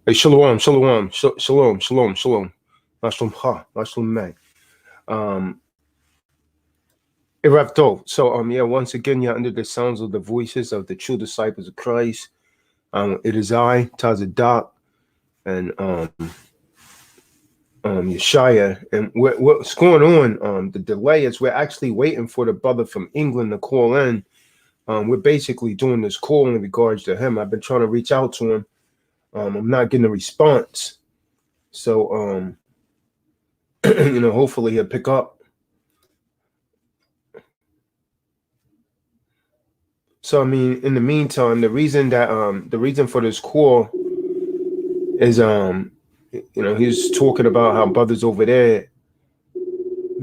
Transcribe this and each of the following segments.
Hey, shalom, shalom, shalom, shalom, shalom. Mashlum Mashlum. Irafto. So, yeah, once again, you're under the sounds of the voices of the true disciples of Christ. It is I, Tazadaq, and Yeshaya. And what's going on? The delay is we're actually waiting for the brother from England to call in. We're basically doing this call in regards to him. I've been trying to reach out to him. I'm not getting a response. So, hopefully he'll pick up. So, I mean, in the meantime, the reason for this call is, he's talking about how brothers over there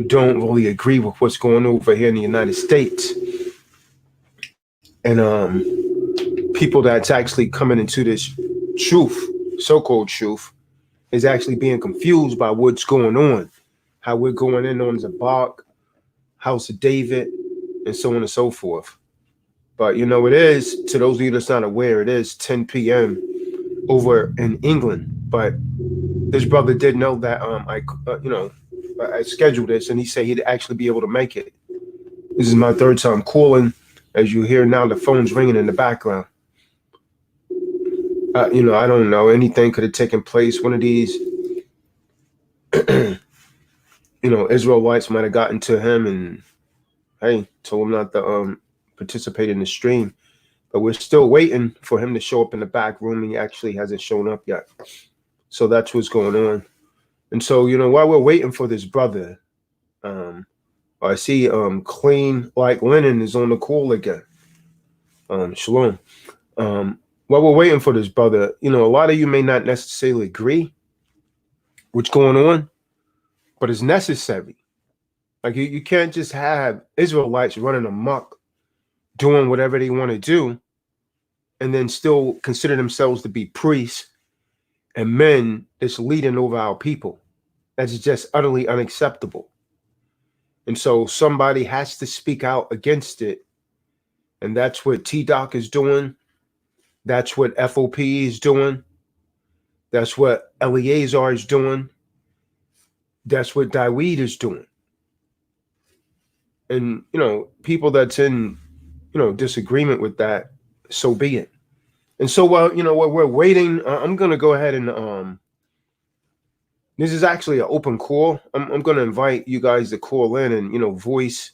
don't really agree with what's going on over here in the United States. And people that's actually coming into this truth, so-called truth, is actually being confused by what's going on, how we're going in on Zabak, House of David, and so on and so forth. But, it is, to those of you that's not aware, it is 10 p.m. over in England. But this brother did know that I scheduled this, and he said he'd actually be able to make it. This is my third time calling. As you hear now, the phone's ringing in the background. I don't know. Anything could have taken place. One of these, Israelites might have gotten to him and, hey, told him not to participate in the stream. But we're still waiting for him to show up in the back room. He actually hasn't shown up yet. So that's what's going on. And so, while we're waiting for this brother, I see Clean Like Linen is on the call again. Shalom. While we're waiting for this brother, a lot of you may not necessarily agree what's going on, but it's necessary. Like you can't just have Israelites running amok, doing whatever they want to do, and then still consider themselves to be priests and men that's leading over our people. That's just utterly unacceptable. And so somebody has to speak out against it. And that's what Tazadaq is doing. That's what FOP is doing. That's what Eleazar is doing. That's what Dawid is doing. And, people that's in, disagreement with that, so be it. And so while, while we're waiting, I'm going to go ahead and, this is actually an open call. I'm going to invite you guys to call in and, voice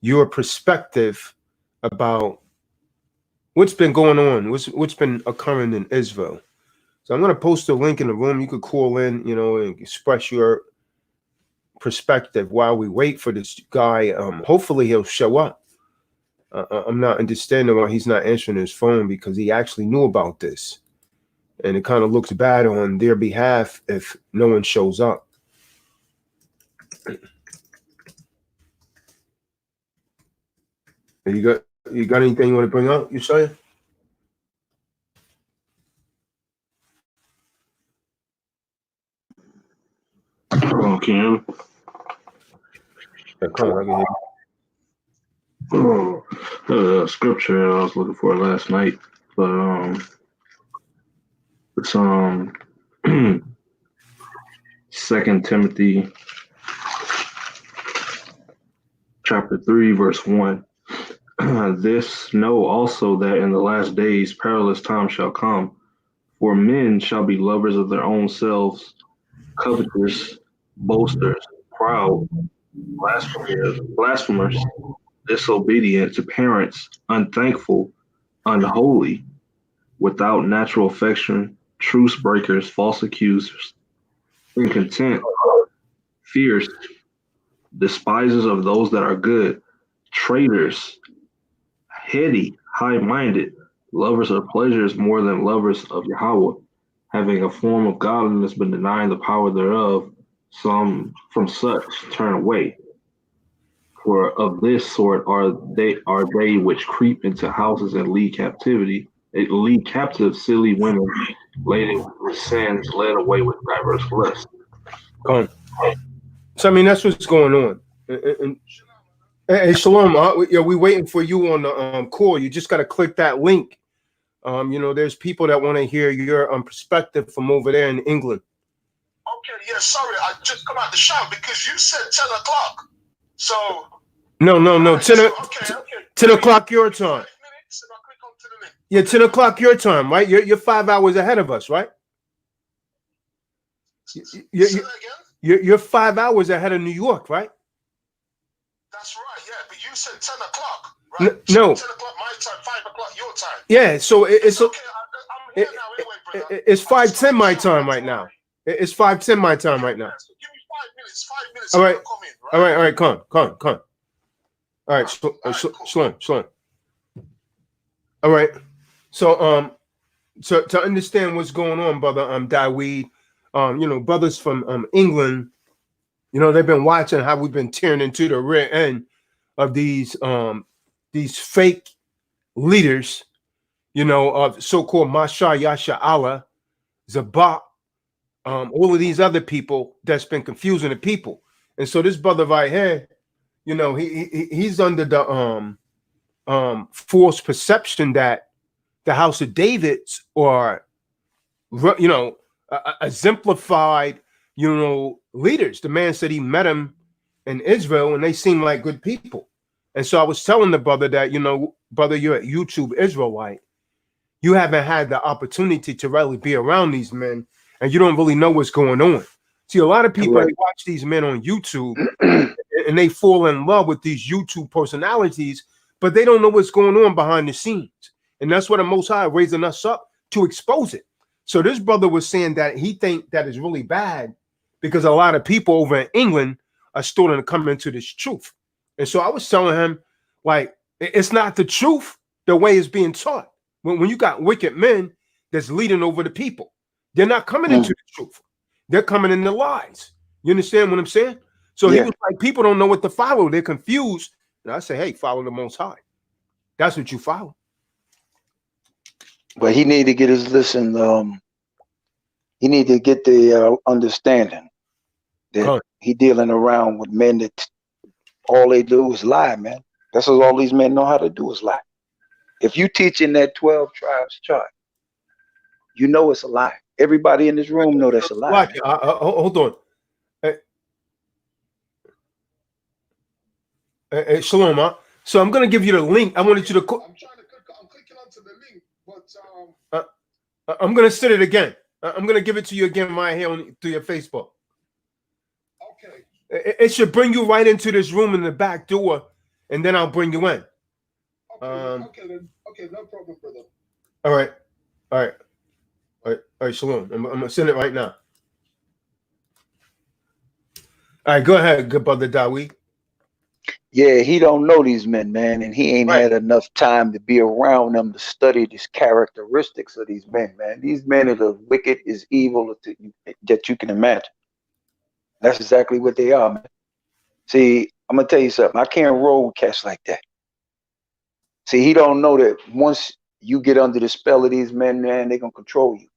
your perspective about what's been going on, what's been occurring in Israel. So I'm going to post a link in the room. You could call in, and express your perspective while we wait for this guy. Hopefully he'll show up. I'm not understanding why he's not answering his phone, because he actually knew about this. And it kind of looks bad on their behalf if no one shows up. You got anything you want to bring up, you say? Oh, Kim. Yeah, come on, I can hear you. Scripture I was looking for last night, but it's 2 Timothy chapter 3 verse 1. This know also that in the last days perilous times shall come, for men shall be lovers of their own selves, covetous, boasters, proud, blasphemers, disobedient to parents, unthankful, unholy, without natural affection, truce breakers, false accusers, incontent, fierce, despisers of those that are good, traitors, heady, high-minded, lovers of pleasures more than lovers of Yahweh, having a form of godliness but denying the power thereof. Some from such turn away. For of this sort are they which creep into houses and lead captive silly women, laden with sins, led away with diverse lusts. So I mean, that's what's going on. And Shalom, we waiting for you on the call. You just got to click that link You know, there's people that want to hear your perspective from over there in England. Okay, yeah, sorry, I just come out the shower because you said 10 o'clock. So no, 10 o'clock your time. 5 minutes and I click onto the link. Yeah, 10 o'clock your time, right? You're 5 hours ahead of us, right? Say that again? You're 5 hours ahead of New York, right? That's right, yeah, but you said 10 o'clock, right? No. 10 o'clock my time, 5 o'clock your time. Yeah, so it's okay. I'm here now anyway, brother. It's 5:10 my time right now. It's 5:10 my time right now. So give me 5 minutes. 5 minutes. All right. Come in, right? All right. Come. All right, Shalom. All right. So to understand what's going on, brother, Daweed, you know, brothers from England, you know, they've been watching how we've been tearing into the rear end of these fake leaders, you know, of so-called Masha Yasha Allah, Zabak, all of these other people that's been confusing the people. And so this brother right here, you know, he's under the false perception that the house of David's are, you know, exemplified, you know, leaders. The man said he met him in Israel and they seem like good people. And so I was telling the brother that, you know, brother, you're a YouTube Israelite. You haven't had the opportunity to really be around these men and you don't really know what's going on. See, a lot of people they watch these men on YouTube and they fall in love with these YouTube personalities, but they don't know what's going on behind the scenes. And that's what the Most High raising us up to expose it. So this brother was saying that he think that is really bad because a lot of people over in England are starting to come into this truth. And so I was telling him, like, it's not the truth the way it's being taught. When you got wicked men that's leading over the people, they're not coming into the truth. They're coming in the lies. You understand what I'm saying? So he was like, people don't know what to follow. They're confused. And I say, hey, follow the Most High. That's what you follow. But he need to get his he need to get the understanding that he dealing around with men that all they do is lie, man. That's what all these men know how to do is lie. If you teaching that 12 tribes chart, you know it's a lie. Everybody in this room know that's a lie. Hold on. Shalom, so I'm going to give you the link. I wanted you to. I'm clicking onto the link, but I'm going to send it again. I'm going to give it to you again right here through your Facebook. Okay. It should bring you right into this room in the back door, and then I'll bring you in. Okay, no problem, brother. All right, Shalom. I'm going to send it right now. All right, go ahead, good brother Daweed. Yeah, he don't know these men, man, and he ain't had enough time to be around them to study these characteristics of these men, man. These men are the wicked, is evil that you can imagine. That's exactly what they are, man. See, I'm gonna tell you something. I can't roll with cats like that. See, he don't know that once you get under the spell of these men, man, they're gonna control you.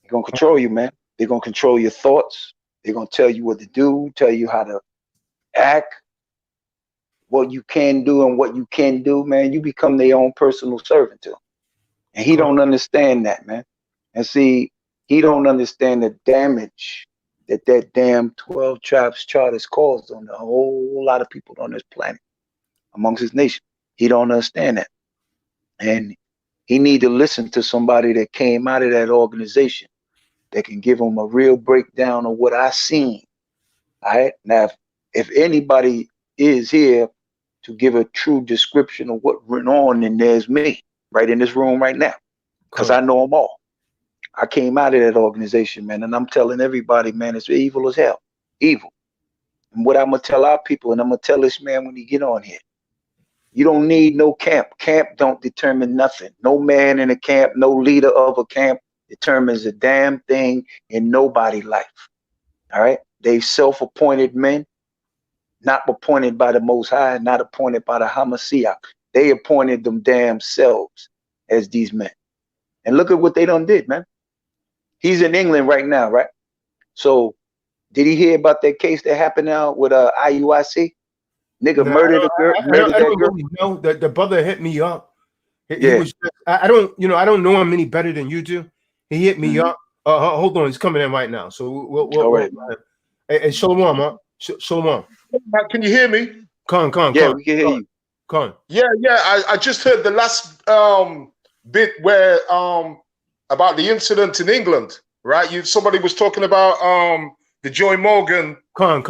They're gonna control you, man. They're gonna control your thoughts. They're gonna tell you what to do, tell you how to act, what you can do and what you can do, man. You become their own personal servant to them. And he don't understand that, man. And see, he don't understand the damage that damn 12 tribes chart has caused on a whole lot of people on this planet, amongst his nation. He don't understand that. And he need to listen to somebody that came out of that organization that can give him a real breakdown of what I seen. All right. Now, if anybody is here to give a true description of what went on, and there's me right in this room right now, because I know them all. I came out of that organization, man, and I'm telling everybody, man, it's evil as hell. Evil. And what I'm going to tell our people, and I'm going to tell this man when he get on here, you don't need no camp. Camp don't determine nothing. No man in a camp, no leader of a camp determines a damn thing in nobody's life. All right? They self-appointed men, not appointed by the Most High, not appointed by the Hamashiach. They appointed them damn selves as these men. And look at what they done did, man. He's in England right now, right? So did he hear about that case that happened now with IUIC? Nigga murdered a girl. I don't really know. The brother hit me up He was. I don't. I don't know him any better than you do. He hit me up. Hold on, he's coming in right now. So we'll hey, Shalom, huh? Shalom. Can you hear me? Con. Yeah, we can hear you. Con. Yeah. I just heard the last bit where about the incident in England, right? Somebody was talking about the Joy Morgan. Con.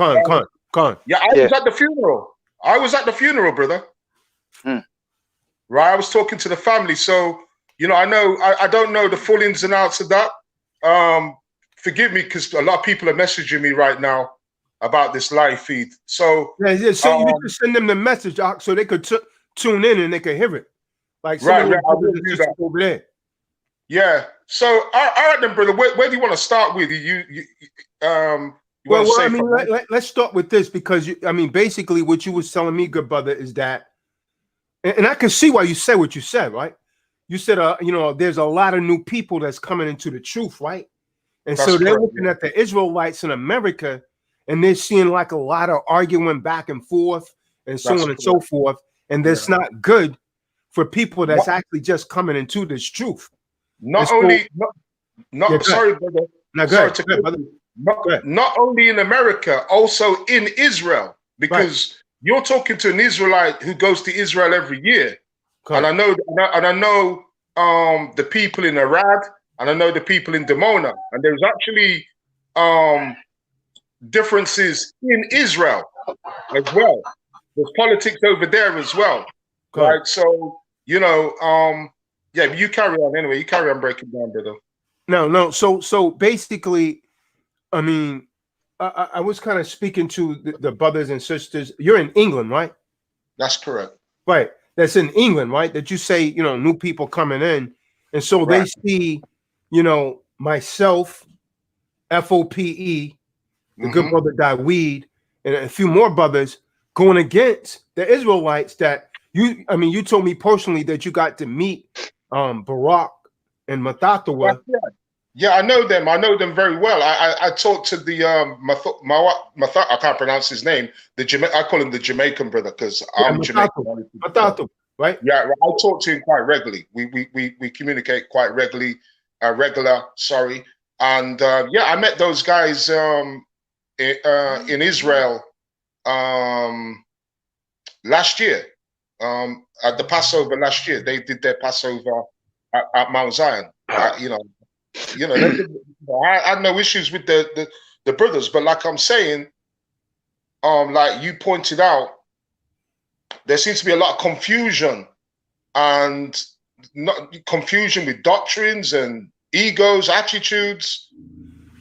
Yeah, I was at the funeral. Brother. Right, I was talking to the family, so I don't know the full ins and outs of that. Forgive me, because a lot of people are messaging me right now about this live feed. So you just send them the message so they could tune in and they could hear it. Like I will do that over there. Yeah. So all right then, brother. Where do you want to start with? Let's start with this, because basically what you was telling me, good brother, is that. And I can see why you said what you said, right? You said, there's a lot of new people that's coming into the truth, right? And so they're looking at the Israelites in America, and they're seeing like a lot of arguing back and forth and so on and so forth. And that's not good for people that's actually just coming into this truth. Not only in America, also in Israel, because you're talking to an Israelite who goes to Israel every year, and I know the people in Arad, and I know the people in Dimona, and there's actually differences in Israel as well. There's politics over there as well, right? So you carry on anyway. You carry on breaking down, brother. No. So basically, I was kind of speaking to the brothers and sisters. You're in England, right? That's correct. Right. That's in England, right? That you say, new people coming in. And so they see, myself, FOPE, the good brother Daweed, and a few more brothers going against the Israelites that you told me personally that you got to meet Barak and Mathathawa. Yeah, I know them. I know them very well. I talked to the I can't pronounce his name. I call him the Jamaican brother because I'm Jamaican. Right? Yeah, I talk to him quite regularly. We communicate quite regularly. Sorry. And I met those guys in Israel last year. At the Passover last year, they did their Passover at Mount Zion. I had no issues with the brothers, but like I'm saying, like you pointed out, there seems to be a lot of confusion confusion with doctrines and egos, attitudes.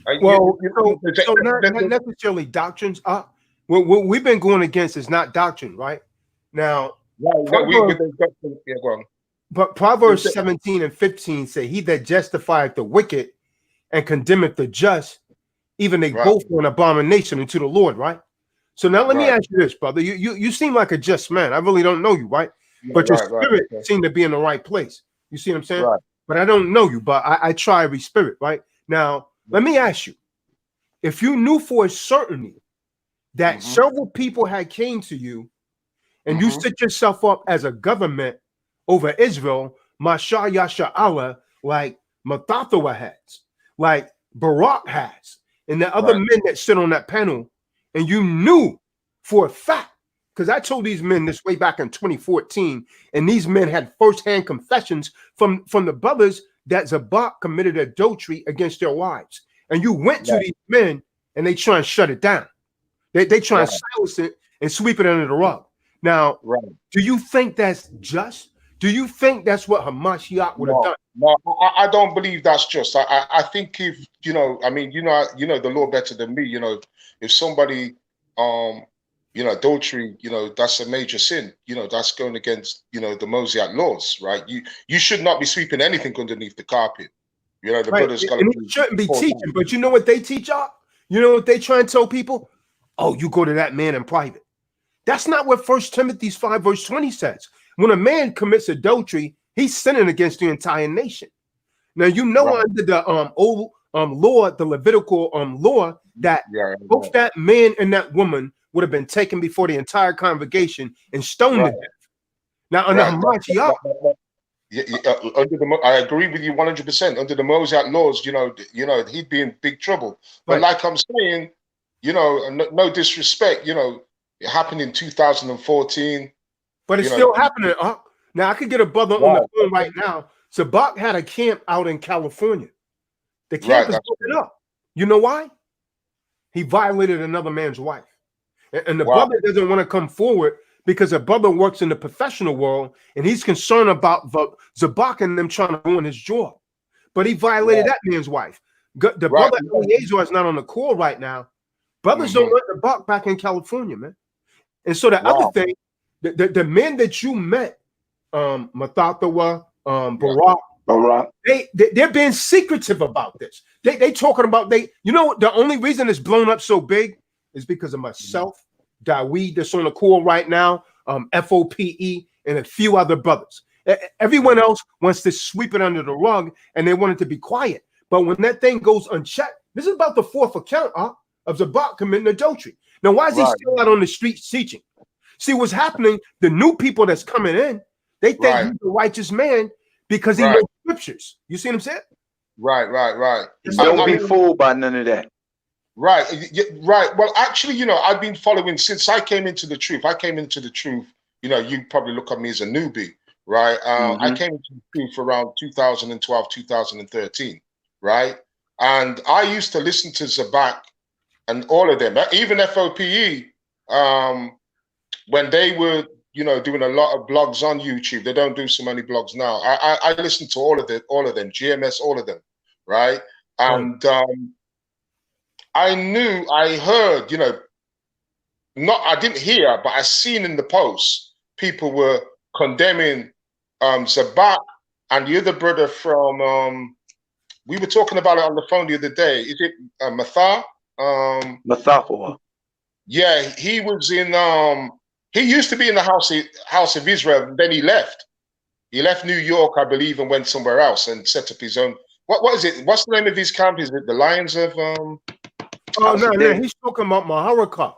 Not necessarily doctrines. What we've been going against is not doctrine, right? Now, but Proverbs 17 and 15 say, "He that justifieth the wicked and condemneth the just, even they both are an abomination unto the Lord," right? So now let me ask you this, brother. You seem like a just man. I really don't know you, right? But your spirit seemed to be in the right place. You see what I'm saying? But I don't know you, but I try every spirit, right? Now, let me ask you, if you knew for a certainty that several people had came to you and you set yourself up as a government over Israel, Mashah Yasha Allah, like Mathathawa has, like Barak has, and the other men that sit on that panel, and you knew for a fact, because I told these men this way back in 2014, and these men had firsthand confessions from the brothers that Tazadaq committed adultery against their wives. And you went to these men and they try and shut it down. They try and silence it and sweep it under the rug. Now, do you think that's just? Do you think that's what Hamashiach would have done? No, I don't believe that's just. I think if you know the law better than me. If somebody adultery, that's a major sin. That's going against the Mosaic laws, right? You should not be sweeping anything underneath the carpet. The brothers shouldn't be teaching, but you know what they teach y'all? You know what they try and tell people? Oh, you go to that man in private. That's not what 1 Timothy 5 verse 20 says. When a man commits adultery, he's sinning against the entire nation. Now under the old law, the Levitical law, that both that man and that woman would have been taken before the entire congregation and stoned to death. Now under Hamashiach, I agree with you 100%. Under the Mosaic laws, he'd be in big trouble. But like I'm saying, no disrespect, it happened in 2014. But it's still happening. Now I could get a brother on the phone right now. Tazadaq had a camp out in California. The camp is broken up. You know why? He violated another man's wife. And the brother doesn't want to come forward because a brother works in the professional world and he's concerned about Tazadaq and them trying to ruin his job. But he violated that man's wife. The brother Eliezer is not on the call right now. Brothers don't want Tazadaq back in California, man. And so the other thing, the men that you met, Mathathawa, Barak, they're being secretive about this. They talking about the only reason it's blown up so big is because of myself, Dawid, that's on the call right now, FOPE, and a few other brothers. Everyone else wants to sweep it under the rug and they want it to be quiet. But when that thing goes unchecked, this is about the fourth account of Tazadaq committing adultery. Now, why is he still out on the streets teaching? See what's happening, the new people that's coming in, they think he's a righteous man because he knows scriptures. You see what I'm saying? Right. Don't be fooled by none of that. Right. Well, actually, I've been following since I came into the truth. You probably look at me as a newbie, right? I came into the truth around 2012, 2013, right? And I used to listen to Tazadaq and all of them, even FOPE, when they were, doing a lot of blogs on YouTube. They don't do so many blogs now. I listened to all of them, GMS, all of them, right? And I heard, I didn't hear, but I seen in the posts, people were condemning Tazadaq and the other brother from, we were talking about it on the phone the other day. Is it Mathathawa? Yeah, he was in, he used to be in the House of Israel, then he left. He left New York, I believe, and went somewhere else and set up his own. What is it? What's the name of his camp? Is it the Lions of Oh no, he's talking about Maharaka.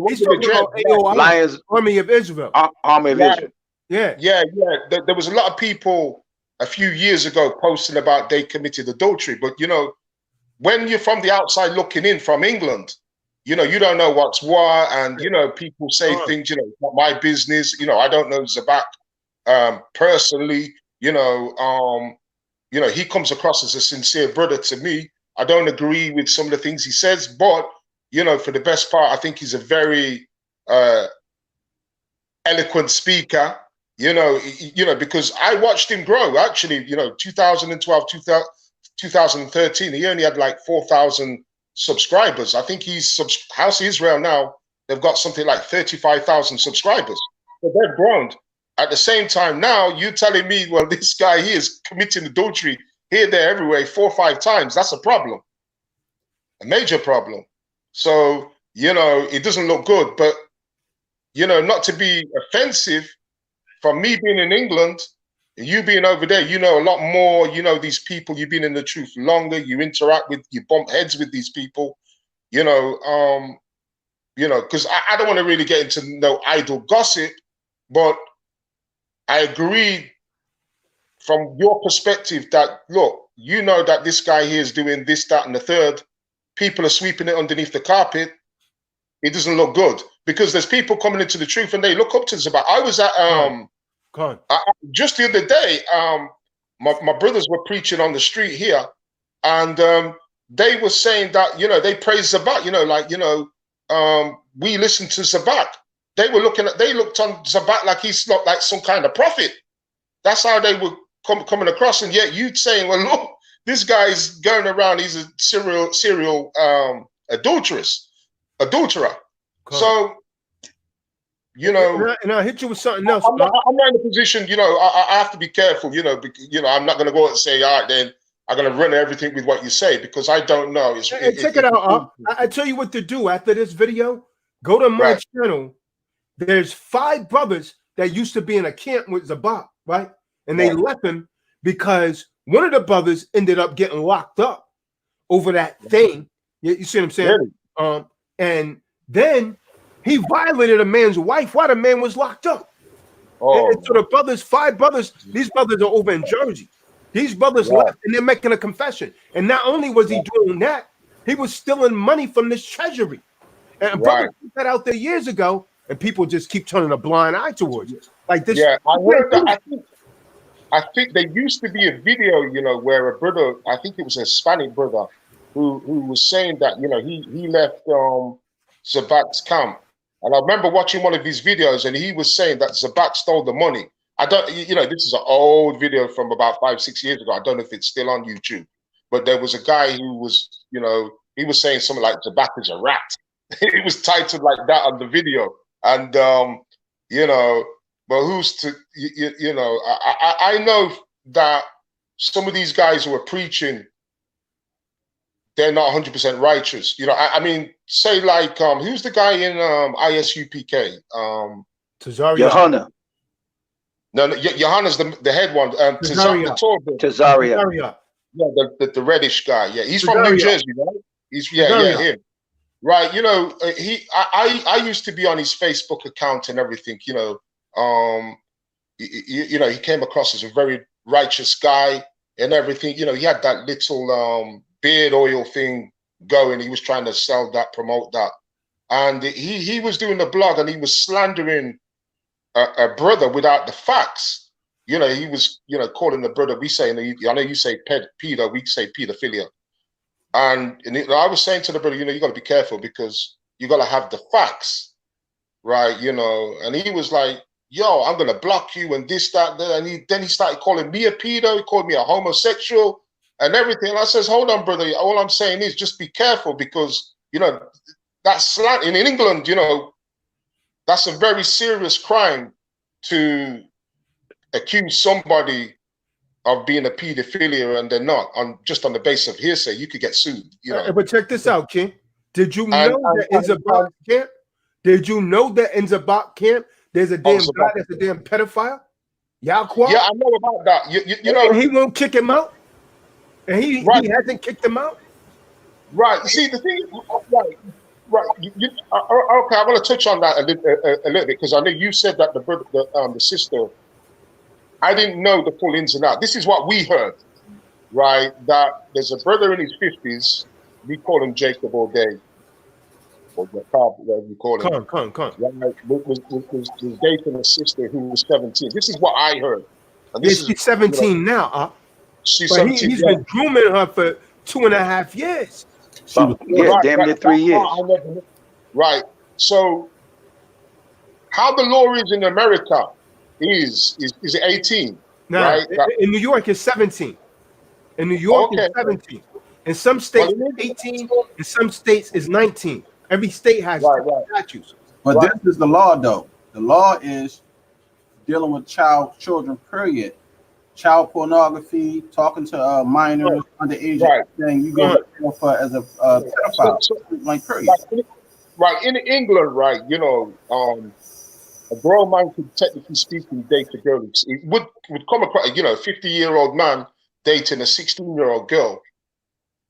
He's talking about AOI, Lions, Army of Israel. Army of Israel. Yeah. There was a lot of people a few years ago posting about they committed adultery, but when you're from the outside looking in from England, you don't know what's what, and people say things. It's not my business. I don't know Tazadaq personally. He comes across as a sincere brother to me. I don't agree with some of the things he says, but for the best part, I think he's a very eloquent speaker. Because I watched him grow. Actually, 2012, 2013, he only had like 4,000 subscribers. I think he's House of Israel now. They've got something like 35,000 subscribers. So they've grown. At the same time, now you're telling me, well, this guy here is committing adultery here, there, everywhere, 4 or 5 times. That's a problem, a major problem. So it doesn't look good. But not to be offensive, from me being in England, you being over there, a lot more, these people, you've been in the truth longer, you interact with, you bump heads with these people, because I don't want to really get into no idle gossip, but I agree from your perspective that, look, that this guy here is doing this, that, and the third. People are sweeping it underneath the carpet. It doesn't look good because there's people coming into the truth and they look up to Tazadaq. I was at, just the other day, my brothers were preaching on the street here, and they were saying that they praise Tazadaq. We listen to Tazadaq. They looked on Tazadaq like he's not like some kind of prophet. That's how they were coming across, and yet you'd saying, well, look, this guy's going around. He's a serial adulterer. So. And I'll hit you with something else. I'm not in a position, I have to be careful, because, I'm not going to go out and say, all right, then I'm going to run everything with what you say, because I don't know. Check it out. I tell you what to do after this video. Go to my channel. There's 5 brothers that used to be in a camp with Tazadaq, right? And they left him because one of the brothers ended up getting locked up over that thing. You see what I'm saying? Really? And then he violated a man's wife while the man was locked up. Oh, so the brothers, 5 brothers, these brothers are over in Jersey. These brothers right. left and they're making a confession. And not only was he doing that, he was stealing money from this treasury. And brothers Right. put that out there years ago, and people just keep turning a blind eye towards it. Like this. Yeah, I heard that. I think there used to be a video, you know, where a brother, I think it was a Hispanic brother, who was saying that, you know, he left Zabak's camp. And I remember watching one of his videos, and he was saying that Zabak stole the money. I don't, you know, this is an old video from about 5-6 years ago. I don't know if it's still on YouTube, but there was a guy who was, you know, he was saying something like Zabak is a rat. It was titled like that on the video. And, you know, but who's to, you know, I know that some of these guys who are preaching, they're not 100% righteous. You know, I mean, say like, who's the guy in ISUPK? Tazadaq. Johanna. No, Johanna's the head one. Tazadaq. Tazadaq. Yeah, the reddish guy. Yeah, he's from New Jersey, right? He's him. Right, you know, I used to be on his Facebook account and everything. You know, you know, he came across as a very righteous guy and everything. You know, he had that little beard oil thing going. He was trying to sell that, promote that, and he was doing the blog and he was slandering a brother without the facts. You know, he was, you know, calling the brother. I know you say pedo, we say pedophilia. And I was saying to the brother, you know, you got to be careful because you got to have the facts, right? You know, and he was like, yo, I'm going to block you and this, that, that. And then he started calling me a pedo. He called me a homosexual and everything. And I says, hold on, brother. All I'm saying is just be careful because, you know, that's slant. In England, you know, that's a very serious crime to accuse somebody of being a pedophilia and they're not, just on the basis of hearsay. You could get sued. You know. But check this out, King. Did you know that in Zabak camp? Did you know that in Zabak camp there's a damn guy that's a damn pedophile? Yaqua? Yeah, I know about that. You know, and he won't kick him out, and he hasn't kicked him out. Right. See, the thing, right. Okay, I'm going to touch on that a little bit because I know you said that the sister. I didn't know the full ins and outs. This is what we heard, right? That there's a brother in his 50s. We call him Jacob all day, or Jacob, whatever you call him. Right? Was dating a sister who was 17. This is what I heard. And this she's 17 you know, now. She's but 17. He's been grooming her for 2.5 years. Damn near 3 years. Right. So, how the law is in America is it 18? No, right? In New York it's 17. In New York it's 17. In some states it's 18. In some states it's 19. Every state has statutes. But this is the law, though. The law is dealing with children. Period. Child pornography, talking to minors underage, thing you go for as a pedophile, like period. Right in England, right? You know, a grown man could technically speaking date a girl. It would come across, you know, a 50-year-old man dating a 16-year-old girl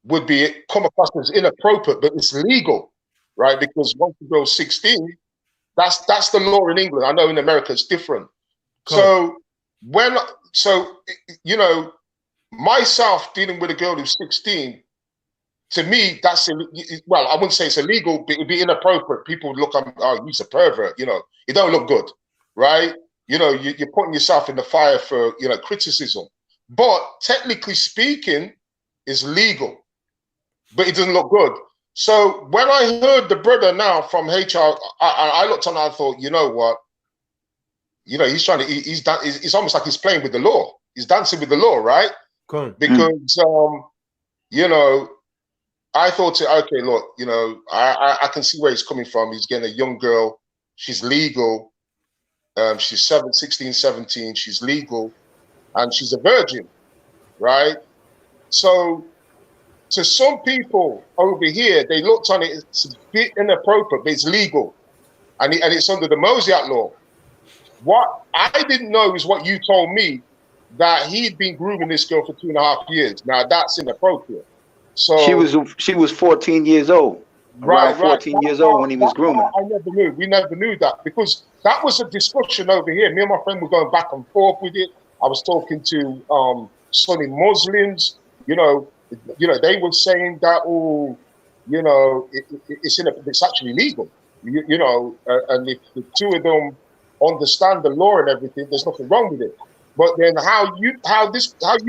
would come across as inappropriate, but it's legal, right? Because once you go 16, that's the law in England. I know in America it's different. Cool. So you know, myself dealing with a girl who's 16, to me, that's well, I wouldn't say it's illegal, but it'd be inappropriate. People would look at, oh, he's a pervert. You know, it don't look good, right? You know, you're putting yourself in the fire for, you know, criticism. But technically speaking, it's legal, but it doesn't look good. So when I heard the brother now from HR, I looked on and I thought, you know what? You know, he's trying to, it's almost like he's playing with the law. He's dancing with the law, right? Cool. Because, you know, I thought, okay, look, you know, I can see where he's coming from. He's getting a young girl. She's legal. She's 16, 17. She's legal. And she's a virgin, right? So to some people over here, they looked on it, it's a bit inappropriate, but it's legal. And it's under the Mosaic law. What I didn't know is what you told me, that he'd been grooming this girl for 2.5 years. Now that's inappropriate. So she was 14 years old. Around 14 years old when he was grooming. I never knew. We never knew that because That was a discussion over here. Me and my friend were going back and forth with it. I was talking to Sunni Muslims. You know, they were saying that, oh, you know, it's actually legal. You know, and if the two of them understand the law and everything, there's nothing wrong with it. But then how you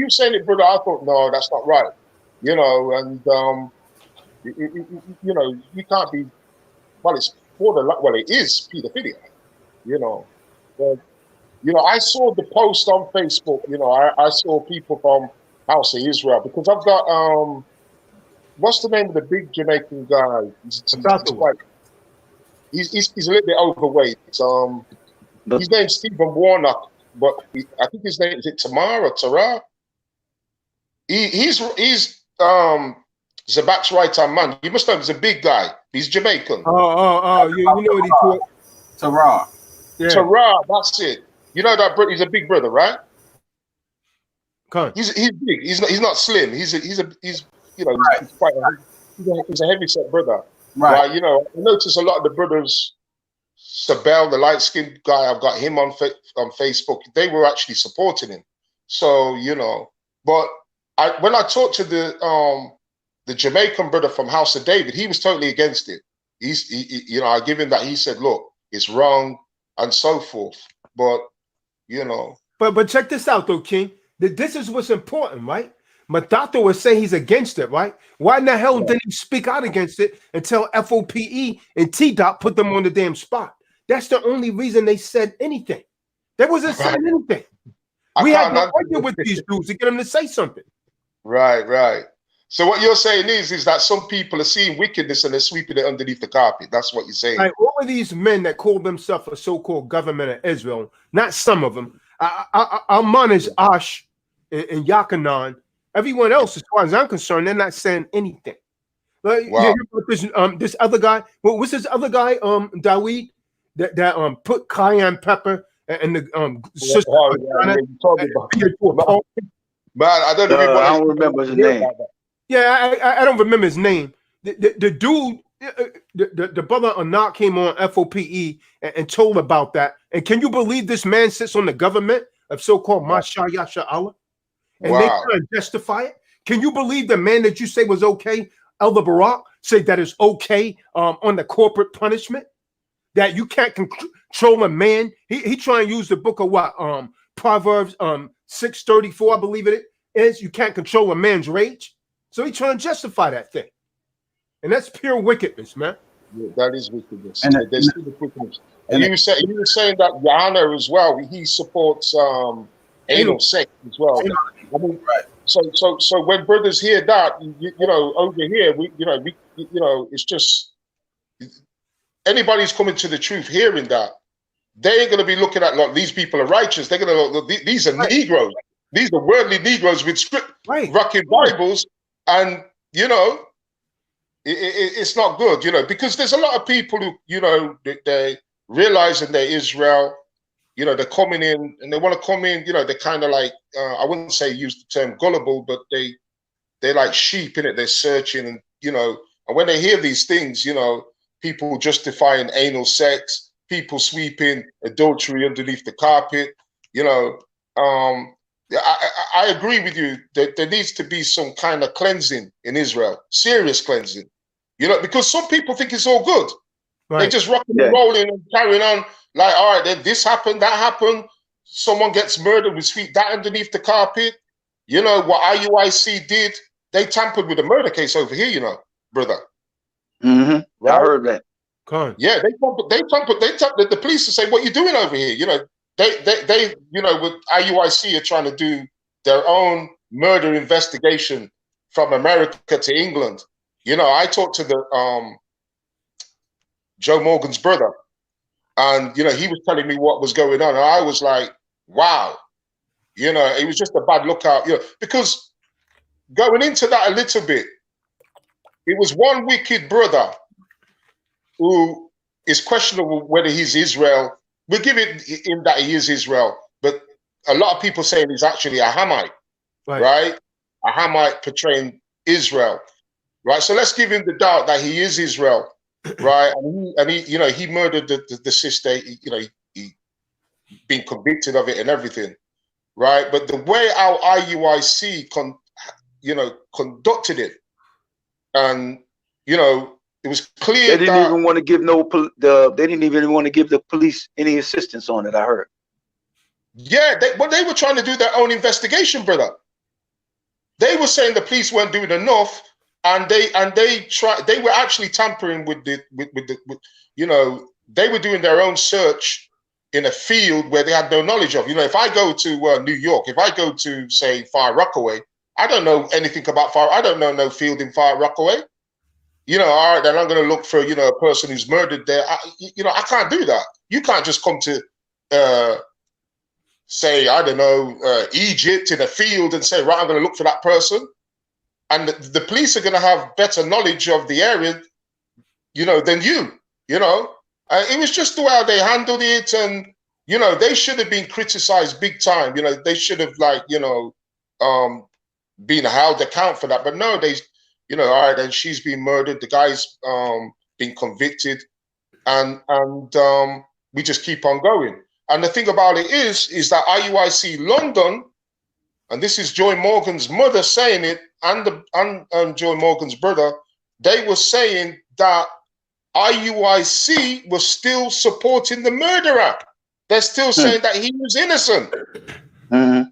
saying it, brother? I thought, no, that's not right. You know, and you know, you can't be. Well, it's well, it is pedophilia. You know, but you know, I saw the post on Facebook. You know, I saw people from House of Israel because I've got what's the name of the big Jamaican guy? He's a little bit overweight. His name's Stephen Warnock, but I think his name is Tamar or Tara. He's Zabak's right hand man. You must know he's a big guy. He's Jamaican. You know what he called? Tara. Yeah. Tara, that's it. You know that he's a big brother, right? He's big. He's not slim. He's you know, right. He's a heavy set brother. Right. You know, I notice a lot of the brothers, Sabel, the light skinned guy, I've got him on Facebook. They were actually supporting him. So, you know, but when I talked to the Jamaican brother from House of David, he was totally against it. You know, I give him that. He said, look, it's wrong and so forth. But, you know. But check this out, though, King. This is what's important, right? Mathato was saying he's against it, right? Why in the hell didn't he speak out against it until FOPE and T-Dot put them on the damn spot? That's the only reason they said anything. They wasn't saying anything. We had to argue with these dudes to get them to say something. Right. So what you're saying is that some people are seeing wickedness and they're sweeping it underneath the carpet. That's what you're saying. Like all of these men that call themselves a so-called government of Israel, not some of them. Alman is Ash and Yakanan. Everyone else, as far as I'm concerned, they're not saying anything. Like, wow. This other guy, what's this other guy, Dawid, that put cayenne pepper and the sister. Man, I don't remember his name. Yeah, I don't remember his name. The dude, the brother Anak came on FOPE and told about that. And can you believe this man sits on the government of so-called Mashah Yasha Allah? And they try to justify it. Can you believe the man that you say was okay, Elder Barak, say that it's okay on the corporate punishment? That you can't control a man. He trying to use the book of what? Proverbs 6:34, I believe it is. You can't control a man's rage. So he trying to justify that thing. And that's pure wickedness, man. Yeah, that is wickedness. And you were saying that Yana as well, he supports anal sex as well. I mean, right. So when brothers hear that, you know, over here, it's just anybody's coming to the truth hearing that, they ain't gonna be looking at like these people are righteous. They're gonna look, these are Negroes. These are worldly Negroes with rocking Bibles, and you know, it's not good, you know, because there's a lot of people who, you know, they realizing they're Israel. You know, they're coming in and they want to come in, you know, they're kind of like, I wouldn't say use the term gullible, but they're like sheep in it. They're searching and, you know, and when they hear these things, you know, people justifying anal sex, people sweeping adultery underneath the carpet, you know, I agree with you that there needs to be some kind of cleansing in Israel, serious cleansing, you know, because some people think it's all good. Right. They just rocking and rolling and carrying on. Like, all right, then this happened, that happened. Someone gets murdered, we sweep that underneath the carpet. You know what IUIC did? They tampered with the murder case over here, you know, brother. Mm-hmm. Right? I heard that. Yeah, they tampered. The police will say, "What you doing over here?" You know, they, you know, with IUIC are trying to do their own murder investigation from America to England. You know, I talked to the Joe Morgan's brother. And, you know, he was telling me what was going on. And I was like, wow, you know, it was just a bad lookout, you know, because going into that a little bit, it was one wicked brother who is questionable whether he's Israel. We'll give it him that he is Israel, but a lot of people saying he's actually a Hamite, right? A Hamite portraying Israel, right? So let's give him the doubt that he is Israel. Right, and he, you know, he murdered the sister. You know, been convicted of it and everything, right? But the way our IUIC conducted it, and it was clear they didn't that even want to give they didn't even want to give the police any assistance on it. I heard. Yeah, they were trying to do their own investigation, brother. They were saying the police weren't doing enough, and they were actually tampering with they were doing their own search in a field where they had no knowledge of. If I go to New York, if I go to, say, Far Rockaway, I don't know anything about I don't know no field in Far Rockaway. All right, then I'm going to look for, a person who's murdered there. I can't do that. You can't just come to, say, I don't know, Egypt in a field and say, right, I'm going to look for that person. And the police are going to have better knowledge of the area, than you. It was just the way they handled it, and they should have been criticized big time. They should have been held account for that. But no, all right, and she's been murdered. The guy's been convicted, and we just keep on going. And the thing about it is that IUIC London, and this is Joy Morgan's mother saying it, and Joy Morgan's brother, they were saying that IUIC was still supporting the murderer. They're still saying that he was innocent. Mm-hmm.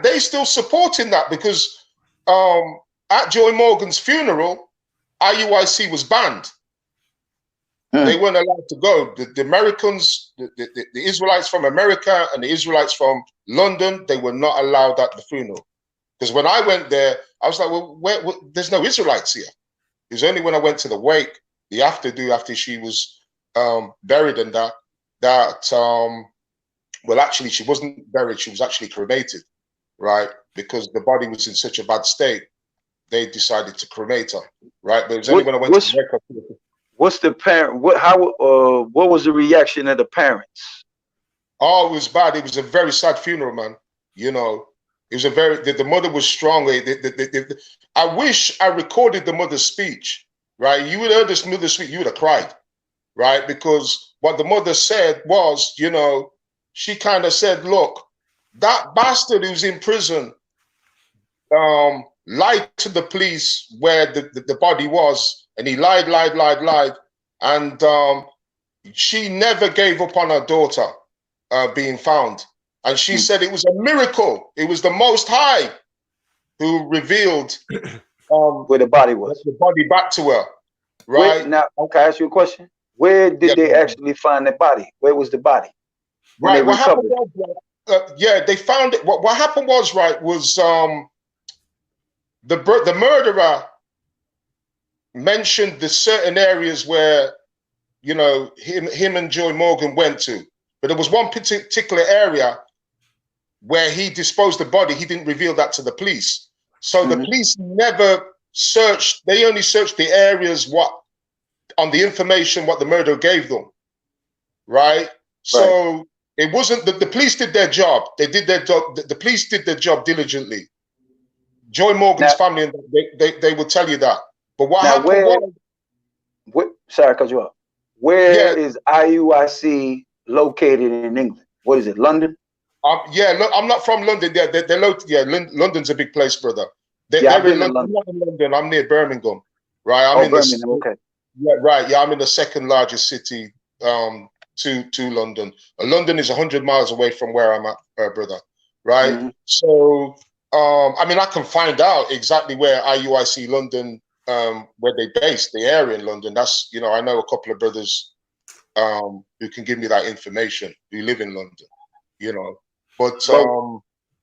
They still supporting that because at Joy Morgan's funeral, IUIC was banned. They weren't allowed to go. The Americans, the Israelites from America and the Israelites from London, they were not allowed at the funeral. Because when I went there, I was like, well, there's no Israelites here. It was only when I went to the wake, the after she was buried, and well, actually, she wasn't buried. She was actually cremated, right? Because the body was in such a bad state, they decided to cremate her, right? But it was only when I went to the wake. What's the parent? What was the reaction of the parents? Oh, it was bad. It was a very sad funeral, man. It was the mother was strong. I wish I recorded the mother's speech, right? You would have heard this mother's speech, you would have cried, right? Because what the mother said was, she kind of said, look, that bastard who's in prison lied to the police where the body was, and he lied, and she never gave up on her daughter being found. And she said it was a miracle. It was the Most High who revealed where the body was. The body back to her, right? Wait, now, can I ask you a question? Where did they actually find the body? Where was the body? Right. What happened was, they found it. What happened was, right, was the murderer mentioned the certain areas where, him and Joy Morgan went to. But there was one particular area where he disposed the body. He didn't reveal that to the police. So the police never searched. They only searched the areas on the information what the murderer gave them, right? So it wasn't that the police did their job. They did their job. The police did their job diligently. Joy Morgan's family, and they will tell you that. But what happened was, sorry, cut you off. Where is IUIC located in England? What is it, London? Look, I'm not from London. London's a big place, brother. They're in London. I'm not in London. I'm near Birmingham, right? I'm in Birmingham, okay. Yeah, right. Yeah, I'm in the second largest city to London. London is 100 miles away from where I'm at, brother, right? So, I can find out exactly where IUIC London, where they based, the area in London. That's, I know a couple of brothers who can give me that information, who live in London, But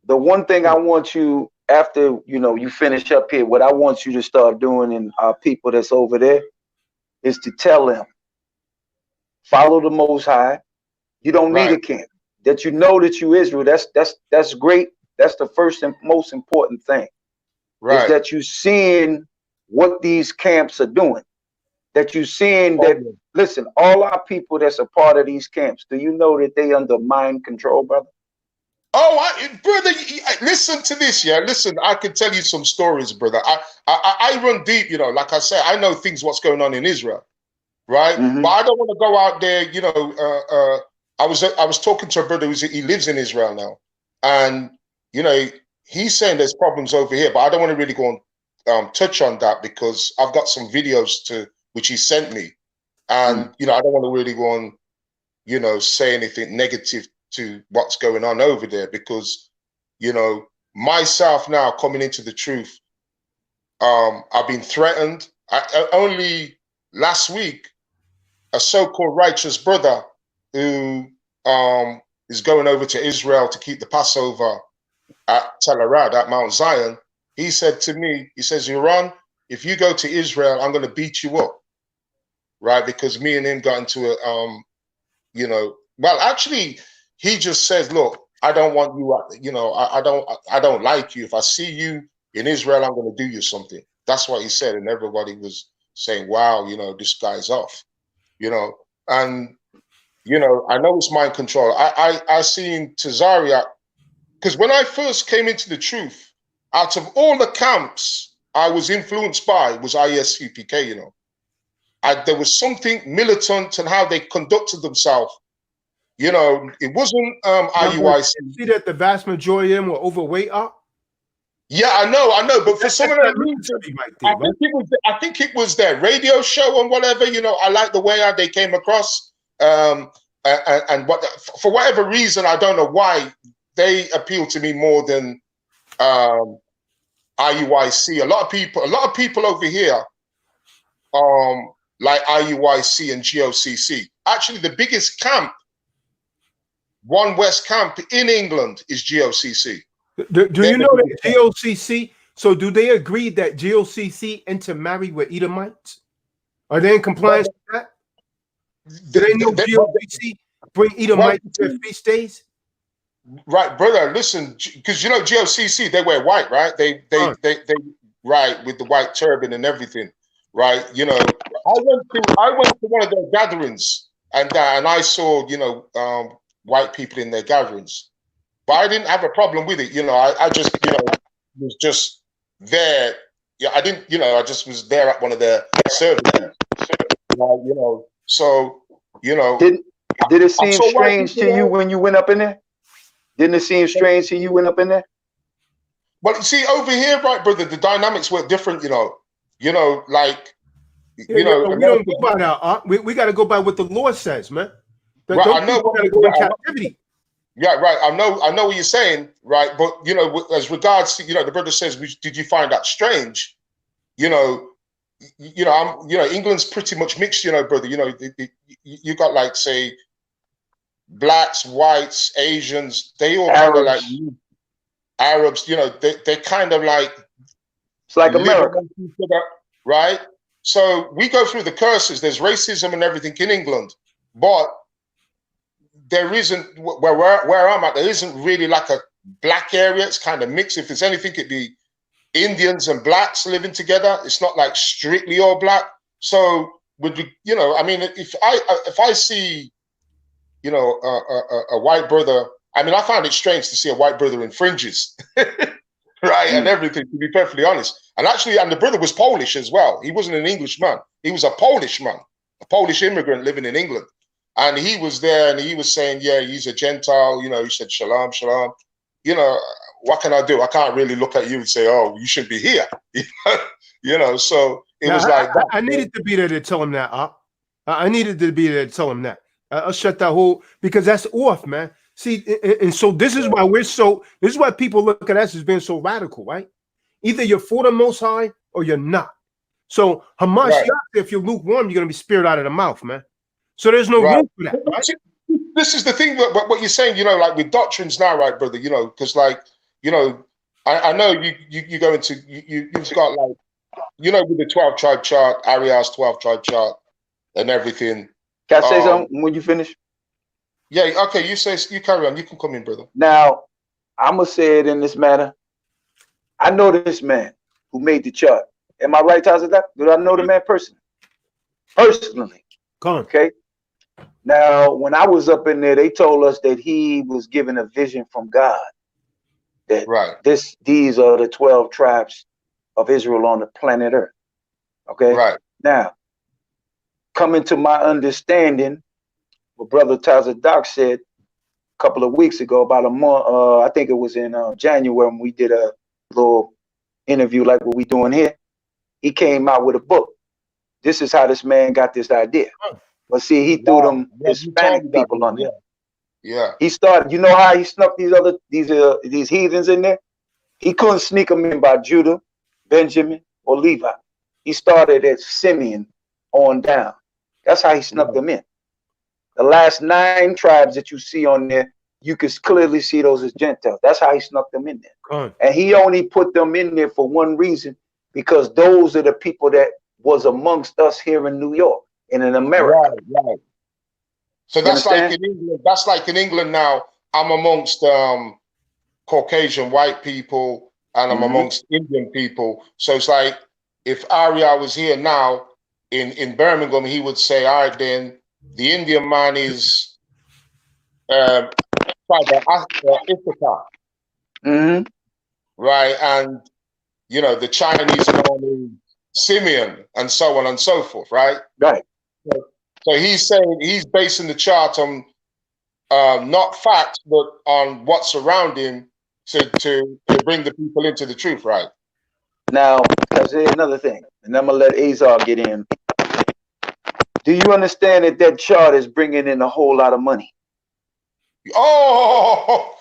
the one thing I want you, after you finish up here, what I want you to start doing, and our people that's over there, is to tell them, follow the Most High. You don't need a camp. That that you Israel. That's great. That's the first and most important thing. Is that you seeing what these camps are doing. That you seeing that. Listen, all our people that's a part of these camps, do you know that they under mind control, brother? Oh, brother, listen to this, yeah. Listen, I can tell you some stories, brother. I run deep, like I said, I know what's going on in Israel, right? But I don't want to go out there, I was talking to a brother he lives in Israel now, and he's saying there's problems over here, but I don't want to really go on touch on that because I've got some videos which he sent me, and I don't want to really go on say anything negative to what's going on over there because myself now coming into the truth, I've been threatened. Only last week, a so-called righteous brother who is going over to Israel to keep the Passover at Tel Arad, at Mount Zion, he said to me, he says, Yaron, if you go to Israel, I'm going to beat you up, right? Because me and him got into a, well, actually, he just says, look, I don't want you, I don't like you. If I see you in Israel, I'm going to do you something. That's what he said. And everybody was saying, wow, this guy's off, and, I know it's mind control. I seen Tazadaq, because when I first came into the truth, out of all the camps I was influenced by was ISUPK, there was something militant and how they conducted themselves. It wasn't IUIC. See that the vast majority of them were overweight up? Yeah, I know, but for some of them reasons, I think it was their radio show and whatever. I like the way they came across, and for whatever reason, I don't know why they appeal to me more than IUIC. A lot of people over here, like IUIC and GOCC. Actually, the biggest camp, One West camp in England, is GOCC. Do you know that GOCC? So do they agree that GOCC intermarry with Edomites? Are they in compliance with that? Do they know GOCC bring Edomites to their feast days? Right, brother. Listen, because GOCC, they wear white, right? They right, with the white turban and everything, right? I went to one of their gatherings and I saw white people in their gatherings, but I didn't have a problem with it. I just was just there. Yeah, I didn't. I just was there at one of their services. So Did it seem strange to you when you went up in there? Didn't it seem strange to you when up in there? Well, see, over here, right, brother, the dynamics were different. We don't go by that. We got to go by what the Lord says, man. Right, I know. Got to go in captivity. Yeah, right. I know what you're saying, right? But as regards to the brother says, did you find that strange? England's pretty much mixed, brother. You got like say blacks, whites, Asians. They all kind of like Arabs. They kind of like it's like America, right? So we go through the curses. There's racism and everything in England, but there isn't where I'm at. There isn't really like a black area. It's kind of mixed. If there's anything, it'd be Indians and blacks living together. It's not like strictly all black. So would if I see a white brother, I find it strange to see a white brother in fringes, right, and everything. To be perfectly honest, and the brother was Polish as well. He wasn't an Englishman. He was a Polish man, a Polish immigrant living in England. And he was there and he was saying, yeah, he's a Gentile. He said, shalom, shalom. What can I do? I can't really look at you and say, oh, you should be here. So it was like that. I needed to be there to tell him that. I needed to be there to tell him that. I'll shut that whole, because that's off, man. See, and so this is why people look at us as being so radical, right? Either you're for the Most High or you're not. So Hamas, right. If you're lukewarm, you're going to be speared out of the mouth, man. So there's no room for that, right? This is the thing, what you're saying, like with doctrines now, right, brother, because I know you go into, you've got like, with the 12 tribe chart, Ariel's 12 tribe chart and everything. Can I say something when you finish? Yeah, okay, you carry on, you can come in, brother. Now, I'm going to say it in this matter. I know this man who made the chart. Am I right, Tazadaq? Do I know the man personally? Personally. Come on. Okay. Now, when I was up in there, they told us that he was given a vision from God. That these are the 12 tribes of Israel on the planet Earth. Okay. Right. Now, coming to my understanding, what Brother Tazadaq said a couple of weeks ago, about a month, I think it was in January, when we did a little interview like what we doing here. He came out with a book. This is how this man got this idea. But see, he threw them Hispanic people on there. Yeah. He started, you know how he snuck these heathens in there? He couldn't sneak them in by Judah, Benjamin, or Levi. He started at Simeon on down. That's how he snuck them in. The last 9 tribes that you see on there, you can clearly see those as Gentiles. That's how he snuck them in there. And he only put them in there for one reason, because those are the people that was amongst us here in New York and in America. Right. So that's like in England. That's like in England now. I'm amongst Caucasian white people, and I'm amongst Indian people. So it's like if Arya was here now in Birmingham, he would say, all right, then the Indian man is Ithaca. Right, and you know, the Chinese man is Simeon, and so on and so forth, right? Right. So he's saying he's basing the chart on not facts, but on what's around him to bring the people into the truth, right? Now, I'll say another thing, and I'm gonna let Azar get in. Do you understand that that chart is bringing in a whole lot of money? Oh,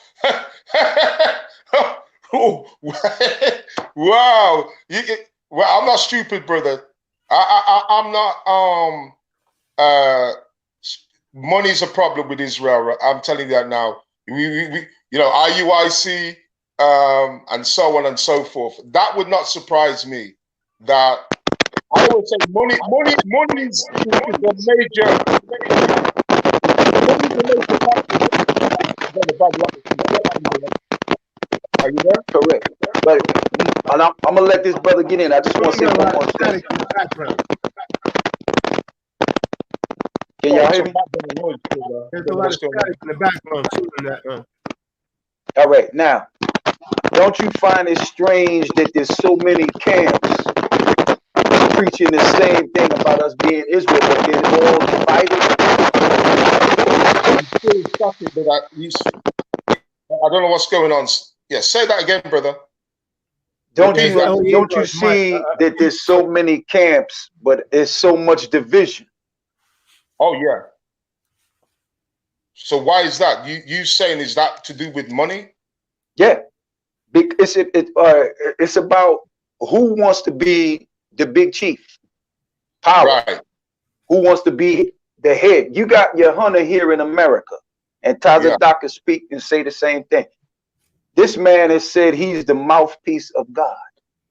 wow! Well, I'm not stupid, brother. I'm not. Money's a problem with Israel. I'm telling you that now. We you know, IUIC, and so on and so forth. That would not surprise me. That I would say money is a major. Are you there? Correct. But I'm gonna let this brother get in. I just want to say one more thing. Can y'all hear me? There's a lot of static in the background too in that. All right, now, don't you find it strange that there's so many camps preaching the same thing about us being Israel, but they're all divided? I don't know what's going on. Yeah, say that again, brother. Don't you see that there's so many camps, but there's so much division? Oh yeah. So why is that? You saying is that to do with money? Yeah, it's about who wants to be the big chief, power. Right. Who wants to be the head? You got your hunter here in America, and Tazadaq can speak and say the same thing. This man has said he's the mouthpiece of God.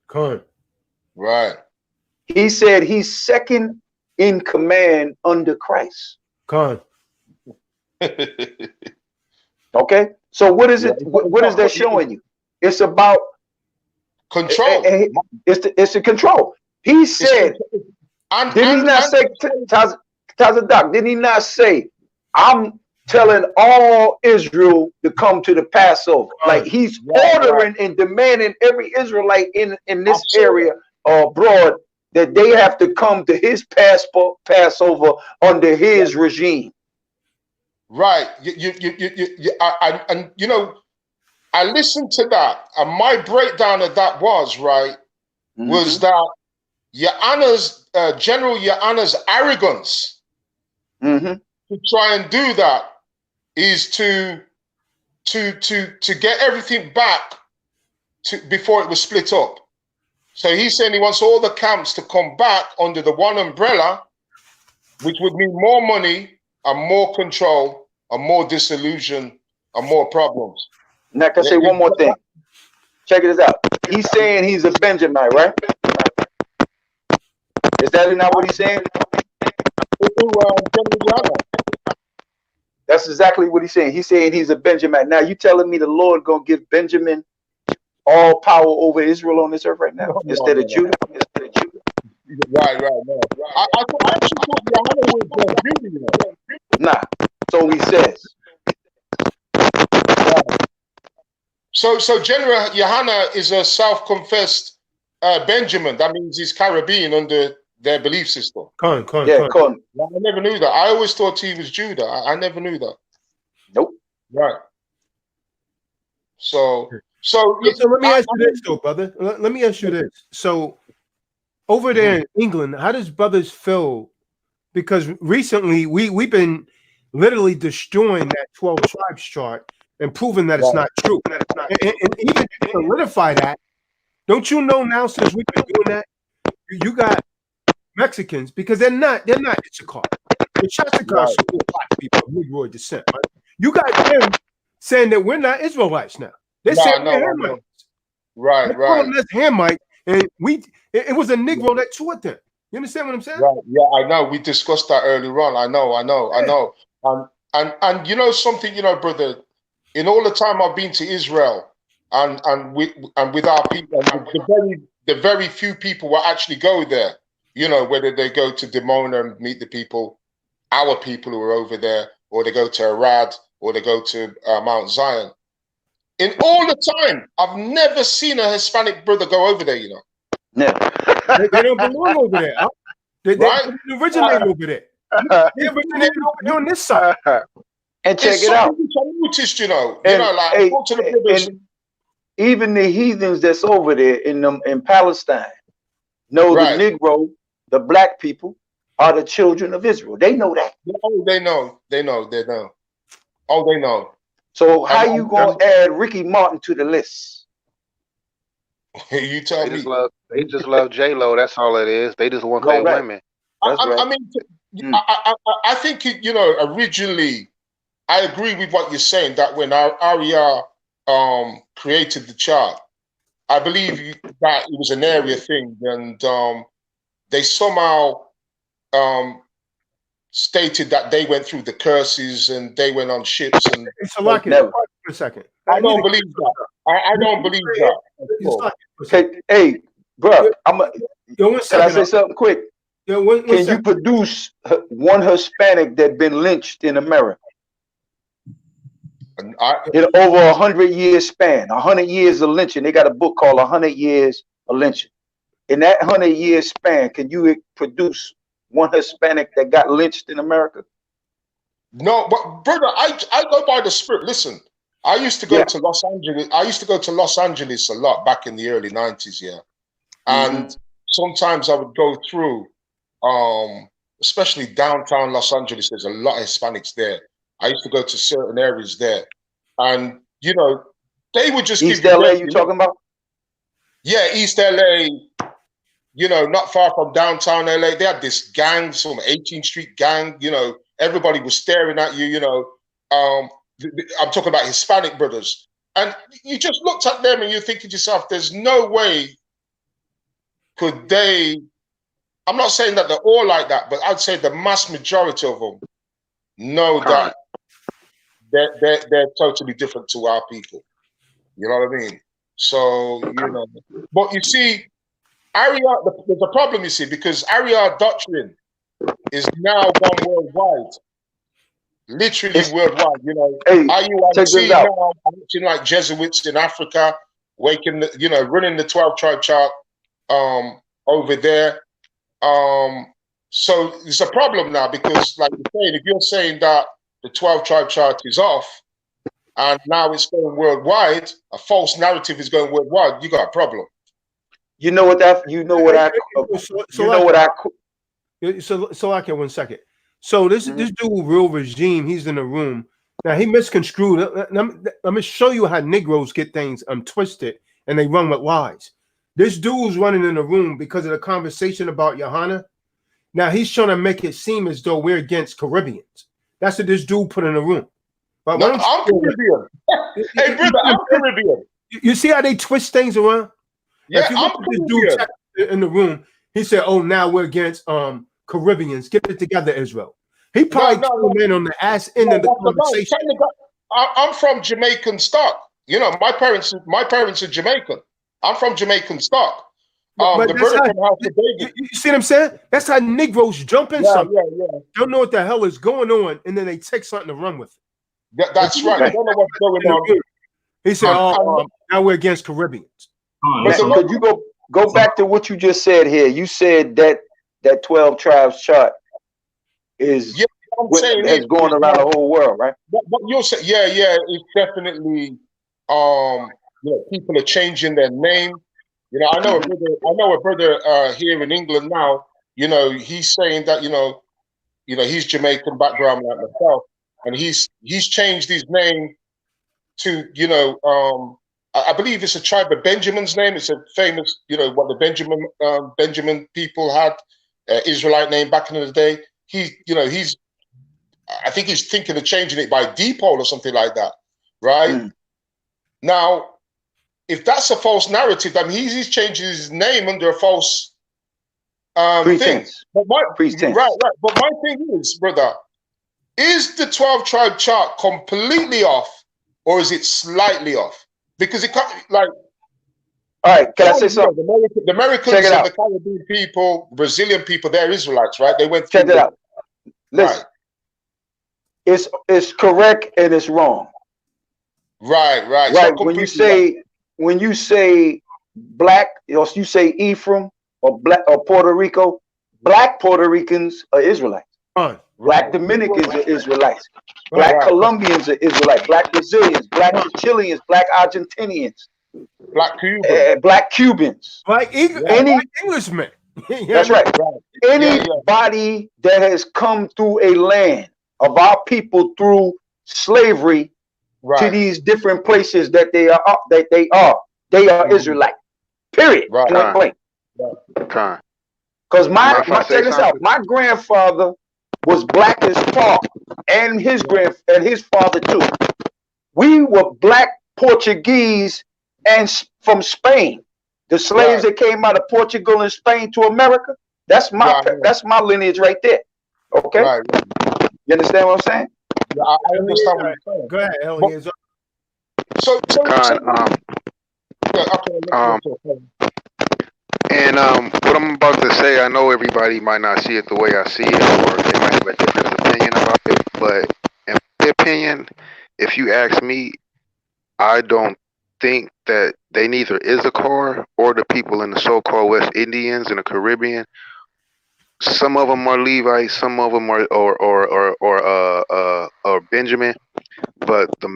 Correct. Right. He said he's second in command under Christ. Correct. Okay, so what is it? What is that showing you? It's about control. It's a control. He said, didn't he not say, Tazadaq, didn't he not say, I'm telling all Israel to come to the Passover? Like he's ordering and demanding every Israelite in this area or abroad that they have to come to his Passover under his regime. Right. And you know, I listened to that, and my breakdown of that was was that General Yahana's arrogance to try and do that is to get everything back to before it was split up. So he's saying he wants all the camps to come back under the one umbrella, which would mean more money and more control and more disillusion and more problems. Now, can I say one more thing? Check this out. He's saying he's a Benjamite, right? Is that not what he's saying? That's exactly what he's saying. He's saying he's a Benjamite. Now, you telling me the Lord gonna give Benjamin all power over Israel on this earth right now instead of Judah? Right. No. I actually thought Yahana was Judah. Nah, so he says. So General Yahana is a self-confessed Benjamin. That means he's Caribbean under their belief system. Con. I never knew that. I always thought he was Judah. I never knew that. Nope. Right. So let me ask you this, though, brother. Let me ask you this. So, over there in England, how does brothers feel? Because recently we've been literally destroying that 12 tribes chart and proving that it's not true. And even to solidify that, don't you know now, since we've been doing that, you got Mexicans, because they're not Issachar. The Issachar are black people of Negroid descent. Right? You got them saying that we're not Israelites now. They're saying we're Hamites. Right. That's Hamite, and it was a Negro that taught them. You understand what I'm saying? Right. Yeah, I know. We discussed that earlier on. I know. And you know something, brother. In all the time I've been to Israel, and with our people, and the very few people who actually go there. Whether they go to Dimona and meet the people, our people who are over there, or they go to Arad, or they go to Mount Zion. In all the time, I've never seen a Hispanic brother go over there. Never. They don't belong over there. Huh? They originate over there. They originated over here on this side. And check it out. I noticed, and even the heathens that's over there in Palestine know the Negro, the black people, are the children of Israel. They know that. Oh, they know. Oh, they know. So how you gonna add Ricky Martin to the list? You tell me. They just love J-Lo. That's all it is. They just want their women. I mean, I think originally, I agree with what you're saying, that when Aria created the chart, I believe that it was an area thing, and they somehow stated that they went through the curses and they went on ships. And for a second. I don't believe that. I don't believe that. Hey, bro, can I say something quick? Yeah, can you produce one Hispanic that been lynched in America? In over 100-year span, 100 years of lynching. They got a book called 100 Years of Lynching. In that 100-year span, can you produce one Hispanic that got lynched in America? No, but brother, I go by the Spirit. Listen, I used to go to Los Angeles. I used to go to Los Angeles a lot back in the early 90s, and sometimes I would go through, especially downtown Los Angeles. There's a lot of Hispanics there. I used to go to certain areas there, and they would just East LA. You talking about? Yeah, East LA. Not far from downtown LA. They had this gang, some 18th Street gang. Everybody was staring at you. I'm talking about Hispanic brothers, and you just looked at them and you think to yourself, "There's no way could they." I'm not saying that they're all like that, but I'd say the mass majority of them know that they're totally different to our people. You know what I mean? So but you see, there's a problem, you see, because doctrine is now gone worldwide. Literally worldwide. IUIC now acting like Jesuits in Africa, running the 12 tribe chart over there. So it's a problem now, because like you're saying, if you're saying that the 12 tribe chart is off and now it's going worldwide, a false narrative is going worldwide, you got a problem. So okay, 1 second. So this dude, Real Regime, he's in the room. Now he misconstrued. Let me show you how Negroes get things twisted and they run with lies. This dude's running in the room because of the conversation about Johanna. Now he's trying to make it seem as though we're against Caribbeans. That's what this dude put in the room. But no, I'm Caribbean. Hey, brother, I'm Caribbean. You see how they twist things around? Yeah, if you look at this dude in the room, he said, "Oh, now we're against Caribbeans. Get it together, Israel." He probably came in on the ass end of the conversation. I'm from Jamaican stock. My parents are Jamaican. I'm from Jamaican stock. You see what I'm saying? That's how Negroes jump in something. Don't know what the hell is going on, and then they take something to run with it. That's right. I don't know what's going on. He said, now we're against Caribbeans. Could you go back to what you just said here? You said that that 12 tribes chart is I'm saying has gone around the whole world, right? But you'll say, it's definitely people are changing their name. I know a brother here in England now. He's saying that he's Jamaican background like myself, and he's changed his name to I believe it's a tribe of Benjamin's name. It's a famous what the Benjamin people had, Israelite name back in the day. I think he's thinking of changing it by depot or something like that, right? Now, if that's a false narrative, I mean, he's changing his name under a false thing. But right. But my thing is, brother, is the 12 tribe chart completely off, or is it slightly off? Because it can't, like. All right, can I say something? The Americans and the Caribbean people, Brazilian people, they're Israelites, right? They went through. Check it out. Listen. Right. It's correct and it's wrong. Right. Right. So when you say black, you say Ephraim or Puerto Rico, black Puerto Ricans are Israelites. Black Dominicans are Israelites. Black Colombians are Israelites. Black Brazilians, black Chileans, black Argentinians, black Cubans, black Cubans, black Englishmen. That's right. Anybody that has come through a land of our people through slavery to these different places that they are Israelite. Period. Point blank. Because my grandfather was black as fuck, and his father too. We were black Portuguese and from Spain. The slaves that came out of Portugal and Spain to America. That's my lineage right there. Okay. You understand what I'm saying? Yeah, I understand what you're saying. Go ahead, Elliot. And what I'm about to say, I know everybody might not see it the way I see it, or they might have a different opinion about it. But in my opinion, if you ask me, I don't think that they neither Issachar or the people in the so-called West Indians in the Caribbean. Some of them are Levites, some of them are Benjamin, but the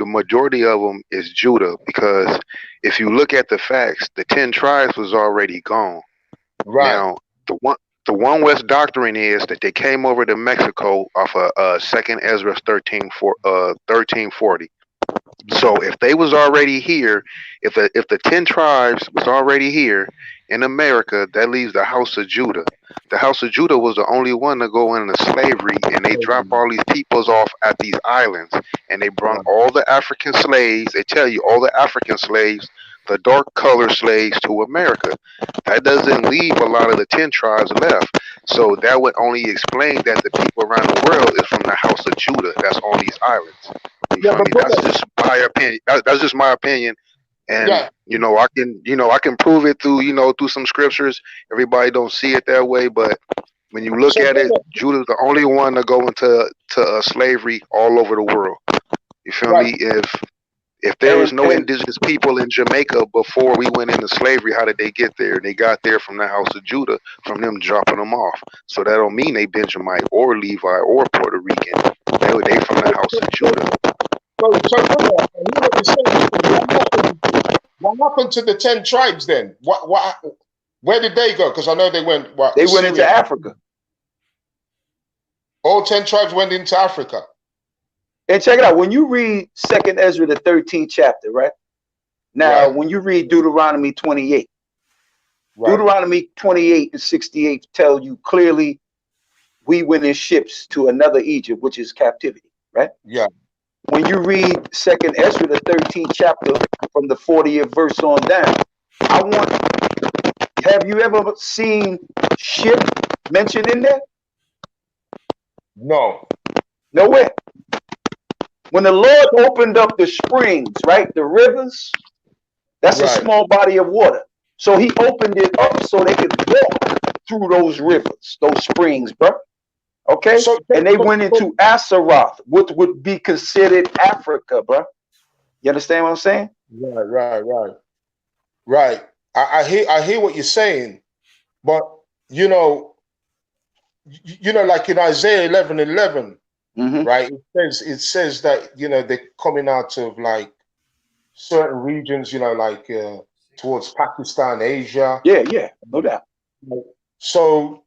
majority of them is Judah, because if you look at the facts, the 10 tribes was already gone. Now, the one West doctrine is that they came over to Mexico off of 2nd Ezra 1340. So if they was already here, if the 10 tribes was already here in America, that leaves the house of Judah. The house of Judah was the only one to go into slavery, and they drop all these peoples off at these islands, and they brought all the African slaves. They tell you all the African slaves, the dark color slaves, to America. That doesn't leave a lot of the 10 tribes left. So that would only explain that the people around the world is from the house of Judah that's on these islands. That's just my opinion. That's just my opinion. And I can prove it through through some scriptures. Everybody don't see it that way, but when you look at it, Judah's the only one to go into slavery all over the world. You feel me? If there was no indigenous people in Jamaica before we went into slavery, how did they get there? They got there from the house of Judah, from them dropping them off. So that don't mean they Benjamite or Levi or Puerto Rican. They from the house of Judah. What happened to the 10 tribes then? Where did they go? Because I know they went. They went into Africa. All 10 tribes went into Africa. And check it out. When you read 2nd Ezra, the 13th chapter, right? Now, when you read Deuteronomy 28, Deuteronomy 28 and 68 tell you clearly we went in ships to another Egypt, which is captivity, right? Yeah. When you read 2nd Ezra, the 13th chapter, from the 40th verse on down, have you ever seen ship mentioned in there? No. Nowhere. When the Lord opened up the springs, right, the rivers, that's a small body of water. So he opened it up so they could walk through those rivers, those springs, bro. Okay? And they went into Asaroth, which would be considered Africa, bro. You understand what I'm saying? Right. I hear what you're saying, but you know, like in Isaiah 11:11, Mhm. right? It says that, you know, they're coming out of like certain regions, you know, like towards Pakistan, Asia. Yeah, no doubt. So,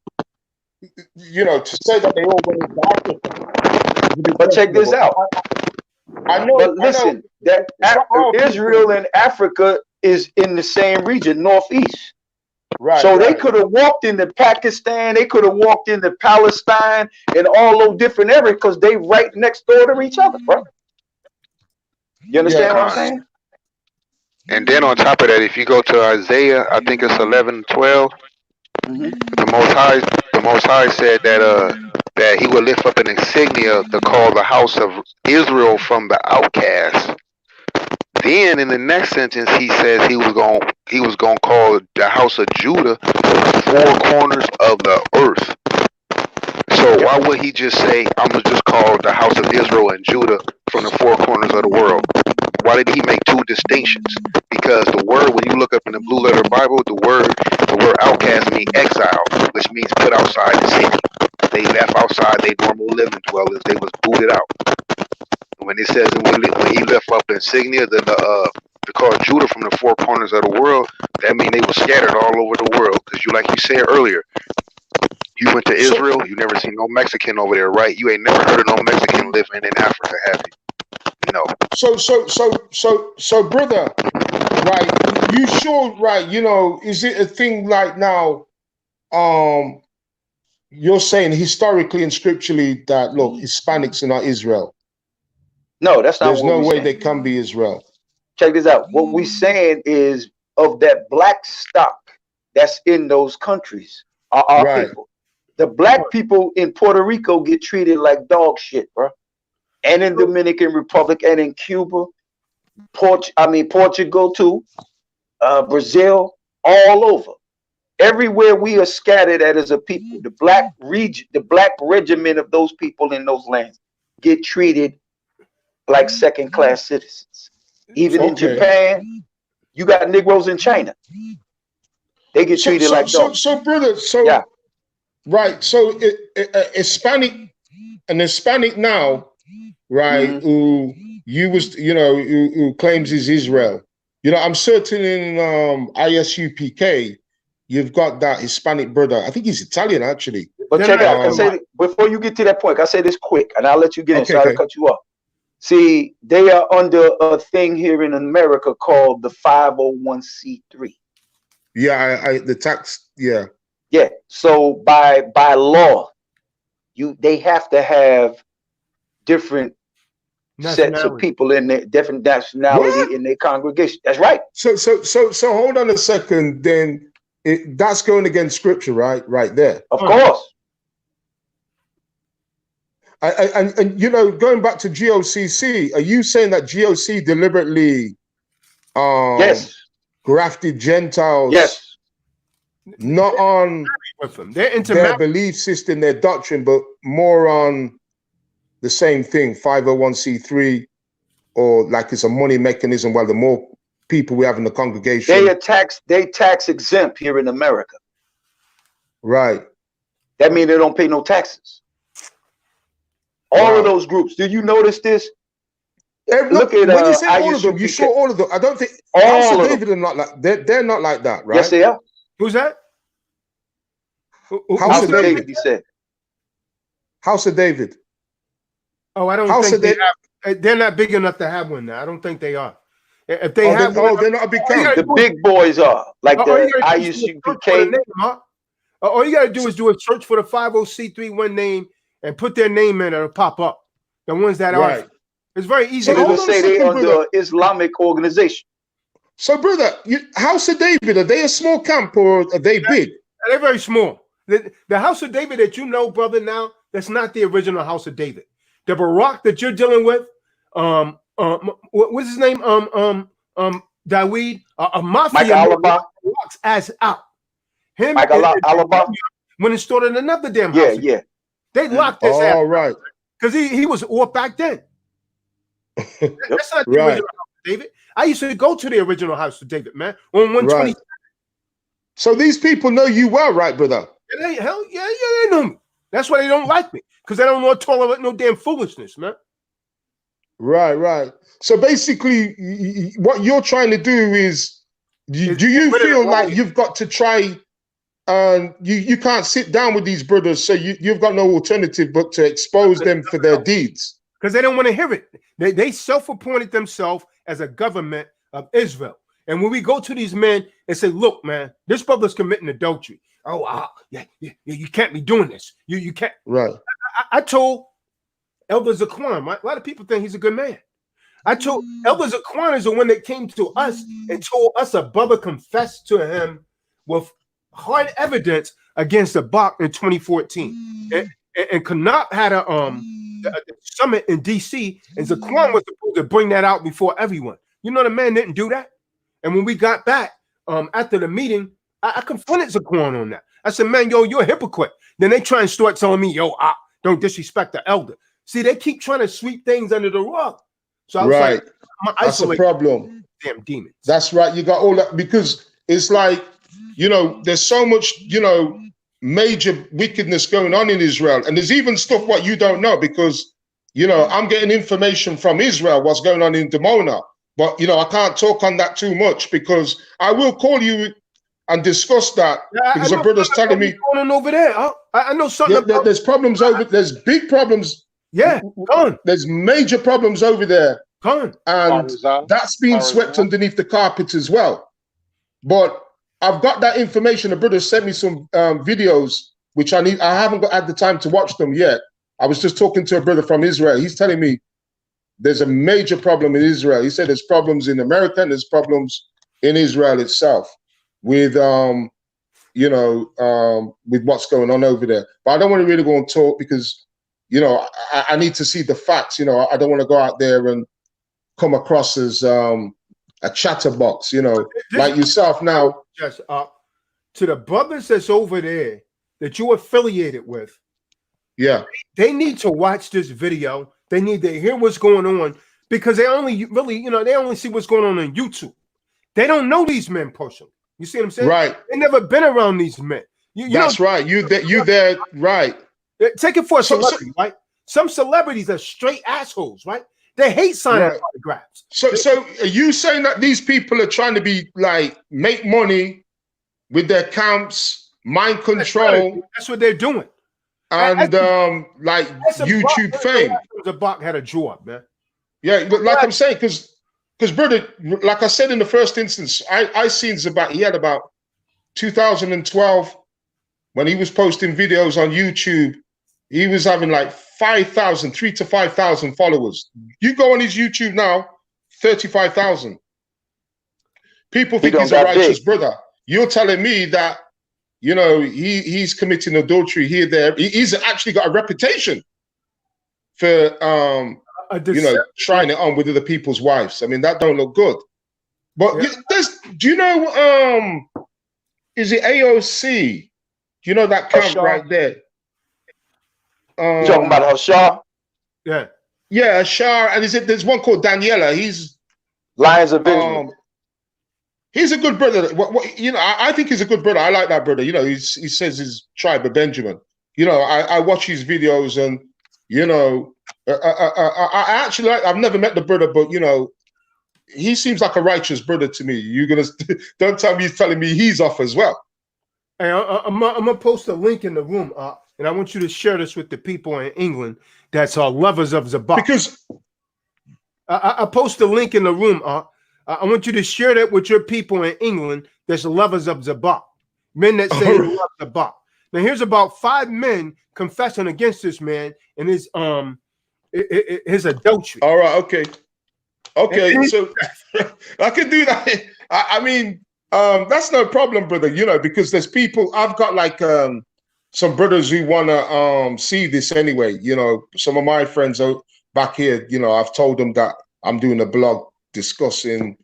you know, to say that they all went into Africa, But check this out. I know. But listen, that Israel and Africa is in the same region, northeast. Right. So they could have walked into Pakistan, they could have walked into Palestine and all those different areas because they right next door to each other, bro. You understand what I'm saying? And then on top of that, if you go to Isaiah, I think it's 11:12. The Most High said that He would lift up an insignia to call the house of Israel from the outcast. Then in the next sentence, he says he was going to call the house of Judah the four corners of the earth. So why would he just say, I'm going to just call the house of Israel and Judah from the four corners of the world? Why did he make two distinctions? Because the word, when you look up in the Blue Letter Bible, the word outcast means exile, which means put outside the city. They left outside their normal living dwellings. They was booted out. When it says when he left up the insignia, to call Judah from the four corners of the world, that means they were scattered all over the world. Because like you said earlier, you went to Israel, you never seen no Mexican over there, right? You ain't never heard of no Mexican living in Africa, have you? No. So, brother, right? You sure, right? You know, is it a thing like now? You're saying historically and scripturally that look, Hispanics are not Israel. No, that's not. There's no way they can be Israel. Check this out. What we're saying is of that black stock that's in those countries are our people. The black people in Puerto Rico get treated like dog shit, bro. And in Dominican Republic and in Cuba, Portugal too, Brazil, all over. Everywhere we are scattered at as a people, the black regiment of those people in those lands get treated like second-class citizens. Even in Japan, you got Negroes in China. They get treated like dogs. So, brother, yeah. Right. So, Hispanic now, right? Who who claims is Israel. You know, I'm certain in ISUPK, you've got that Hispanic brother. I think he's Italian, actually. But check out. I say before you get to that point, I say this quick, and I'll let you get in. Sorry to cut you off. See, they are under a thing here in America called the 501c3. Yeah, the tax. Yeah. Yeah. So by law, they have to have different sets of people in their different nationality in their congregation. That's right. So hold on a second. Then that's going against scripture, right? Right there. Of course. And you know, going back to GOCC, are you saying that GOC deliberately yes, grafted Gentiles? Yes. Not on their belief system, their doctrine, but more on the same thing, 501c3, or like it's a money mechanism. Well, the more people we have in the congregation, they tax exempt here in America. Right. That means they don't pay no taxes. All of those groups. Did you notice this? Look at when you say all of them, you saw all of them. I don't think all of David are not like they're not like that, right? Yes, they are. Who's that? House of David. He said. House of David. Oh, I don't think they're not big enough to have one now. I don't think they are. If they have, they're not a big count. The big boys are like the IUCPK. All you gotta do is do a search for the 50c3 one name and put their name in, it'll pop up. The ones that are. It's very easy. So it'll say they under Islamic organization. So, brother, House of David, are they a small camp or are they big? They're very small. The House of David that you know, brother, now, that's not the original House of David. The Barak that you're dealing with, what's his name? Daweed, a mafia walks ass out. Him, Mike Alaba when it started another damn house. Yeah. They locked his ass. All right. Because he was off back then. That's not the original House of David. I used to go to the original House of David, man, on 120. Right. So these people know you well, right, brother? Hell yeah, they know me. That's why they don't like me, because they don't want to tolerate no damn foolishness, man. Right. So basically, what you're trying to do is, do you feel like you've got to try, and you can't sit down with these brothers, so you've got no alternative but to expose them for their deeds? Because they don't want to hear it. They self-appointed themselves as a government of Israel. And when we go to these men and say, look, man, this brother's committing adultery. Oh, yeah, you can't be doing this. You can't. Right. I told Elder Zaquan, right? A lot of people think he's a good man. I told Elder Zaquan is the one that came to us and told us a brother confessed to him with hard evidence against the Bach in 2014. And Connaught had a summit in DC, and Zaquan was supposed to bring that out before everyone. You know, the man didn't do that. And when we got back after the meeting, I confronted Zaquan on that. I said, man, yo, you're a hypocrite. Then they try and start telling me, yo, don't disrespect the elder. See, they keep trying to sweep things under the rug. So I was like, that's a problem. Damn demons. That's right. You got all that, because it's like, you know, there's so much, you know, major wickedness going on in Israel. And there's even stuff what you don't know, because, you know, I'm getting information from Israel, what's going on in Dimona. But, you know, I can't talk on that too much, because I will call you and discuss that, because the brother's telling me going on over there. I know something. There's problems there's big problems. Yeah, there's major problems over there. And that's been swept underneath the carpet as well. But I've got that information. The brother sent me some videos, which I haven't had the time to watch them yet. I was just talking to a brother from Israel. He's telling me there's a major problem in Israel. He said there's problems in America and there's problems in Israel itself with, you know, with what's going on over there. But I don't want to really go and talk, because, you know, I need to see the facts. You know, I don't want to go out there and come across as a chatterbox, you know, like yourself now. Just to the brothers that's over there that you're affiliated with. Yeah. They need to watch this video. They need to hear what's going on, because they only really, you know, they only see what's going on YouTube. They don't know these men personally. You see what I'm saying? Right. They never been around these men. That's right. You there, right. Take it for a celebrity, right? Some celebrities are straight assholes, right? They hate signing autographs. So are you saying that these people are trying to be like make money with their camps, mind control? That's what they're doing. And like YouTube fame. The Bach had a job, man. Yeah, like I'm saying, because brother, like I said in the first instance, I seen Tazadaq. He had about 2012 when he was posting videos on YouTube. He was having like 3,000 to 5,000 followers. You go on his YouTube now, 35,000. People think he's a righteous brother. You're telling me that, you know, he's committing adultery here, there. He's actually got a reputation for, you know, trying it on with other people's wives. I mean, that don't look good. But do you know, is it AOC? Do you know that camp right there? You talking about Hashar? Yeah. Yeah, Hashar. And there's one called Daniela. He's Lions of Benjamin. He's a good brother. You know, I think he's a good brother. I like that brother. You know, he says his tribe of Benjamin. You know, I watch his videos, and you know, I actually I've never met the brother, but you know, he seems like a righteous brother to me. You're gonna don't tell me he's telling me he's off as well. Hey, I'm gonna post a link in the room, and I want you to share this with the people in England that's lovers of Tazadaq. Because I post a link in the room. I want you to share that with your people in England that's lovers of Tazadaq, men that say they love Tazadaq. Now, here's about 5 men confessing against this man and his adultery. All right, okay, so I can do that. I mean, that's no problem, brother. You know, because there's people. I've got like some brothers who wanna see this anyway. You know, some of my friends back here. You know, I've told them that I'm doing a blog discussing,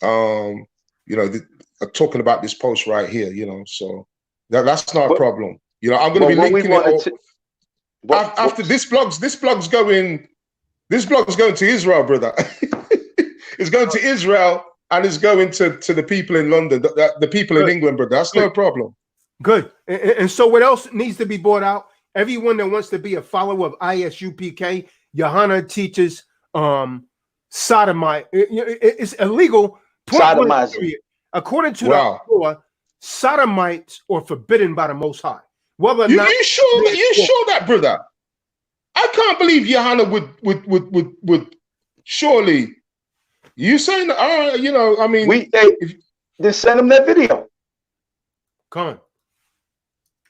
you know, talking about this post right here. You know, so that's not a problem. You know, I'm going to be linking it after this blog's going to Israel, brother. It's going to Israel, and it's going to the people in London, the people in England, brother. That's no problem. Good. And so what else needs to be brought out everyone that wants to be a follower of ISUPK, Johanna teaches sodomite. It's illegal. Sodomizing. According to the law, sodomites are forbidden by the Most High. Whether or not you sure that, brother? I can't believe Johanna would surely. You saying, you know, I mean, then send him that video. Come on.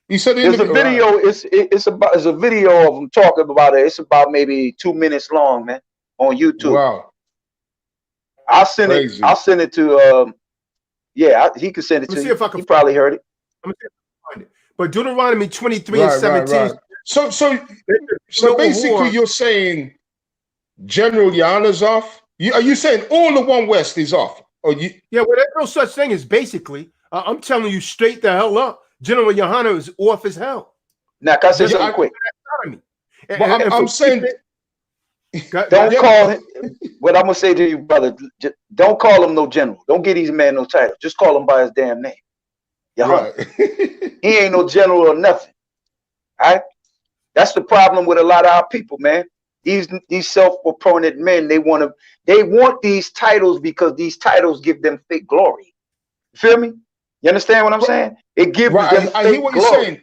He said there's a video. Right. It's a video of him talking about it. It's about maybe 2 minutes long, man, on YouTube. Wow. I'll send it. I'll send it to. Yeah, he can send it to you. He probably heard it. I'm gonna see if I can find it. But Deuteronomy 23 and 17. Right. So basically, you're saying General Johanna's off. Are you saying all the One West is off? Or you? Yeah, well, there's no such thing as basically. I'm telling you straight the hell up. General Johanna is off as hell. Now, can I say something quick? I'm saying, don't call him. What I'm gonna say to you, brother, don't call him no general. Don't give these man no title. Just call him by his damn name. Johanna. Right. He ain't no general or nothing. All right? That's the problem with a lot of our people, man. These self-appointed men, they want these titles because these titles give them fake glory. You feel me? You understand what I'm saying? It gives them fake I hear what glory. You're saying.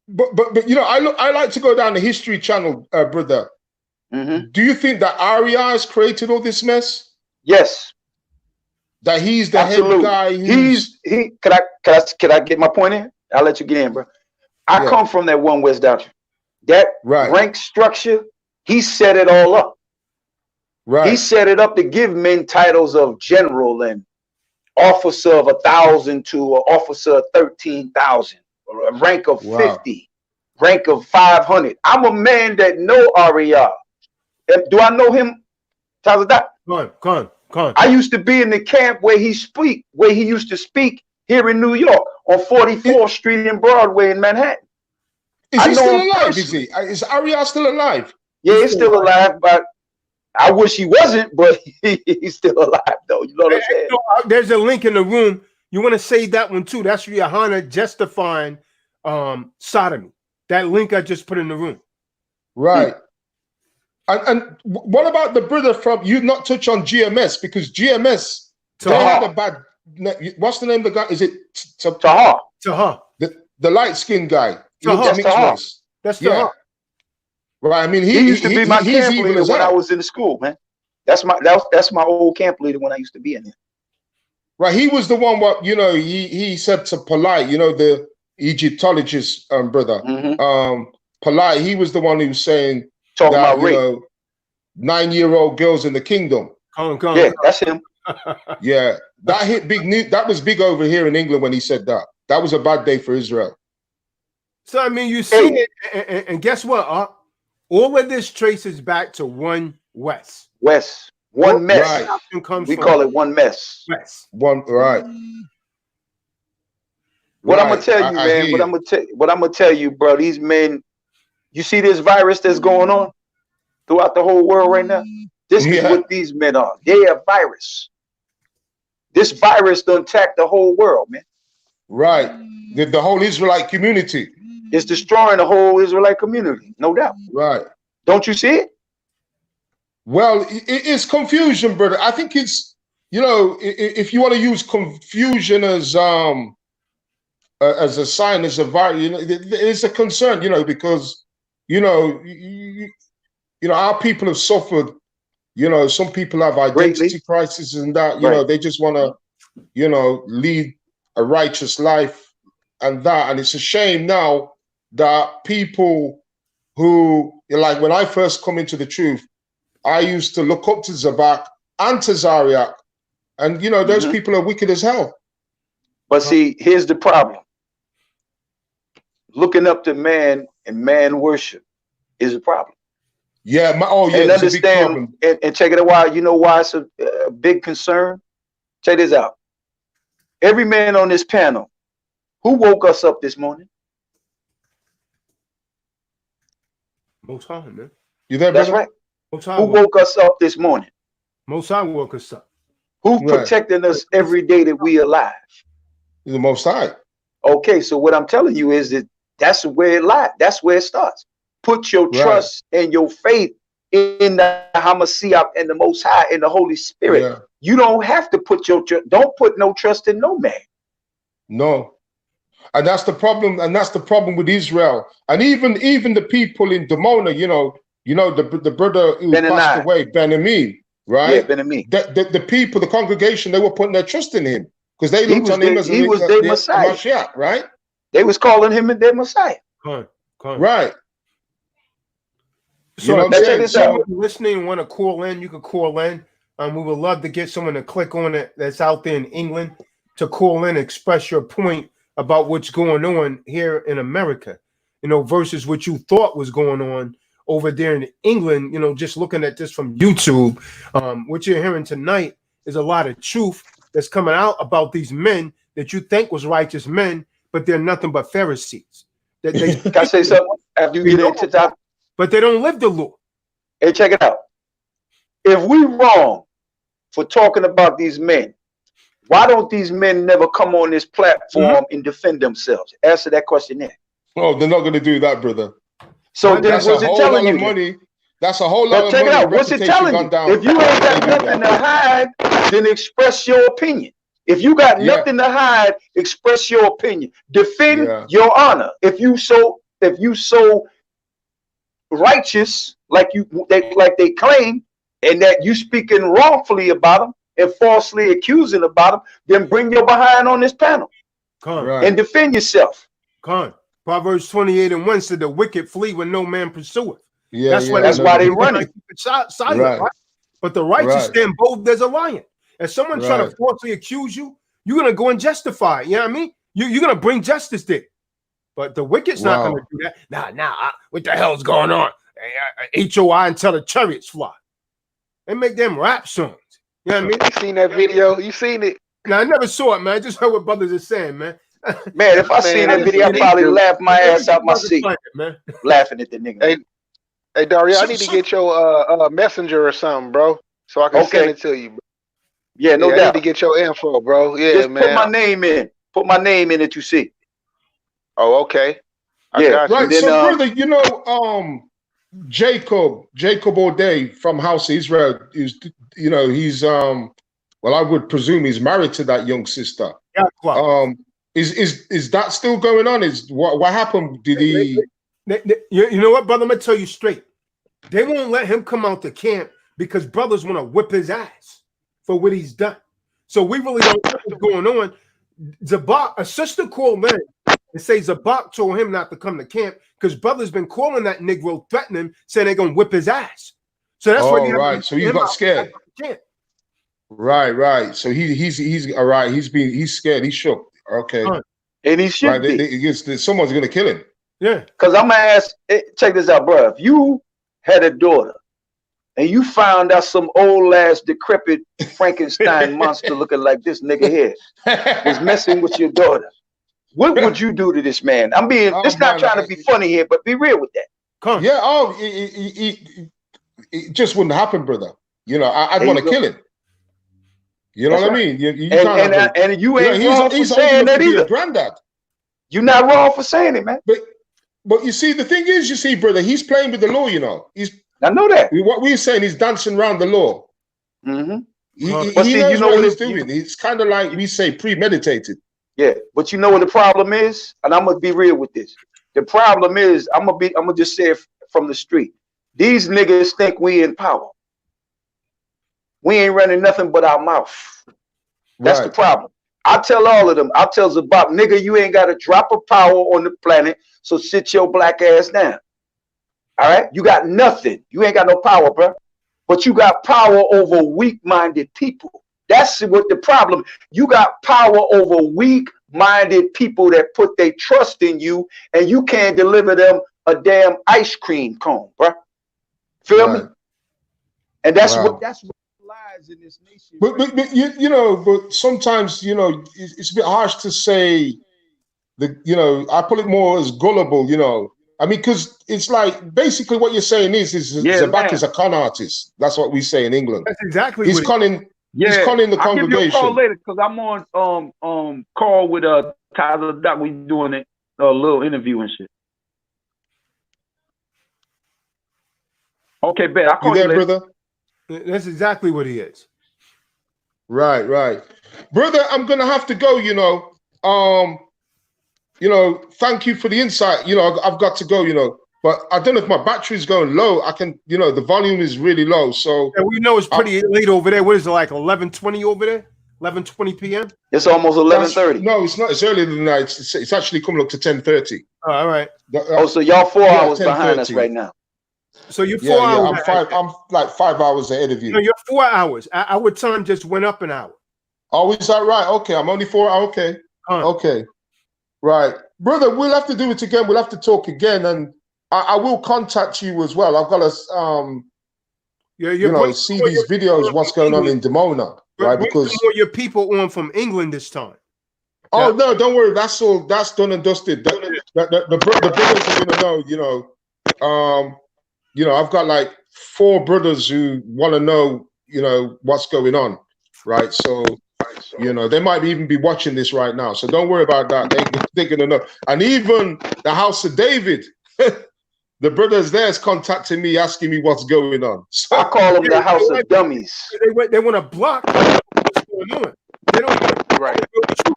But you know, I like to go down the History Channel, brother. Mm-hmm. Do you think that Arya has created all this mess? Yes. That he's the head guy. Can I get my point in? I'll let you get in, bro. I come from that One West doctrine. That rank structure, he set it all up. Right. He set it up to give men titles of general and officer of 1,000 to an officer of 13,000, or a rank of 50, rank of 500. I'm a man that know Arya. Do I know him? Tazadaq? Come on. I used to be in the camp where he used to speak here in New York on 44th Street in Broadway in Manhattan. Is he still alive? Is Arya still alive? Yeah, he's still alive, but I wish he wasn't, but he's still alive though. You know what I'm saying? There's a link in the room. You want to save that one too. That's Johanna justifying sodomy. That link I just put in the room. Right. And what about the brother from, you not touch on GMS, because GMS, they had a bad, what's the name of the guy? Is it Taha? The light-skinned guy. That's Taha. That's Taha. Right. I mean, he used to be my camp leader when I was in the school, man. That's my old camp leader when I used to be in there. Right. He was the one what, you know, he said to Polite, you know, the Egyptologist brother. Mm-hmm. Polite, he was the one who was saying talking about rape. 9-year-old girls in the kingdom. Yeah, that's him. Yeah. That hit big news. That was big over here in England when he said that. That was a bad day for Israel. So I mean, you see it, and guess what? All of this traces back to One West. One mess. Right. We call it one mess. One right. What I'm gonna tell you, man. What I'm gonna tell you, bro. These men. You see this virus that's going on throughout the whole world right now? This is what these men are. They are virus. This virus done attack the whole world, man. Right. The whole Israelite community. It's destroying the whole Israelite community, no doubt. Right. Don't you see it? Well, it's confusion, brother. I think it's, you know, if you want to use confusion as a sign, as a virus, you know, it's a concern, you know, because, you know, our people have suffered. You know, some people have identity crisis and that. You know, they just want to, you know, lead a righteous life and that. And it's a shame now that people who, like when I first come into the truth, I used to look up to Tazadaq and Tazadaq, and you know, those people are wicked as hell. But see, here's the problem. Looking up to man and man worship is a problem. Yeah. And understand, and check it out. Why, you know why it's a big concern? Check this out. Every man on this panel, who woke us up this morning? Most High, man. You there, That's brother? right. Who woke us up this morning? Most High woke us up. Who protecting us every day that we alive? The Most High. Okay, so what I'm telling you is that That's where it lies. That's where it starts. Put your trust and your faith in the Hamashiach and the Most High and the Holy Spirit. Yeah. You don't have to put don't put no trust in no man. No. And that's the problem. And that's the problem with Israel. And even the people in Dimona, the brother who passed away, Ben-Ami, right? Yeah, Ben-Ami. The people, the congregation, they were putting their trust in him because they looked on him as their Messiah. Mashiach, right? They was calling him their Messiah. Right. So if someone listening and want to call in, you can call in. We would love to get someone to click on it that's out there in England to call in, express your point about what's going on here in America, versus what you thought was going on over there in England. Just looking at this from YouTube, what you're hearing tonight is a lot of truth that's coming out about these men that you think was righteous men, but they're nothing but Pharisees. Can I say something after you get into that? But they don't live the law. Hey, check it out. If we wrong for talking about these men, why don't these men never come on this platform and defend themselves? Answer that question there. Oh, they're not going to do that, brother. So then what's it telling you? Money. That's a whole lot of money. Check it out. What's it telling you? If you ain't got nothing to hide, then express your opinion. If you got nothing to hide, express your opinion. Defend your honor. If you so righteous, like they claim, and that you speaking wrongfully about them and falsely accusing about them, then bring your behind on this panel and defend yourself. Proverbs 28:1 said, "The wicked flee when no man pursueth." That's why they run it. Silent, right? But the righteous stand bold as a lion. If someone try to falsely accuse you, you're gonna go and justify it. You know what I mean? You're gonna bring justice there. But the wicked's not gonna do that. What the hell's going on? HOI until the chariots fly. They make them rap songs. You know what I mean? You seen that video? You seen it? No, I never saw it, man. I just heard what brothers are saying, man. Man, if I seen that video, I probably laugh my ass out my seat, man. Laughing at the nigga. Hey Dario, I need to get your messenger or something, bro, so I can send it to you, bro. Yeah, no doubt. I need to get your info, bro. Yeah, just man. Put my name in. Put my name in that you see. Oh, okay. I got you. Right. Then, so, brother, Jacob O'Day from House of Israel is, he's well, I would presume he's married to that young sister. Yeah. Well. Is that still going on? Is what happened? Did he? You know what, brother? I'm gonna tell you straight. They won't let him come out to camp because brothers want to whip his ass for what he's done. So we really don't know what's going on. Zabak, a sister called in and say Zabak told him not to come to camp because brothers been calling that Negro, threatening him, saying they're gonna whip his ass. So that's what. Right. So he got scared. Right. So he's all right. He's scared. He's shook. Okay. And he should be. Someone's gonna kill him. Yeah. Because I'm gonna ask. Check this out, bro. If you had a daughter and you found out some old ass decrepit Frankenstein monster looking like this nigga here was messing with your daughter, what would you do to this man? I'm being. It's not trying to be funny here, but be real with that. Yeah. Oh, it just wouldn't happen, brother. I'd want to kill him. You know what I mean? And you ain't wrong for saying that either. Granddad. You're not wrong for saying it, man. But you see, the thing is, brother, he's playing with the law. I know that. What we're saying, he's dancing around the law. Mm-hmm. He knows what he's doing. It's kind of like we say premeditated. Yeah, but you know what the problem is, and I'm gonna be real with this. The problem is, I'm gonna just say it from the street. These niggas think we in power. We ain't running nothing but our mouth. That's the problem. I tell all of them. I tell Zabak, nigga, you ain't got a drop of power on the planet, so sit your black ass down. All right? You got nothing. You ain't got no power, bro. But you got power over weak-minded people. That's what the problem. You got power over weak-minded people that put their trust in you, and you can't deliver them a damn ice cream cone, bro. Feel me? And that's what lies in this nation. But sometimes it's a bit harsh to say that I put it more as gullible. I mean, because it's like basically what you're saying is Zabak is a con artist. That's what we say in England. That's exactly. He's conning. He's conning the congregation. I'll give you a call later because I'm on call with Tazadaq. We doing it a little interview and shit. Okay, bet. I'll call You you there, later. brother? That's exactly what he is. Right, right. Brother, I'm gonna have to go, thank you for the insight. I've got to go, but I don't know if my battery's going low. I can, the volume is really low. So we know it's pretty late over there. What is it, like 11:20 over there? 11:20 p.m. It's almost 11:30. No, it's not. It's earlier than that. It's actually coming up to 10:30. Oh, all right. So y'all 4 hours behind us right now. So you're 4 hours. I'm like 5 hours ahead of you. No, you're 4 hours. Our time just went up an hour. Oh, is that right? Okay, I'm only 4 hours. Okay, okay, right, brother. We'll have to do it again. We'll have to talk again, and I will contact you as well. I've got to see these videos. What's going on in Dimona, right? Because your people on from England this time. Oh no, don't worry. That's all. That's done and dusted. The brothers are gonna know. I've got like 4 brothers who want to know, what's going on, right? So, they might even be watching this right now. So don't worry about that. They're gonna know. And even the House of David, the brothers there is contacting me, asking me what's going on. So, I call them the House of Dummies. They want to block what's going on. They don't. Right.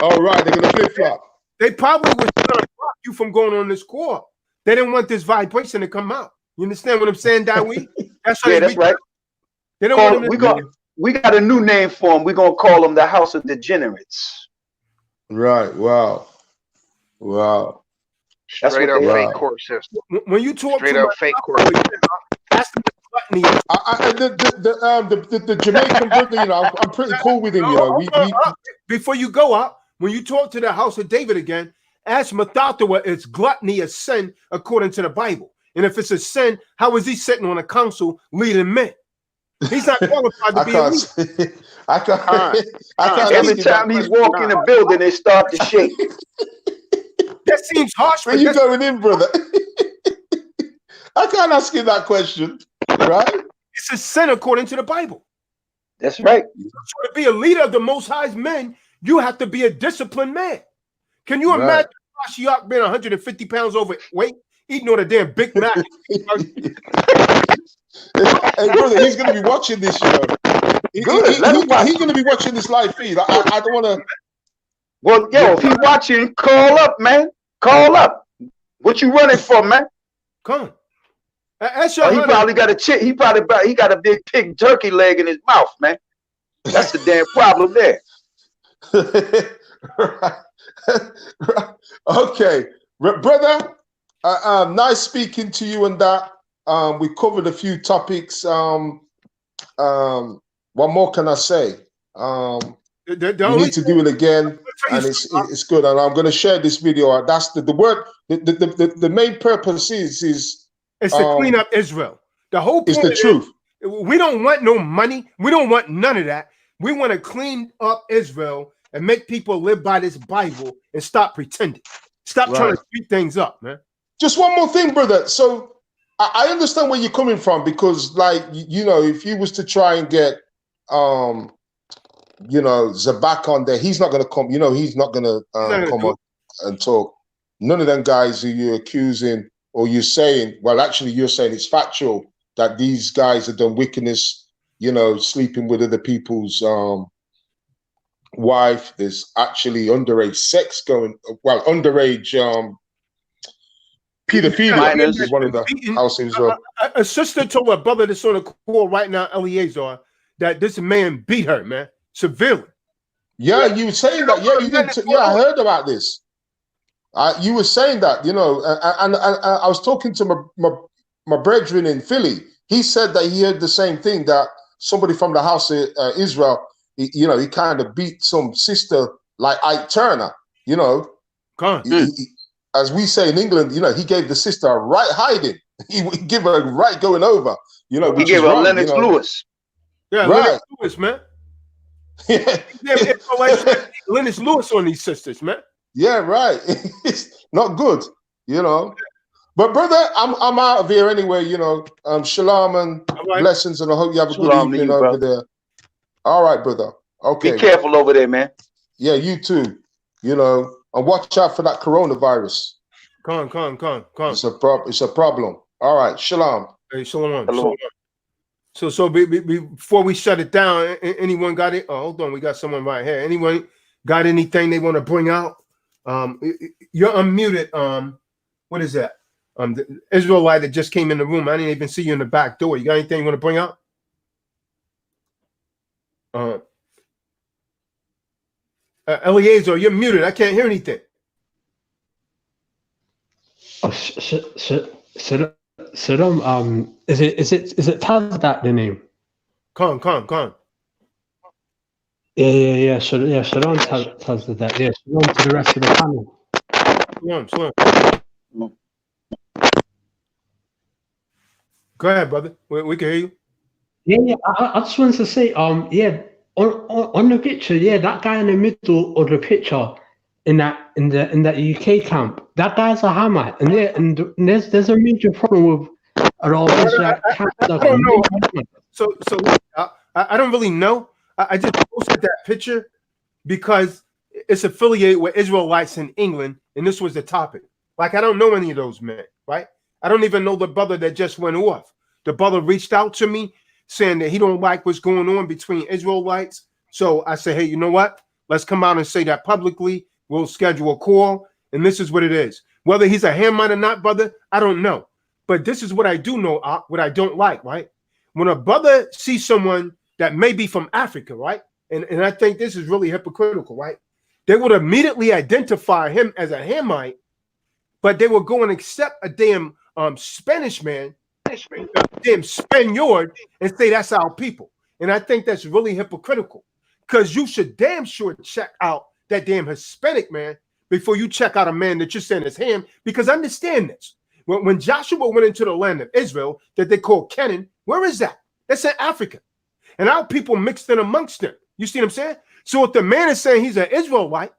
All right, they're gonna flip flop. They probably was trying to block you from going on this call. They didn't want this vibration to come out. You understand what I'm saying, Dawi? That's right. They don't want them we got a new name for them. We're gonna call them the House of Degenerates. Right. Wow. Straight up fake court system. When you talk straight up fake court. That's the Gluttony. The Jamaican brother, I'm pretty cool with him. Before you go up, when you talk to the House of David again, ask Mathathawa, is gluttony a sin according to the Bible? And if it's a sin, how is he sitting on a council leading men? He's not qualified to be a leader. I can't. Every time he's walking the building, they start to shake. That seems harsh. Where you going in, brother? I can't ask you that question, right? It's a sin according to the Bible. That's right. So to be a leader of the Most High's men, you have to be a disciplined man. Can you imagine Mashiach being 150 pounds overweight, eating all the damn Big Mac? Hey, brother, he's going to be watching this, He's going to be watching this live feed. I don't want to. Well, if he's watching, call up, man. Call up. What you running for, man? Come. He probably got a chick. He got a big pig turkey leg in his mouth, man. That's the damn problem there. Right. Okay, brother. Nice speaking to you and that. We covered a few topics. What more can I say? We need to do it again, and it's good. And I'm going to share this video. That's the word. The main purpose is to clean up Israel. The whole point is the truth. We don't want no money. We don't want none of that. We want to clean up Israel and make people live by this Bible and stop pretending. Stop trying to speed things up, man. Just one more thing, brother. So I understand where you're coming from, because, like, if you was to try and get, Zabak on there, he's not going to come. He's not going to come on and talk. None of them guys who you're accusing or you're saying, well, actually, you're saying it's factual that these guys have done wickedness, sleeping with other people's wife. There's actually underage sex going, underage pedophilia is one of the houses as well. A sister told her brother that's on the call right now, Eleazar, that this man beat her, man, severely. Yeah, you were saying that. Yeah, you did. Yeah, I heard about this. You were saying that, and I was talking to my brethren in Philly. He said that he heard the same thing, that somebody from the house of Israel, he kind of beat some sister like Ike Turner, as we say in England, he gave the sister a right hiding. He would give her a right going over, He gave her Lennox Lewis. Yeah, right. Lennox Lewis, man. Yeah, Lennox Lewis on these sisters, man. Yeah, right. It's not good, But brother, I'm out of here anyway, shalom and blessings, and I hope you have a good evening over there. All right, brother. Okay. Be careful over there, man. Yeah, you too. And watch out for that coronavirus. Con. It's a problem. All right, shalom. Hey, shalom. Hello. So before we shut it down, anyone got it? Oh, hold on, we got someone right here. Anyone got anything they want to bring out? You're unmuted. What is that? The Israelite that just came in the room. I didn't even see you in the back door. You got anything you want to bring out? Eliezer, you're muted. I can't hear anything. Oh, Shalom. Is it Tazadaq the name? Con. Yeah. Shalom Tazadaq. Yeah, shalom to the rest of the panel. Shalom. Go ahead, brother. We can hear you. Yeah. I just wanted to say, yeah, on the picture, yeah, that guy in the middle of the picture in that UK camp, that guy's a Hamite, and yeah, and there's a major problem with a lot of Israel camps. I don't know. So I don't really know. I just posted that picture because it's affiliated with Israelites in England, and this was the topic. Like, I don't know any of those men, right? I don't even know the brother that just went off. The brother reached out to me saying that he don't like what's going on between Israelites. So I said, hey, you know what? Let's come out and say that publicly. We'll schedule a call, and this is what it is. Whether he's a Hamite or not, brother, I don't know. But this is what I do know, what I don't like, right? When a brother sees someone that may be from Africa, right? And I think this is really hypocritical, right? They would immediately identify him as a Hamite, but they will go and accept a damn Spanish man, a damn Spaniard, and say that's our people. And I think that's really hypocritical, because you should damn sure check out that damn Hispanic man before you check out a man that you're saying is Ham. Because understand this. When Joshua went into the land of Israel that they call Canaan, where is that? That's in Africa. And our people mixed in amongst them. You see what I'm saying? So if the man is saying he's an Israelite,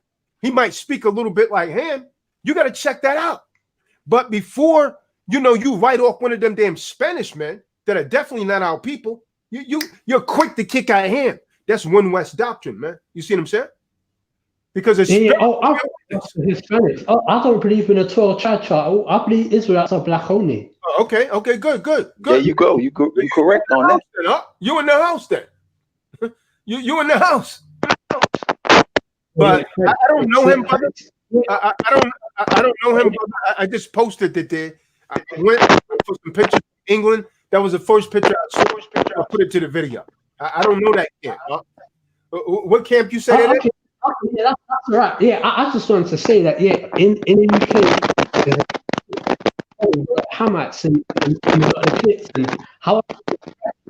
he might speak a little bit like Ham. You got to check that out. But before, you write off one of them damn Spanish men that are definitely not our people, you're quick to kick out Ham. That's one West doctrine, man. You see what I'm saying? Because it's Hispanics. I don't believe in a 12 tribe chart. I believe Israelites are black only. Okay, good. There you go. You correct on that. You in the house then. You in the house. But I don't know him, brother. I don't know him, brother. I just posted it there. I went for some pictures of England. That was the first picture I saw. I put it to the video. I don't know that camp. What camp you say that? Yeah, that's right. Yeah, I just wanted to say that. Yeah, in the UK, Hamites and the kids and how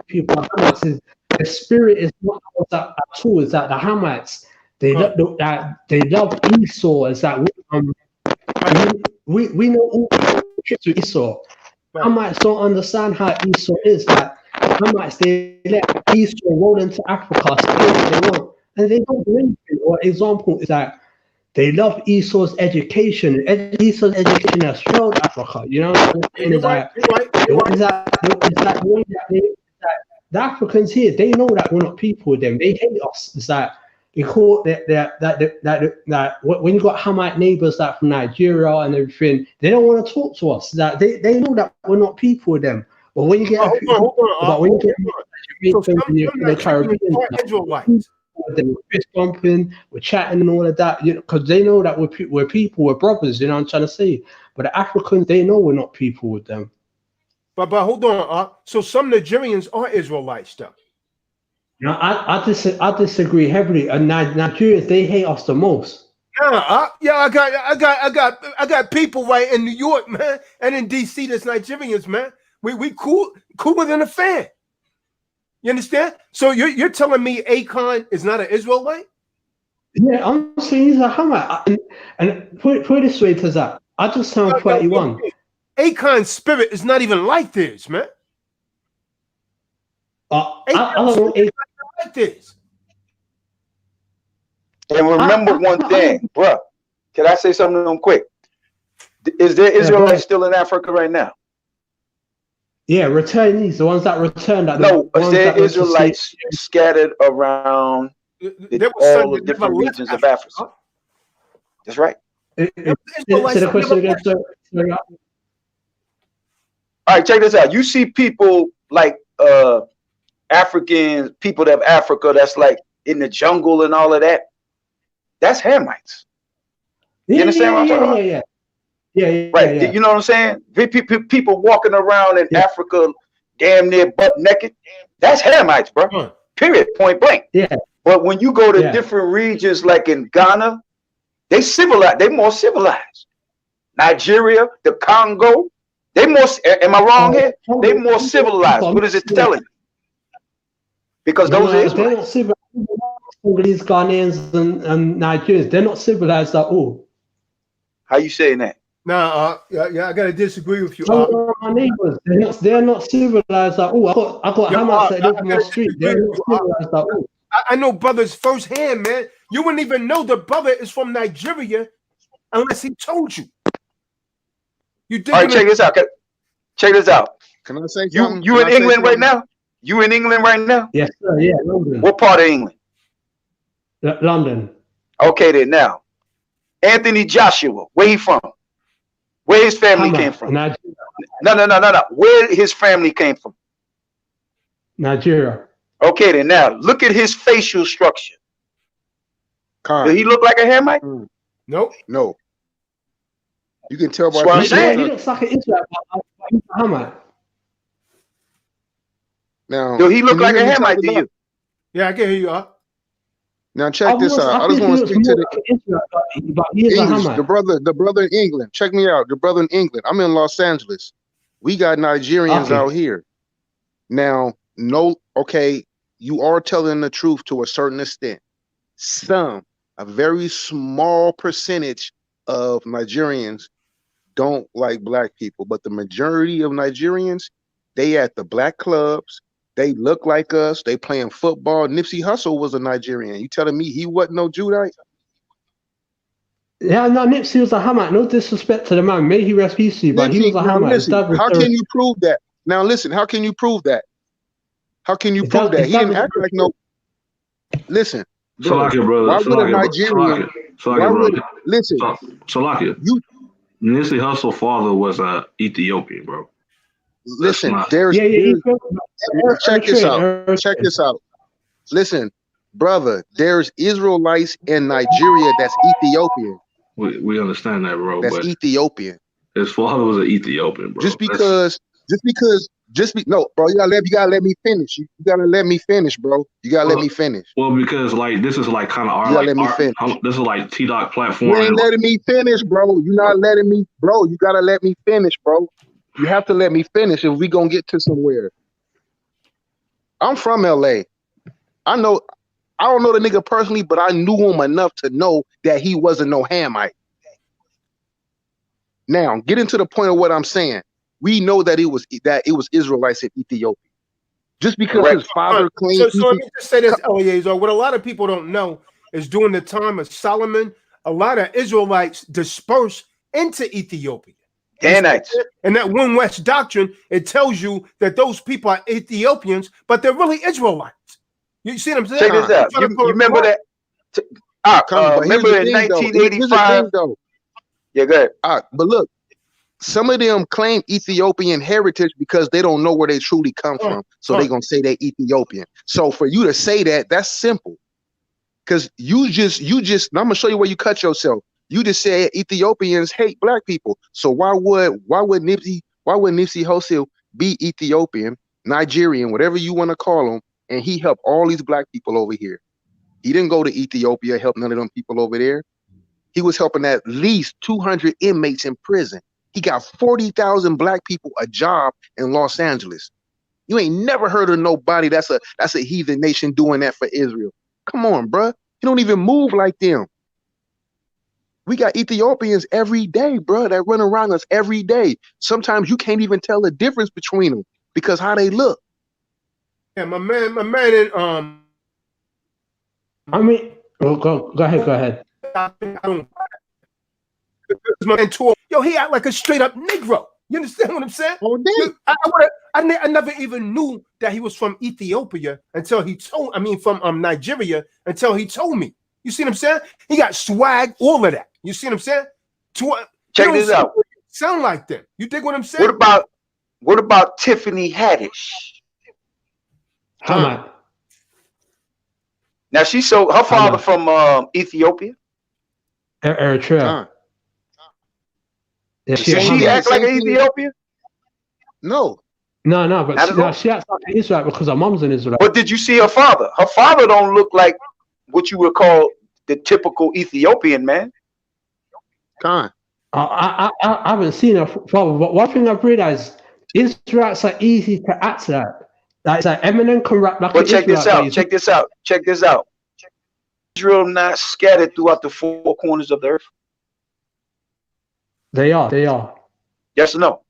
people are Hamites is the spirit is not that at all. Is that the Hamites they love Esau? Is that we know all the trips with Esau. Hamites don't understand how Esau is. That Hamites they let Esau roll into Africa, steal what they want. And they don't do anything. Or example is that they love Esau's education. Esau's education has failed Africa. You know what I'm saying? Is that the Africans here, they know that we're not people with them. They hate us. It's that they call that when you got Hamite neighbors that from Nigeria and everything, they don't want to talk to us. That they know that we're not people with them. But when you get the Caribbean, fist bumping, we're chatting and all of that, because they know that we're people, we're brothers, I'm trying to say. But the Africans, they know we're not people with them. But hold on, so some Nigerians are Israelites, though. I disagree heavily. And Nigerians, they hate us the most. I got people right in New York, man, and in DC that's Nigerians, man. We cooler than a fan. You understand? So you're telling me Akon is not an Israelite? Yeah, I'm saying he's a Hamite. And put it this way, Tazadaq. I just turned 31. Akon's spirit is not even like this, man. I don't know like this. And remember one thing, bro. Can I say something to them quick? Is there Israelites still in Africa right now? Yeah, returnees, the ones that returned. No, is there Israelites scattered around all the different regions of Africa? That's right. Say the question again, sir. All right, check this out. You see people like Africans, people that have Africa that's like in the jungle and all of that. That's Hamites. You understand what I'm talking about? Yeah. Right. Yeah. You know what I'm saying? People walking around in Africa damn near butt naked. That's Hamites, bro. Period. Point blank. Yeah. But when you go to different regions like in Ghana, they civilized, they more civilized. Nigeria, the Congo, they more, am I wrong here? They more civilized. What is it telling you? Because those are they're not civilized. These Ghanaians and Nigerians, they're not civilized at all. How you saying that? Nah, I gotta disagree with you. My neighbors, they're not civilized at all. I got Hamites that live on my street. They're not civilized at all. I know brothers firsthand, man. You wouldn't even know the brother is from Nigeria unless he told you. You did. All right, check this out. Check this out. Can I say something? You in England right now? You in England right now? Yes, sir. Yeah, London. What part of England? London. Okay, then now. Anthony Joshua, where he from? Where his family came from? Nigeria. No. Where his family came from? Nigeria. Okay, then now look at his facial structure. Does he look like a Hamite? Nope. No. You can tell by what I'm his saying. He looks like an Israelite, but he's a Hamite. Now, do he look like a Hamite to you? Yeah, I can hear you. Now check this out. I just want to speak to the English, the brother in England. Check me out. The brother in England. I'm in Los Angeles. We got Nigerians out here. Now, okay, you are telling the truth to a certain extent. A very small percentage of Nigerians don't like black people, but the majority of Nigerians, they at the black clubs. They look like us. They playing football. Nipsey Hussle was a Nigerian. You telling me he wasn't no Judite? Yeah, no, Nipsey was a Hamite. No disrespect to the man. May he rest peacefully, but he was a Hamite. Listen, how can you prove that? Now listen, how can you prove that? How can you prove that? He didn't act like no. Listen, brother. Why would a Nigerian? Listen, Salakia. Nipsey Hussle's father was a Ethiopian, bro. Listen, check this out. Check this out. Listen, brother, there's Israelites in Nigeria that's Ethiopian. We understand that, bro. That's Ethiopian. His father was an Ethiopian, bro. No, bro, you gotta let me finish. You gotta let me finish, bro. You gotta let me finish. Well, because like this is like kind of our this is like T-Dot platform. You ain't letting me finish, bro. You're not letting me, bro. You gotta let me finish, bro. You have to let me finish if we gonna get to somewhere. I'm from LA. I don't know the nigga personally, but I knew him enough to know that he wasn't no Hamite. Now, get into the point of what I'm saying. We know that it was Israelites in Ethiopia. Just because his father claimed. So let me just say this, Eliezer. What a lot of people don't know is during the time of Solomon, a lot of Israelites dispersed into Ethiopia. Danites. And that One West doctrine, it tells you that those people are Ethiopians, but they're really Israelites. You see what I'm saying? Check this out. You remember that? Remember in 1985? Yeah, go ahead. But look, some of them claim Ethiopian heritage because they don't know where they truly come from. So they're going to say they're Ethiopian. So for you to say that, that's simple. Because you just, I'm going to show you where you cut yourself. You just said Ethiopians hate black people. So why would Nipsey Hussle be Ethiopian, Nigerian, whatever you want to call him, and he helped all these black people over here? He didn't go to Ethiopia, help none of them people over there. He was helping at least 200 inmates in prison. He got 40,000 black people a job in Los Angeles. You ain't never heard of nobody that's a heathen nation doing that for Israel. Come on, bruh. You don't even move like them. We got Ethiopians every day, bro, that run around us every day. Sometimes you can't even tell the difference between them because how they look. Yeah, my man, I mean, go ahead. My man told, yo, he act like a straight up Negro. You understand what I'm saying? Oh, I never even knew that he was from Ethiopia until he told. From Nigeria until he told me. You see what I'm saying? He got swag, all of that. You see what I'm saying? Check this out. Sound like them. You dig what I'm saying? What about Tiffany Haddish? How Now her father from Ethiopia. Eritrea. Yeah, she act like an Ethiopian? No, but she acts like an Israelite because her mom's an Israelite. But did you see her father? Her father don't look like what you would call the typical Ethiopian man. I haven't seen her father, but one thing I've realized, Israelites are easy to act like. Like Eminem can rap like. But check this out. Check this out. Israel not scattered throughout the four corners of the earth. They are. Yes or no?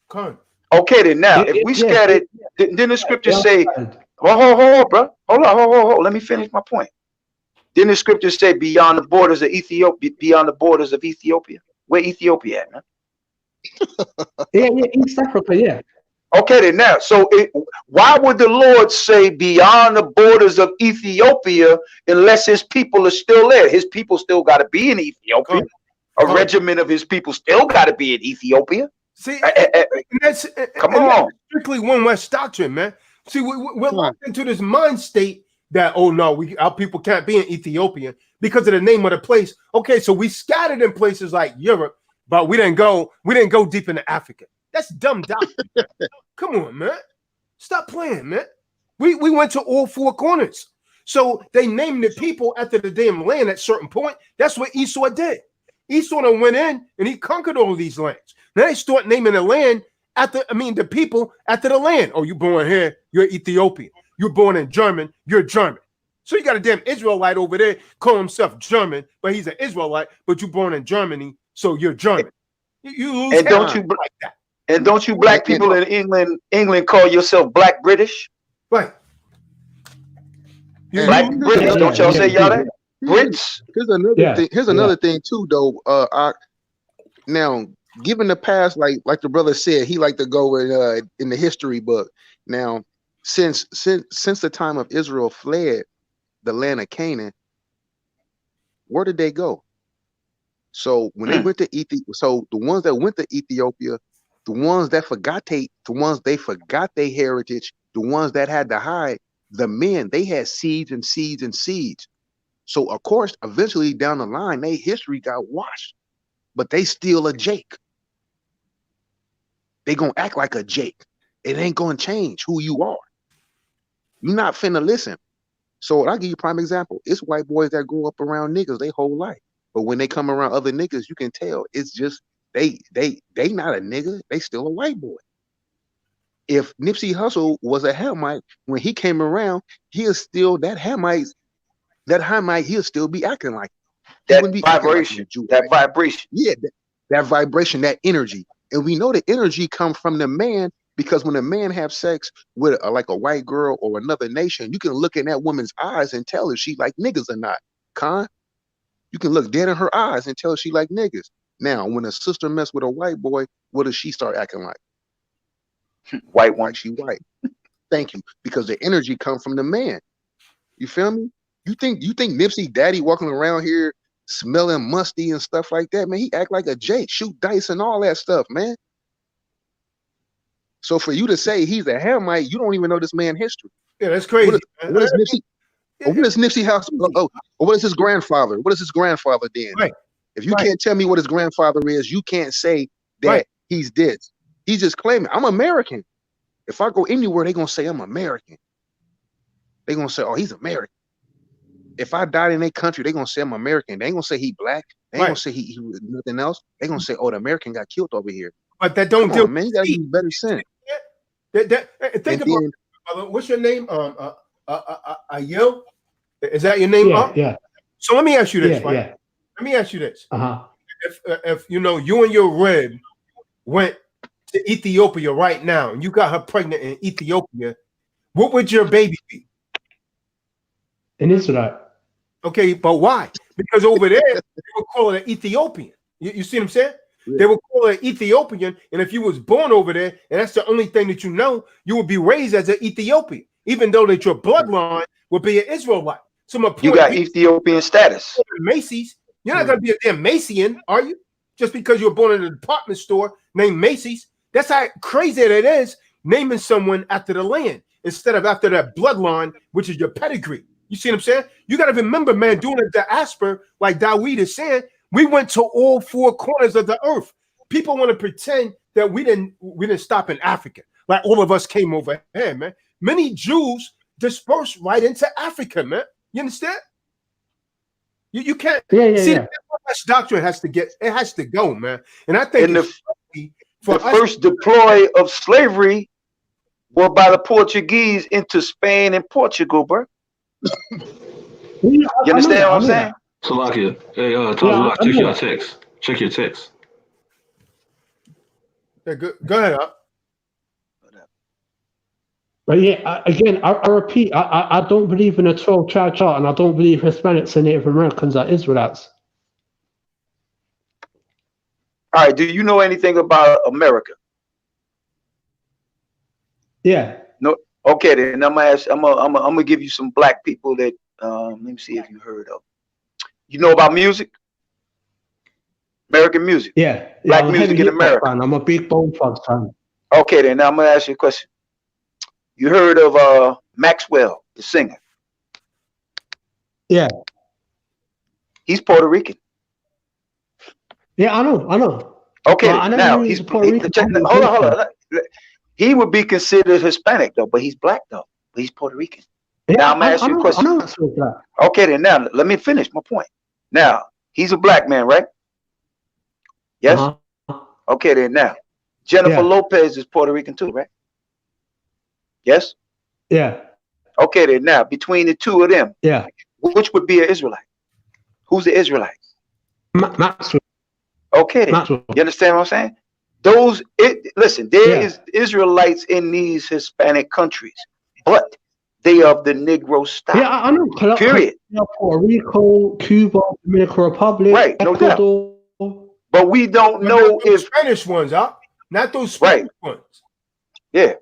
Come. Okay, then now, if we scattered, then the scriptures say, hold, bro. Hold on. Let me finish my point. Then the scriptures say beyond the borders of Ethiopia, Where Ethiopia at, man? yeah, East Africa, yeah. Okay, then now, so why would the Lord say beyond the borders of Ethiopia unless his people are still there? His people still got to be in Ethiopia. A regiment of his people still got to be in Ethiopia. See, come on. Strictly one West doctrine, man. See, we're locked into this mind state that, oh no, our people can't be in Ethiopia because of the name of the place. Okay, so we scattered in places like Europe, but we didn't go deep into Africa. That's dumb doctrine. Come on, man. Stop playing, man. We went to all four corners. So they named the people after the damn land at a certain point. That's what Esau did. Esau went in and he conquered all of these lands. Now they start naming the land the people after the land. Oh, you're born here, you're Ethiopian. You're born in German, you're German. So you got a damn Israelite over there call himself German, but he's an Israelite, but you're born in Germany, so you're German. You lose and don't you like that. And don't you black people in England call yourself Black British? Right. Black British, don't y'all say y'all that? Brits. Here's another thing. Here's another thing too, though. Now, given the past, like the brother said, he liked to go in the history book. Now, since the time of Israel fled the land of Canaan, where did they go? So when they went to Ethiopia, so the ones that went to Ethiopia, the ones they forgot their heritage, the ones that had to hide, the men, they had seeds and seeds and seeds. So of course, eventually down the line, their history got washed, but they still a Jake. They gonna act like a Jake. It ain't gonna change who you are. You're not finna listen. So I'll give you a prime example. It's white boys that grow up around niggas their whole life. But when they come around other niggas, you can tell it's just they not a nigga, they still a white boy. If Nipsey Hussle was a Hamite, when he came around, he'll still that Hamite, he'll still be acting like that vibration. That vibration. Yeah, that vibration, that energy. And we know the energy comes from the man, because when a man have sex with like a white girl or another nation, you can look in that woman's eyes and tell if she like niggas or not. You can look dead in her eyes and tell if she like niggas. Now, when a sister mess with a white boy, what does she start acting like? White one. She white. Thank you. Because the energy comes from the man. You feel me? You think Nipsey daddy walking around here smelling musty and stuff like that, man? He act like a Jake, shoot dice and all that stuff, man. So for you to say he's a Hamite, you don't even know this man's history. Yeah, that's crazy. What is Nipsey? What is Nipsey House? What is his grandfather? What is his grandfather then? Right. If you can't tell me what his grandfather is, you can't say that he's this. He's just claiming, I'm American. If I go anywhere, they're going to say I'm American. They're going to say, oh, he's American. If I died in their country, they're going to say I'm American. They ain't going to say he black. They ain't going to say he nothing else. They're going to say, oh, the American got killed over here. But that don't do, man. You got to use better sense. Think about what's your name? Ayel? Is that your name? Yeah. So let me ask you this, right? Yeah. Let me ask you this. If you and your rib went to Ethiopia right now and you got her pregnant in Ethiopia, what would your baby be? An Israelite. Okay, but why? Because over there they would call it an Ethiopian. You see what I'm saying? Yeah. They would call it Ethiopian, and if you was born over there and that's the only thing that you would be raised as an Ethiopian, even though that your bloodline would be an Israelite. So my point, you got Ethiopian status. Macy's, you're not gonna be a damn Macian, are you? just because you were born in a department store named Macy's. That's how crazy it is naming someone after the land instead of after that bloodline, which is your pedigree. You see what I'm saying? You got to remember, man, doing a diaspora, like Dawid is saying, we went to all four corners of the earth. People want to pretend that we didn't stop in Africa, like all of us came over here, man. Many Jews dispersed right into Africa, man. You understand? You can't see that doctrine has to go, man. And I think the first deploy of slavery were by the Portuguese into Spain and Portugal, bro. You understand what I'm saying? Salakia, hey, Tazadaq, check your text. Check your text. Yeah, go ahead, But yeah, again, I repeat, I don't believe in a 12-tribe chart, and I don't believe Hispanics and Native Americans are Israelites. All right, do you know anything about America? Yeah. No. Okay, then I'm gonna give you some black people that let me see if you heard of. You know about music? American music. Yeah. Black music in America. Fan. I'm a big Bone Thugs fan. Okay, then now I'm gonna ask you a question. You heard of Maxwell, the singer? Yeah. He's Puerto Rican. Yeah, I know. Okay, well, now he's Puerto Rican. Hold on. He would be considered Hispanic though, but he's black though. But he's Puerto Rican. Yeah, now I'm gonna ask you a question. Okay, then now let me finish my point. Now he's a black man, right? Yes. Okay, then now Jennifer Lopez is Puerto Rican too, right? Yes. Yeah. Okay, then now between the two of them, which would be an Israelite? Who's the Israelite? Maxwell. Okay, Maxwell. You understand what I'm saying? Listen, there is Israelites in these Hispanic countries, but they of the Negro style. Yeah, I know. Period. Puerto Rico, Cuba, Dominican Republic, right? No doubt. But we don't know if Spanish ones, not those Spanish ones. Yeah.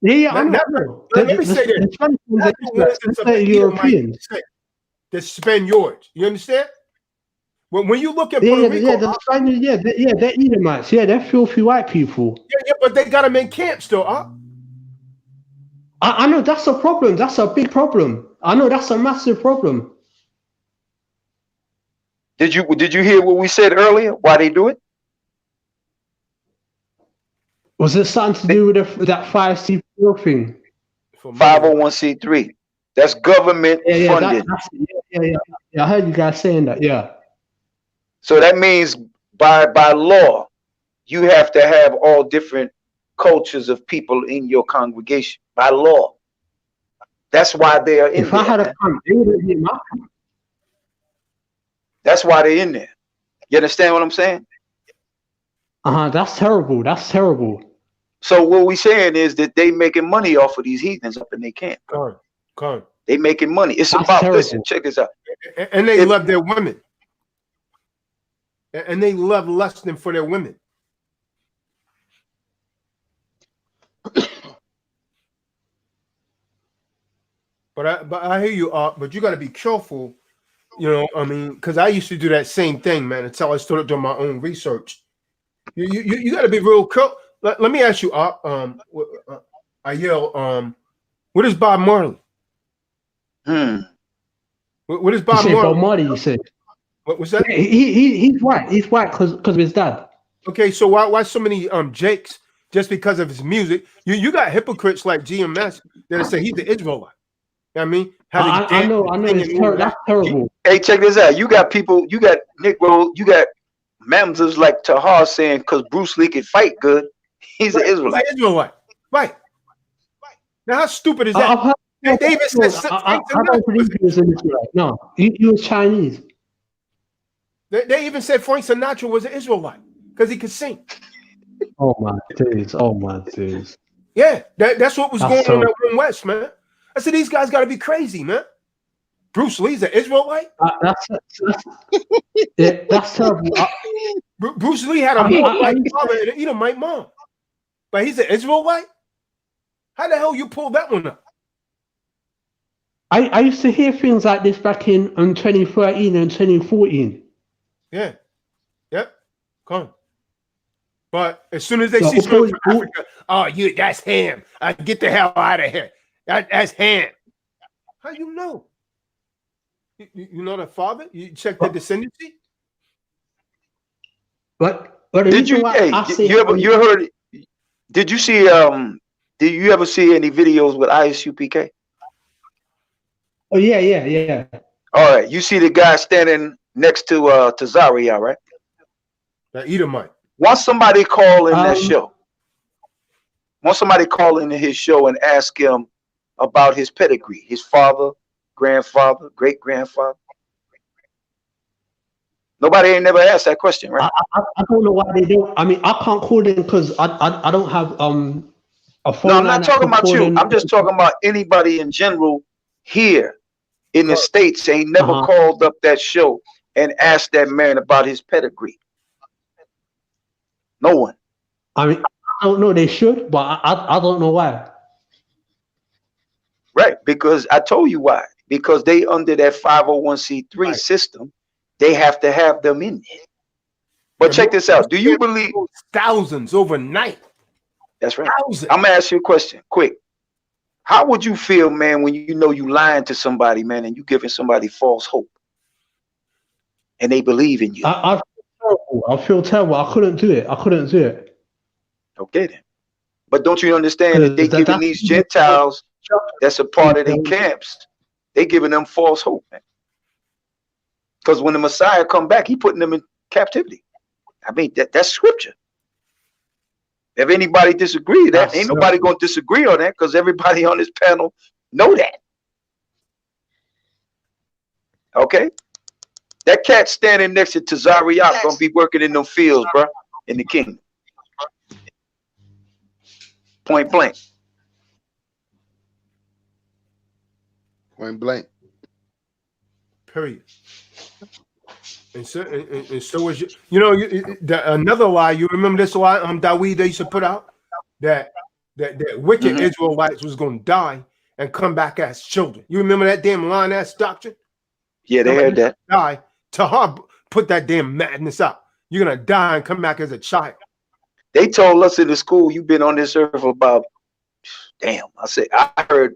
Yeah, I know. Let me say that. The Europeans. The Spaniards. You understand? When you look at Puerto Rico, the Spaniards, they're Edomites. Yeah, they're filthy white people. Yeah, but they got them in camp still, I know that's a problem. That's a big problem. I know that's a massive problem. Did you hear what we said earlier? Why they do it? Was it something to do with that 5C4 thing? 501c3. That's government funded. I heard you guys saying that. Yeah. So that means by law, you have to have all different cultures of people in your congregation by law. That's why they are in there. If I had a camp, they wouldn't hit my camp. That's why they're in there. You understand what I'm saying? That's terrible. That's terrible. So what we saying is that they making money off of these heathens up in their camp. They making money. It's about listen, check this out. And they love their women. And they love lusting for their women. But I hear you, but you got to be careful. You know, I mean, because I used to do that same thing, man, until I started doing my own research. You got to be real careful. Let me ask you, Ayel, what is Bob Marley? What is Bob Marley? Bob Marley, you said. What was that? He's white. He's white because of his dad. Okay, so why so many Jakes just because of his music? You got hypocrites like GMS that say he's the Israelite. You know what I mean? I know. That's terrible. Hey, check this out. You got people. You got Negro. You got Mamzas like Tahar saying because Bruce Lee can fight good. He's an Israelite. He's an Israelite. Right. Now, how stupid is that? David said, I don't believe he was an Israelite. No, he was Chinese. They even said Frank Sinatra was an Israelite because he could sing. Oh my days. Yeah, that's what was going on out in West, man. I said these guys got to be crazy, man. Bruce Lee's an Israelite. That's terrible. Bruce Lee had a white father and an Edomite mom, but he's an Israelite. How the hell you pull that one up? I used to hear things like this back in 2013 and 2014. Yeah. Yep. Come. But as soon as they So, see someone from opposing- Africa, oh, that's ham. Get the hell out of here. That's ham. How you know? You know the father? You check the descendancy? But the Did reason you? why Hey, I say you heard? Did you see? Did you ever see any videos with ISUPK? oh yeah. All right, you see the guy standing next to Tazariah, right? The Edomite. Once somebody call in that Um, show, once somebody call into his show and ask him about his pedigree, his father, grandfather, great grandfather. Nobody ain't never asked that question, right? I don't know why they don't. I mean, I can't call in because I don't have a phone. No, I'm not line that talking can about call you. in. I'm just talking about anybody in general here in the States ain't never called up that show and asked that man about his pedigree. No one. I mean, I don't know. They should, but I don't know why. Right, because I told you why. Because they under that 501c3 system, they have to have them in there. But check this out. Do you believe thousands overnight? That's right. Thousands. I'm gonna ask you a question, quick. How would you feel, man, when you know you lying to somebody, man, and you giving somebody false hope, and they believe in you? I feel terrible. I couldn't do it. Okay, then. But don't you understand that they giving these Gentiles that's a part of their camps, they giving them false hope, man. Because when the Messiah come back, he putting them in captivity. I mean, that's scripture. If anybody disagree, that ain't nobody gonna disagree on that because everybody on this panel know that. Okay? That cat standing next to Tazariah gonna be working in them fields, bro, in the kingdom. Point blank. Point blank. Period. And so is you know, another lie. You remember this lie Dawid they used to put out that wicked Israelites was going to die and come back as children. You remember that damn line ass doctrine? Yeah, they heard that. Die. Tahar put that damn madness out. You're gonna die and come back as a child. They told us in the school, you've been on this earth for about, damn, I heard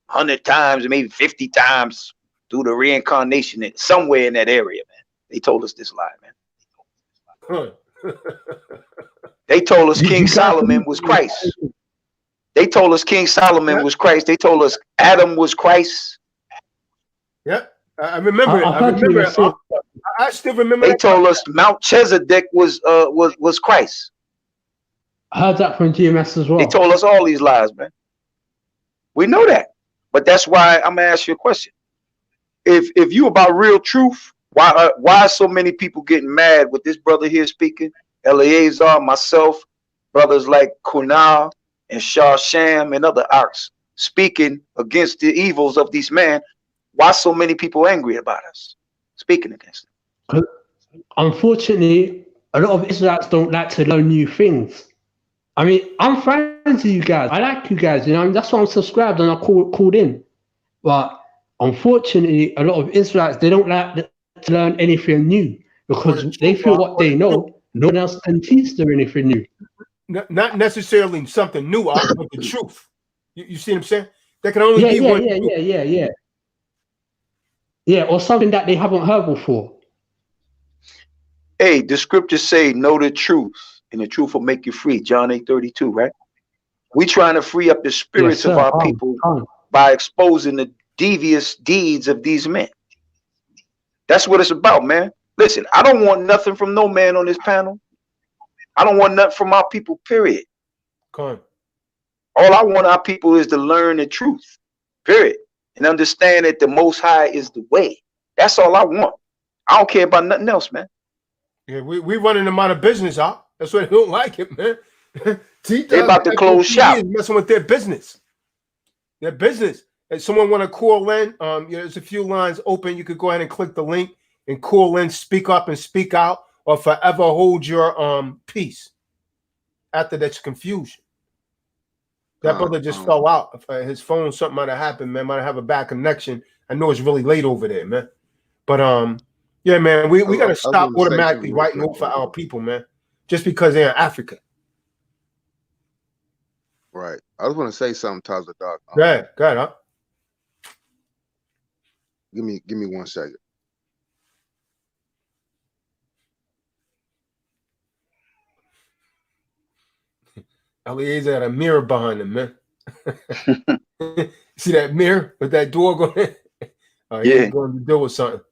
100 times, maybe 50 times through the reincarnation somewhere in that area, man. They told us this lie, man. They told us King Solomon was Christ. They told us King Solomon was Christ. They told us Adam was Christ. Yeah, I remember it. I still remember. They told us Mount Tazadaq was Christ. I heard that from GMS as well. They told us all these lies, man. We know that, but that's why I'm gonna ask you a question. If you about real truth, why are so many people getting mad with this brother here speaking? Eleazar, myself, brothers like Kunal and Shah Sham and other arcs speaking against the evils of these men. Why so many people angry about us speaking against them? Unfortunately, a lot of Israelites don't like to learn new things. I mean, I'm friends with you guys. I like you guys, you know. I mean, that's why I'm subscribed and I called in. But unfortunately, a lot of Israelites, they don't like to learn anything new because they feel what they know, no one else can teach them anything new. Not necessarily something new, but the truth. You see what I'm saying? There can only be one. Yeah, or something that they haven't heard before. Hey, the scriptures say, know the truth, and the truth will make you free. John 8:32, right? We trying to free up the spirits of our people by exposing the devious deeds of these men. That's what it's about, man. Listen, I don't want nothing from no man on this panel. I don't want nothing from our people, period. All I want our people is to learn the truth, period, and understand that the Most High is the way. That's all I want. I don't care about nothing else, man. Yeah, we running them out of business, huh? That's why they don't like it, man. They about to close shop. Messing with their business. Their business. If someone want to call in, there's a few lines open. You could go ahead and click the link and call in, speak up and speak out, or forever hold your peace after that's confusion. That brother just fell out. His phone, something might have happened, man. Might have a bad connection. I know it's really late over there, man. But yeah, man, we gotta stop automatically writing over for our people, man. just because they're in Africa. Right. I was going to say something, Tazadaq. Go ahead, huh? Give me 1 second. Eliezer had a mirror behind him, man. See that mirror with that door going? He ain't going to deal with something.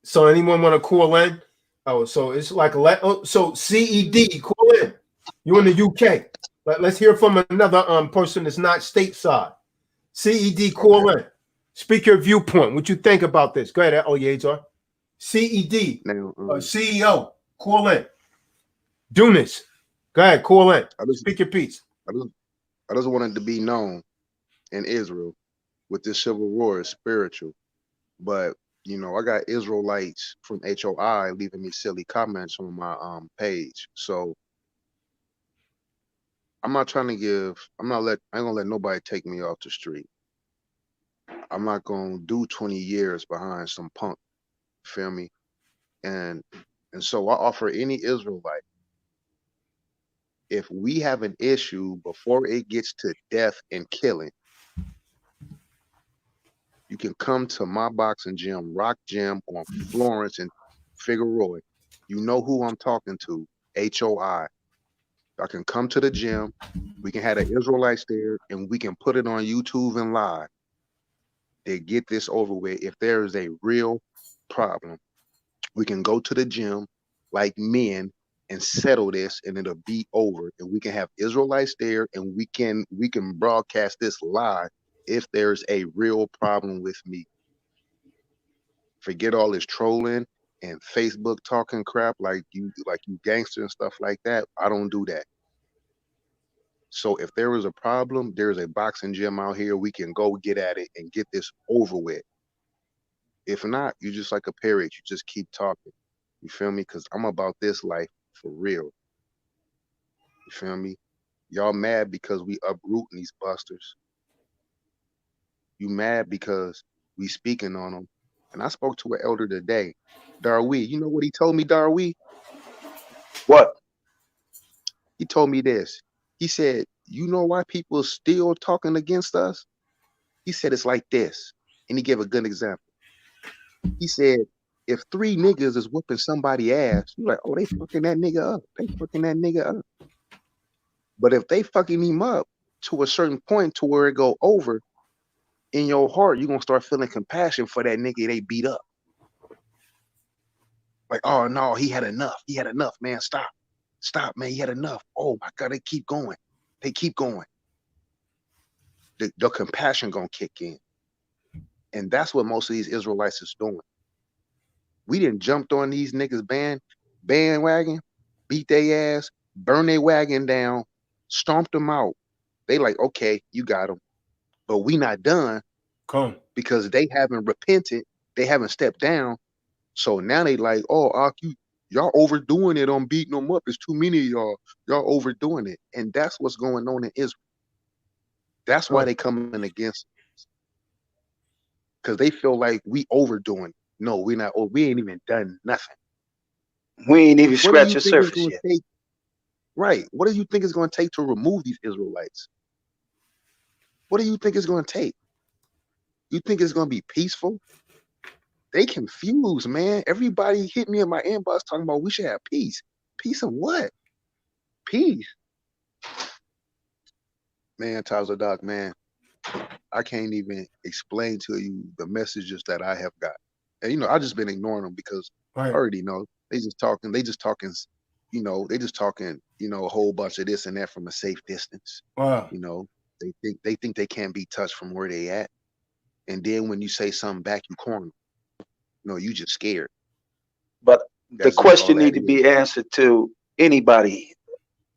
So anyone want to call in? Oh, so it's like so CED, call in. You in the UK? Let's hear from another person that's not stateside. CED, call in. Speak your viewpoint. What you think about this? Go ahead, Eliezer. CED, CEO, call in. Dunis, go ahead, call in. Speak your piece. I just wanted to be known in Israel with this civil war is spiritual, but you know, I got Israelites from HOI leaving me silly comments on my page. So I'm not trying to I ain't gonna let nobody take me off the street. I'm not gonna do 20 years behind some punk. Feel me? And so I offer any Israelite, if we have an issue before it gets to death and killing, you can come to my boxing gym, Rock Gym on Florence and Figueroa. You know who I'm talking to, HOI. I can come to the gym. We can have the Israelites there, and we can put it on YouTube and live. They get this over with. If there is a real problem, we can go to the gym like men and settle this, and it'll be over. And we can have Israelites there, and we can broadcast this live if there's a real problem with me. Forget all this trolling and Facebook talking crap like you gangster and stuff like that. I don't do that. So if there is a problem, there's a boxing gym out here. We can go get at it and get this over with. If not, you just like a parrot. You just keep talking. You feel me? Because I'm about this life for real. You feel me? Y'all mad because we uprooting these busters. You mad because we speaking on them. And I spoke to an elder today, Darwi. You know what he told me, Darwi? What? He told me this. He said, you know why people are still talking against us? He said it's like this. And he gave a good example. He said, if 3 niggas is whooping somebody ass, you're like, oh, they fucking that nigga up. They fucking that nigga up. But if they fucking him up to a certain point to where it go over, in your heart, you're going to start feeling compassion for that nigga they beat up. Like, oh, no, he had enough. He had enough, man. Stop. Stop, man. He had enough. Oh, my God, they keep going. They keep going. The compassion going to kick in. And that's what most of these Israelites is doing. We didn't jumped on these niggas bandwagon, beat their ass, burn their wagon down, stomped them out. They like, okay, you got them. But we not done. Come. Because they haven't repented. They haven't stepped down. So now they like, oh, y'all overdoing it on beating them up. It's too many of y'all. Y'all overdoing it. And that's what's going on in Israel. That's why they coming against us. Because they feel like we overdoing it. No, we're not. We ain't even done nothing. We ain't even scratched the surface yet. Right. What do you think it's going to take to remove these Israelites? What do you think it's going to take? You think it's going to be peaceful? They confused, man. Everybody hit me in my inbox talking about we should have peace. Peace of what? Peace. Man, Tazadaq, man, I can't even explain to you the messages that I have got. And, you know, I've just been ignoring them because I already know they just talking, you know, a whole bunch of this and that from a safe distance. Wow. You know, they think they can't be touched from where they at. And then when you say something back, you corner. No, you just scared. But the question need to be answered to anybody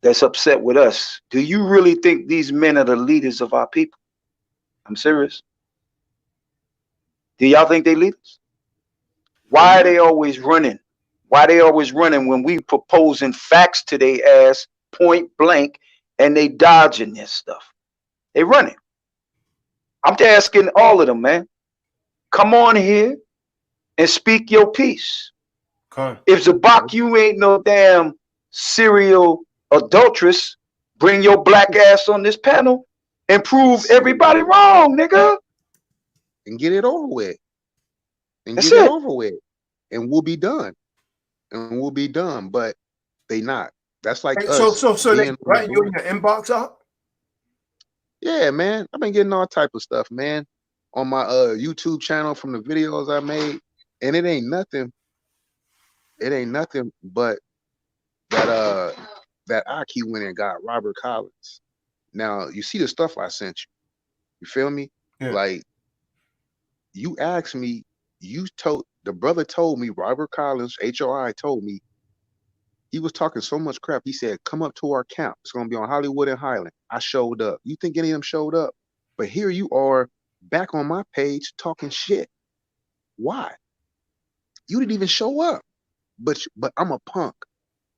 that's upset with us. Do you really think these men are the leaders of our people? I'm serious. Do y'all think they leaders? Why are they always running? Why they always running when we proposing facts to their ass point blank and they dodging this stuff? They running. I'm asking all of them, man. Come on here and speak your piece. If Zabak, you ain't no damn serial adulteress, bring your black ass on this panel and prove everybody wrong, nigga. And get it over with. And That's get it it. over with. And we'll be done. And we'll be done. But they not. That's like us. So they being writing you in your inbox up? Yeah, man. I've been getting all type of stuff, man, on my YouTube channel from the videos I made. And it ain't nothing. It ain't nothing but that Aki went and got Robert Collins. Now you see the stuff I sent you. You feel me? Yeah. Like you asked me, the brother told me, Robert Collins, HOI told me, he was talking so much crap. He said, come up to our camp. It's gonna be on Hollywood and Highland. I showed up. You think any of them showed up? But here you are back on my page talking shit. Why? You didn't even show up. But I'm a punk.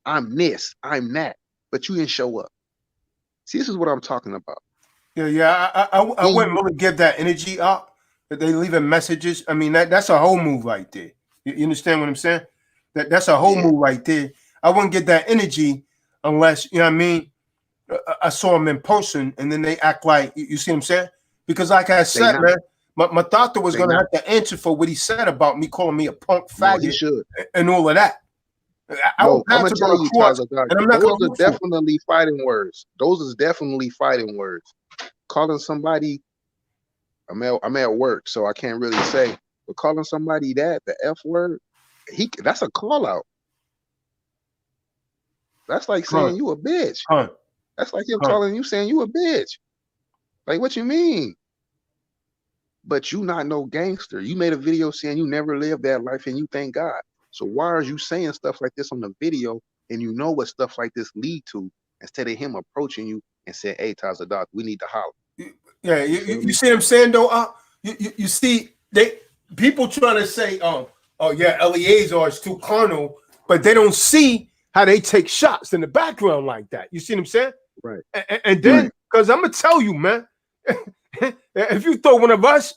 I'm this, I'm that. But you didn't show up. See, this is what I'm talking about. Yeah. I wouldn't really give that energy up. That they leaving messages. I mean, that's a whole move right there. You understand what I'm saying? That's a whole move right there. I wouldn't get that energy unless, you know what I mean, I saw them in person and then they act like, you see what I'm saying? Because like I said, man, my doctor was going to have to answer for what he said about me calling me a punk faggot and all of that. I'm going to tell you, Tazadaq, those are definitely fighting words. Those is definitely fighting words. Calling somebody, I'm at work, so I can't really say, but calling somebody the F word, that's a call out. That's like saying you a bitch. That's like him calling you saying you a bitch. Like, what you mean? But you not no gangster. You made a video saying you never lived that life and you thank God. So why are you saying stuff like this on the video and you know what stuff like this lead to, instead of him approaching you and saying, hey, Tazadaq, we need to holler. Yeah, you see what I'm saying though? You see people trying to say, oh yeah, Eliezer is too carnal, but they don't see how they take shots in the background like that. You see what I'm saying? Right. And then, because I'm gonna tell you, man, if you throw one of us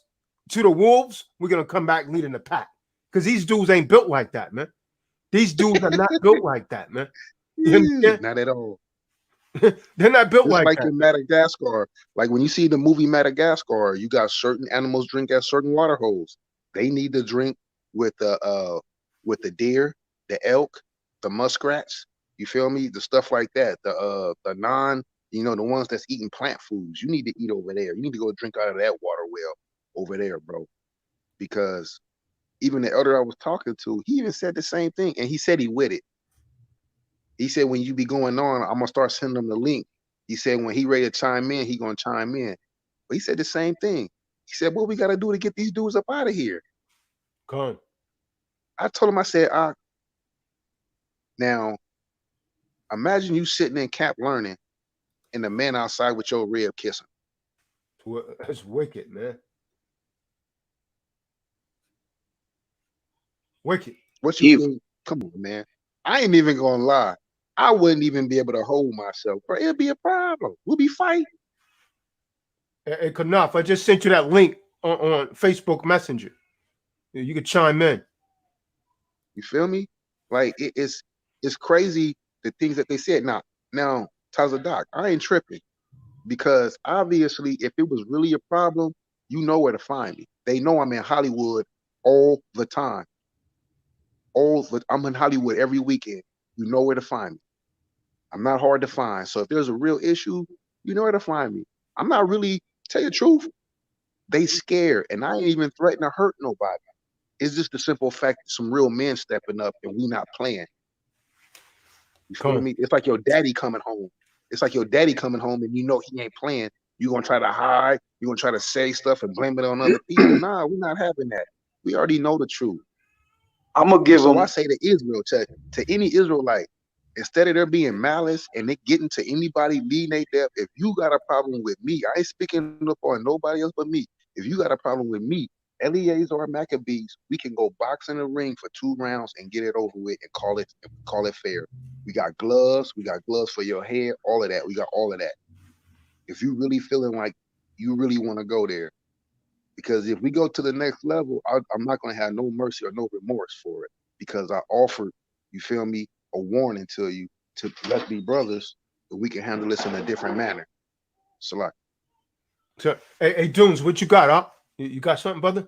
to the wolves, we're gonna come back leading the pack. Because these dudes ain't built like that, man. These dudes are not built like that, man. Not at all. They're not built Just like that. In Madagascar, like when you see the movie Madagascar, you got certain animals drink at certain water holes. They need to drink with the deer, the elk, the muskrats. You feel me? The stuff like that. The the ones that's eating plant foods. You need to eat over there. You need to go drink out of that water well over there, bro. Because even the elder I was talking to, he even said the same thing, and he said he with it. He said, when you be going on, I'm gonna start sending them the link. He said when he ready to chime in, he gonna chime in. But he said the same thing. He said, what we gotta do to get these dudes up out of here? Come. I told him, I said, now imagine you sitting in camp learning and the man outside with your rib kissing. That's wicked, man. Wicked. What you think? Come on, man. I ain't even gonna lie. I wouldn't even be able to hold myself, bro. It'd be a problem. We'll be fighting. Hey, Knopf, I just sent you that link on Facebook Messenger. You could chime in. You feel me? Like it's crazy the things that they said. Now, Tazadaq, I ain't tripping, because obviously, if it was really a problem, you know where to find me. They know I'm in Hollywood all the time. I'm in Hollywood every weekend. You know where to find me. I'm not hard to find. So if there's a real issue, you know where to find me. I'm not really, tell you the truth, they scared, and I ain't even threatening to hurt nobody. It's just the simple fact that some real men stepping up and we not playing. You feel me? It's like your daddy coming home. It's like your daddy coming home and you know he ain't playing. You're gonna try to hide, you're gonna try to say stuff and blame it on other people. Nah, we're not having that. We already know the truth. I'm gonna give them. So I say to Israel, to any Israelite, instead of there being malice and it getting to anybody leading their death, if you got a problem with me, I ain't speaking up on nobody else but me. If you got a problem with me, Eleazar Maccabees, we can go box in the ring for 2 rounds and get it over with and call it fair. We got gloves for your hair, all of that. We got all of that. If you really feeling like you really want to go there, because if we go to the next level, I'm not going to have no mercy or no remorse for it, because I offered, you feel me, a warning to you to let be brothers, that we can handle this in a different manner. So like, So, hey, Dunes, what you got, huh? You got something, brother?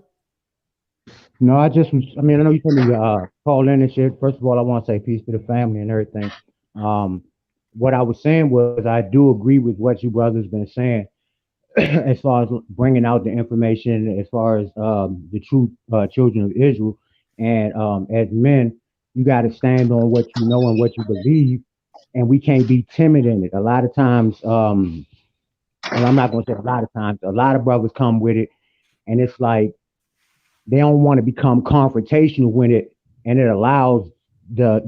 No, I mean, I know you told me to call in and shit. First of all, I want to say peace to the family and everything. What I was saying was I do agree with what you brothers been saying as far as bringing out the information, as far as the true children of Israel. And as men, you got to stand on what you know and what you believe, and we can't be timid in it. A lot of times, and I'm not going to say a lot of times, a lot of brothers come with it, and it's like they don't want to become confrontational with it, and it allows the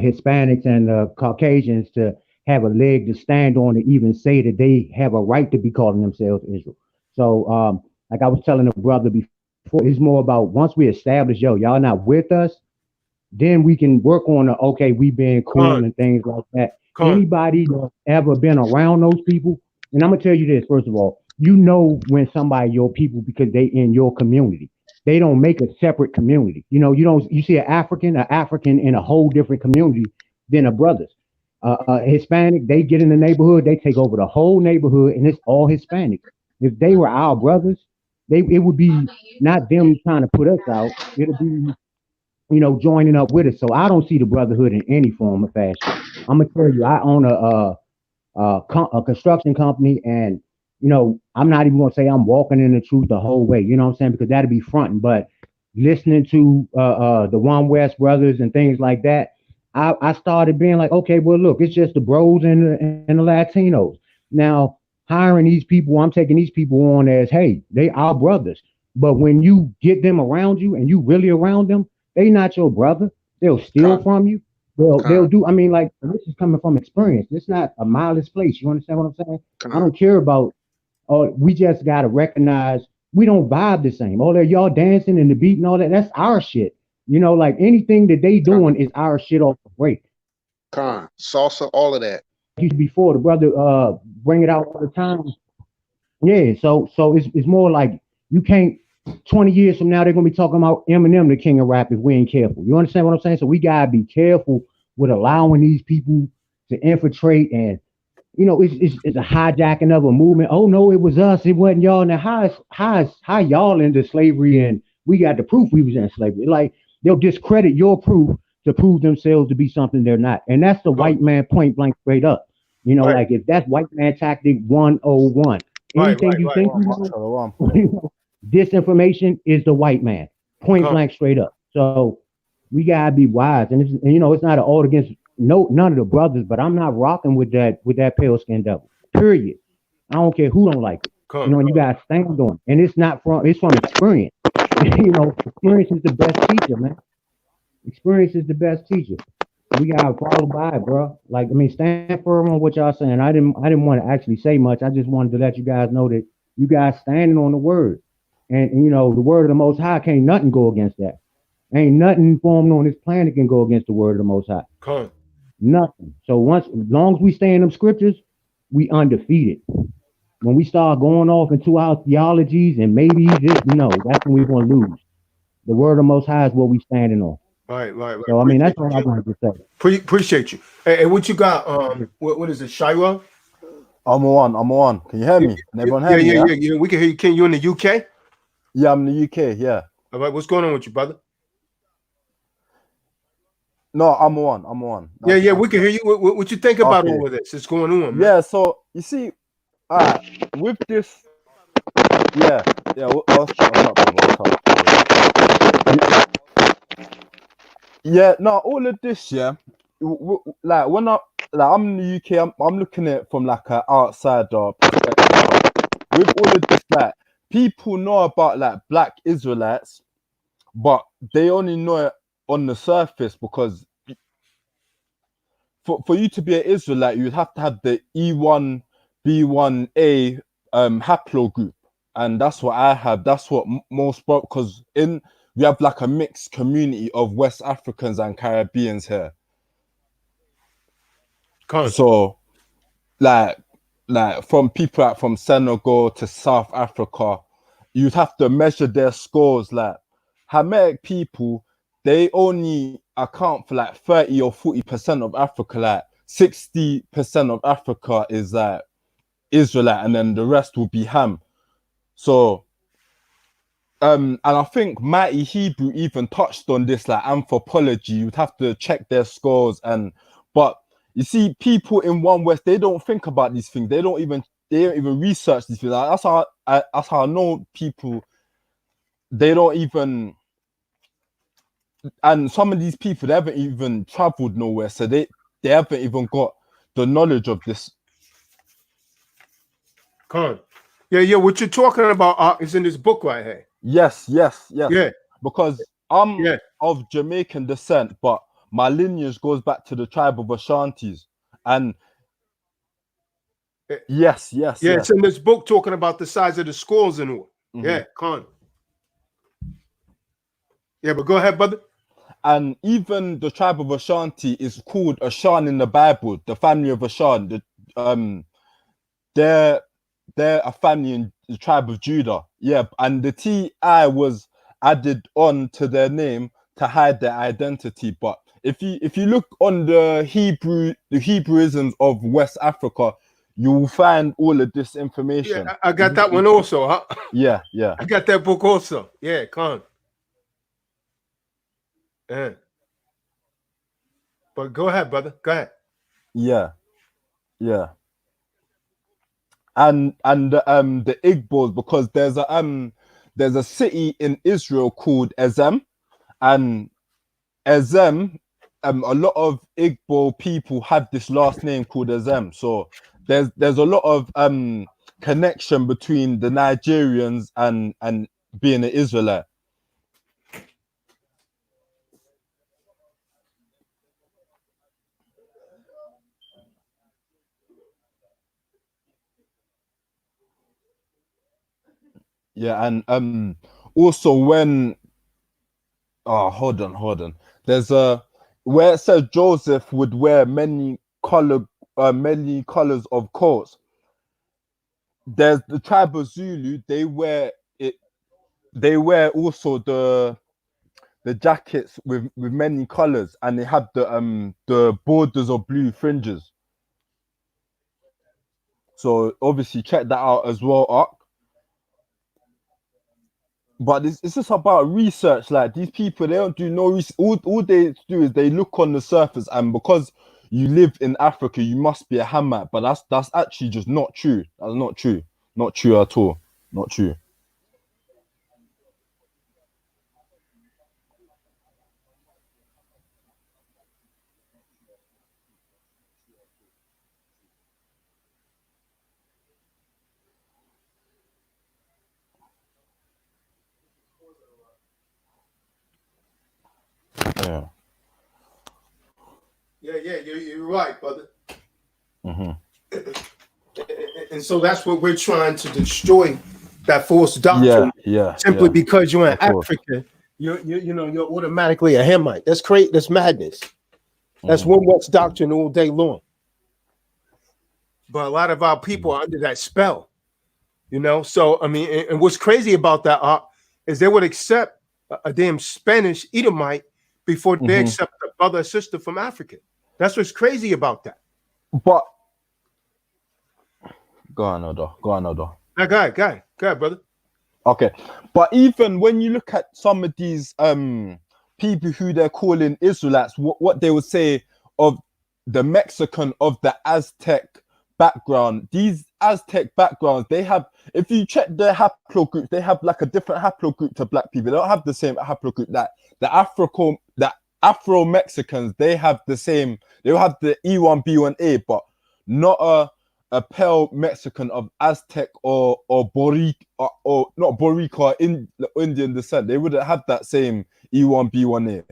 Hispanics and the Caucasians to have a leg to stand on to even say that they have a right to be calling themselves Israel. So, like I was telling a brother before, it's more about once we establish, y'all not with us, then we can work on okay, we being cool and things like that. Anybody that's ever been around those people, and I'm gonna tell you this, first of all, you know when somebody your people because they in your community. They don't make a separate community. You see an African in a whole different community than a brothers. Hispanic, they get in the neighborhood, they take over the whole neighborhood, and it's all Hispanic. If they were our brothers, it would be not them trying to put us out. It'll be, joining up with us. So I don't see the brotherhood in any form or fashion. I'm gonna tell you, I own a construction company, and I'm not even gonna say I'm walking in the truth the whole way, you know what I'm saying? Because that'd be fronting. But listening to the One West brothers and things like that, I started being like, okay, well, look, it's just the bros and the Latinos. Now, hiring these people, I'm taking these people on as, hey, they are brothers. But when you get them around you and you really around them, they not your brother. They'll steal from you. They'll do. I mean, like, this is coming from experience. It's not a mildest place. You understand what I'm saying? I don't care about. We just gotta recognize we don't vibe the same. All that y'all dancing and the beat and all that, that's our shit. Like anything that they doing is our shit off the break. Salsa, all of that. Before the brother bring it out all the time. Yeah, so it's more like you can't 20 years from now they're gonna be talking about Eminem, the king of rap, if we ain't careful. You understand what I'm saying? So we gotta be careful with allowing these people to infiltrate and it's a hijacking of a movement. Oh no, it was us, it wasn't y'all. Now how y'all into slavery and we got the proof we was in slavery? Like they'll discredit your proof to prove themselves to be something they're not. And that's the white man point blank straight up. Like if that's white man tactic 101. Anything you think disinformation is the white man. Point blank straight up. So we gotta be wise. And it's not an all against none of the brothers, but I'm not rocking with that pale skin devil. Period. I don't care who don't like it. And you gotta stand on it. And it's from experience. Experience is the best teacher, man. Experience is the best teacher. We gotta follow by it, bro. Like, I mean, stand firm on what y'all saying. I didn't want to actually say much. I just wanted to let you guys know that you guys standing on the word. And the word of the Most High, can't nothing go against that. Ain't nothing formed on this planet can go against the word of the Most High. Nothing. So as long as we stay in them scriptures, we undefeated. When we start going off into our theologies and maybe that's when we're gonna lose. The word of the Most High is what we standing on. Right. So I mean, that's all I wanted to say. Appreciate you. Hey, what you got? What is it, Shira? I'm on. Can you hear me? Can everyone hear me? Yeah. We can hear you. Can you in the UK? Yeah, I'm in the UK. Yeah. All right. What's going on with you, brother? No, I'm on. Yeah. We can hear you. What you think about all of this? It's going on, man. Yeah. So you see, with this, yeah. What's up? Yeah. No, all of this, yeah. Like when I'm in the UK, I'm looking at it from like an outsider perspective. With all of this, like people know about like black Israelites, but they only know it on the surface because for you to be an Israelite, you'd have to have the E1, B1A haplogroup, and that's what I have. That's what most, because we have like a mixed community of West Africans and Caribbeans here. So, like from people from Senegal to South Africa, you'd have to measure their scores. Like Hamitic people, they only account for like 30 or 40% of Africa. Like 60% of Africa is like Israelite, and then the rest will be Ham. So and I think Mighty Hebrew even touched on this, like anthropology. You'd have to check their scores, but you see, people in One West, they don't think about these things. They don't even research these things. Like, that's how I know people. They don't even, and some of these people, they haven't even traveled nowhere, so they haven't even got the knowledge of this. Con. Yeah. What you're talking about is in this book right here. Yes. Yeah. Because I'm of Jamaican descent, but my lineage goes back to the tribe of Ashantis. And yes. It's in this book talking about the size of the schools and all. Yeah, Con. Yeah, but go ahead, brother. And even the tribe of Ashanti is called Ashan in the Bible, the family of Ashan. They're a family in the tribe of Judah. Yeah, and the TI was added on to their name to hide their identity. But if you look on the Hebrewisms of West Africa, you will find all of this information. Yeah, I got that one also, huh? Yeah. I got that book also. Yeah, Con. Yeah. But go ahead, brother. Go ahead. Yeah. And the Igbos, because there's a city in Israel called Ezem, and Ezem, a lot of Igbo people have this last name called Ezem. So there's a lot of connection between the Nigerians and being an Israelite. Yeah, and also when hold on. There's where it says Joseph would wear many colors of coats. There's the tribe of Zulu, they wear also the jackets with many colors, and they have the borders of blue fringes. So obviously check that out as well, Ark. But it's just about research. Like, these people, they don't do no research. All they do is they look on the surface, and because you live in Africa, you must be a Hamite. But that's actually just not true. That's not true. Not true at all. Not true. Yeah. Yeah, you're right, brother. And so that's what we're trying to destroy, that false doctrine. Simply because you're in Africa, you're automatically a Hamite. That's crazy. That's madness. That's One West doctrine all day long. But a lot of our people are under that spell, So I mean, and what's crazy about that is they would accept a damn Spanish Edomite before they accept a brother or sister from Africa. That's what's crazy about that. But go on, Odo. Now, go ahead, brother. Okay, but even when you look at some of these people who they're calling Israelites, what they would say of the Mexican of the Aztec background, these Aztec backgrounds, they have, if you check their haplogroups, they have like a different haplogroup to black people. They don't have the same haplogroup. That the Afro-Mexicans, they have the same, they have the E1B1A, but not a pale Mexican of Aztec or Boric or not Boric in Indian descent. They wouldn't have that same E1B1A.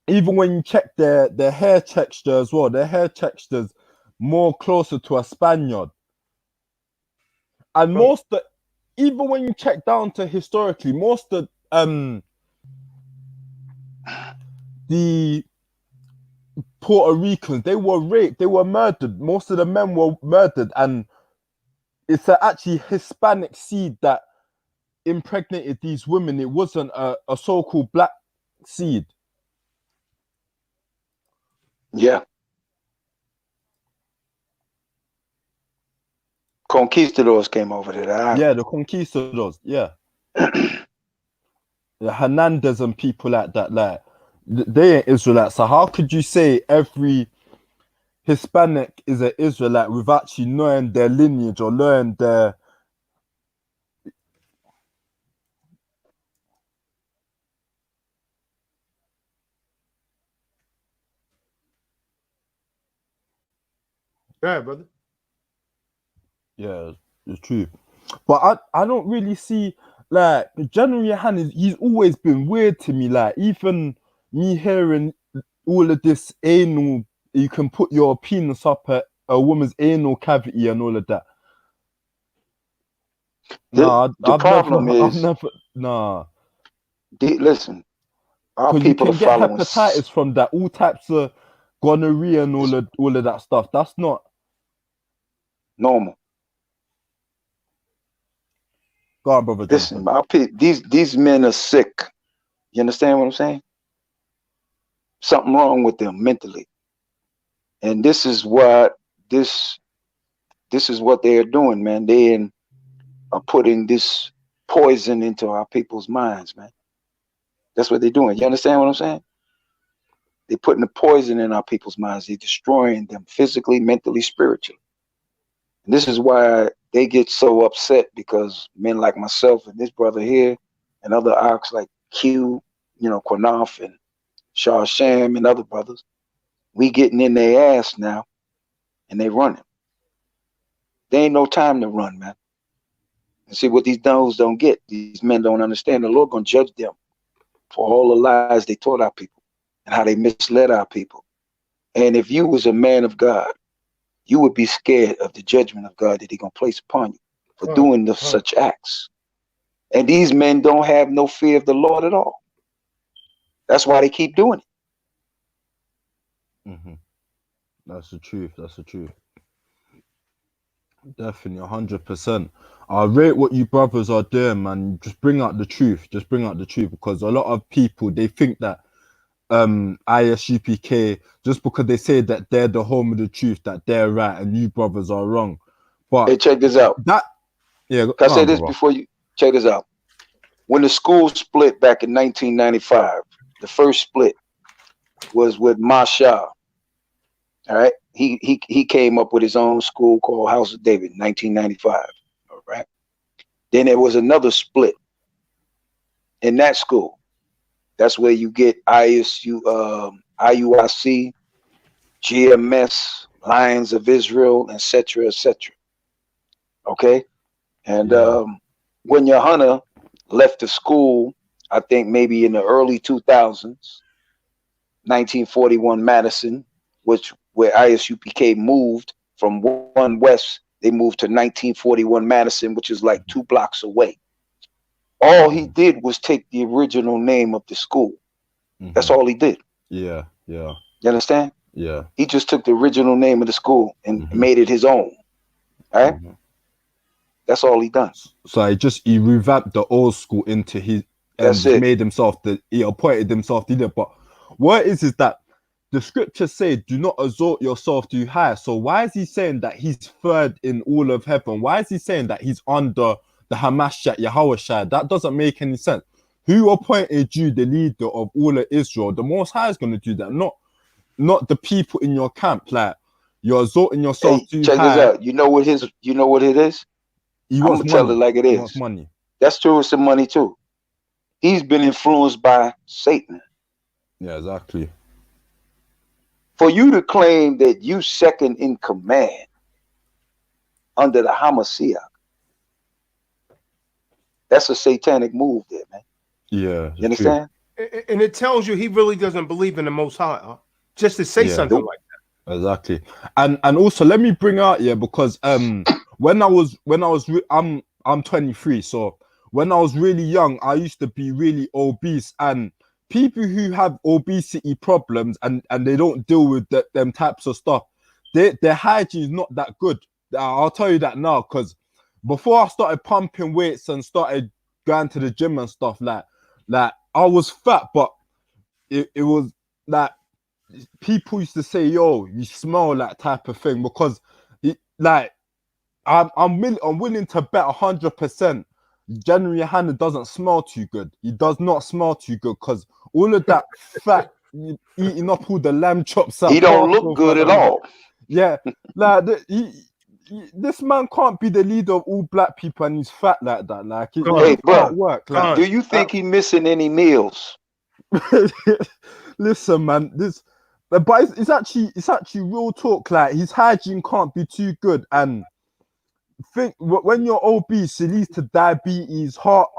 Even when you check their hair texture as well, their hair texture's more closer to a Spaniard. And even when you check down to historically, most of the Puerto Ricans, they were raped, they were murdered. Most of the men were murdered, and it's actually Hispanic seed that impregnated these women. It wasn't a so-called black succeed. Yeah. Conquistadors came over to the island. Yeah, the conquistadors. Yeah. The Hernandez and people like that, like they ain't Israelites. So how could you say every Hispanic is an Israelite without actually knowing their lineage or knowing their... Yeah, brother. Yeah, it's true. But I don't really see, like, General Yohanan, he's always been weird to me. Like, even me hearing all of this anal, you can put your penis up at a woman's anal cavity and all of that. Nah, The problem I've is, never, nah. listen, our Because you people are can get following hepatitis from that, all types of gonorrhea and all of that stuff. That's not normal. go on, brother Listen, Jonathan. these men are sick. You understand what I'm saying? Something wrong with them mentally, and this is what they are doing, man. They are putting this poison into our people's minds, man. That's what they're doing. You understand what I'm saying? They're putting the poison in our people's minds. They're destroying them physically, mentally, spiritually. And this is why they get so upset, because men like myself and this brother here and other ox like Q, Quanaf and Shah Sham and other brothers, we getting in their ass now and they running. There ain't no time to run, man. And see what these dogs don't get. These men don't understand. The Lord gonna judge them for all the lies they taught our people and how they misled our people. And if you was a man of God, you would be scared of the judgment of God that He's gonna place upon you for doing such acts. And these men don't have no fear of the Lord at all. That's why they keep doing it. Mm-hmm. That's the truth. That's the truth. Definitely, 100%. I rate what you brothers are doing, man. Just bring out the truth. Just bring out the truth, because a lot of people, they think that ISUPK, just because they say that they're the home of the truth, that they're right and you brothers are wrong. But hey, check this out. Can I say this before you check this out? When the school split back in 1995, the first split was with Masha. All right, he came up with his own school called House of David in 1995. All right. Then there was another split in that school. That's where you get IUIC, GMS, Lions of Israel, etc., etc. Okay, and when Johanna left the school, I think maybe in the early 2000s, 1941 Madison, where ISUPK moved from 1 West, they moved to 1941 Madison, which is like 2 blocks away. All he did was take the original name of the school. Mm-hmm. That's all he did. Yeah, yeah. You understand? Yeah. He just took the original name of the school and made it his own. All right? Mm-hmm. That's all he done. So he revamped the old school into his, and just made himself he appointed himself leader. But what is that the scriptures say, do not exalt yourself too high. So why is he saying that he's third in all of heaven? Why is he saying that he's under the Hamashiach Yahushua? That doesn't make any sense. Who appointed you the leader of all of Israel? The Most High is going to do that, not the people in your camp. Like, you're exalting yourself too high. Check this out. You know what it is? I'm gonna tell it like it is. He wants money. That's true with some money too. He's been influenced by Satan. Yeah, exactly. For you to claim that you second in command under the Hamashiach, that's a satanic move there, man. Yeah. You understand? And it tells you he really doesn't believe in the Most High, just to say something like that. Exactly. And also let me bring out, because when I was I'm 23, so when I was really young, I used to be really obese, and people who have obesity problems and they don't deal with them types of stuff, their hygiene is not that good. I'll tell you that now, because before I started pumping weights and started going to the gym and stuff, like I was fat, but it was like people used to say, "Yo, you smell," that type of thing, because like I'm willing to bet 100%. General Yohanan doesn't smell too good. He does not smell too good because all of that fat eating up all the lamb chops. He don't look good at all. Yeah, like this man can't be the leader of all black people and he's fat like that. Like it Hey, bro, can't work. Like, do you think he missing any meals? listen, man, but it's actually real talk. Like his hygiene can't be too good, and think when you're obese, it leads to diabetes, heart,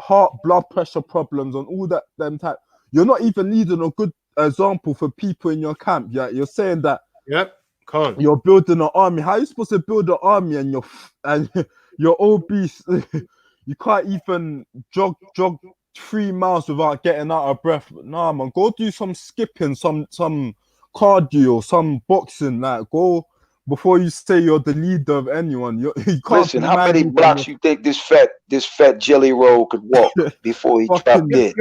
blood pressure problems, and all that them type. You're not even leading a good example for people in your camp. Yeah, you're saying that. Yep. You're building an army. How are you supposed to build an army and you're obese? You can't even jog 3 miles without getting out of breath. Nah, man, go do some skipping, some cardio, some boxing. Like, go before you say you're the leader of anyone. You can't. Listen, how many blocks you think this fat jelly roll could walk before he dropped dead?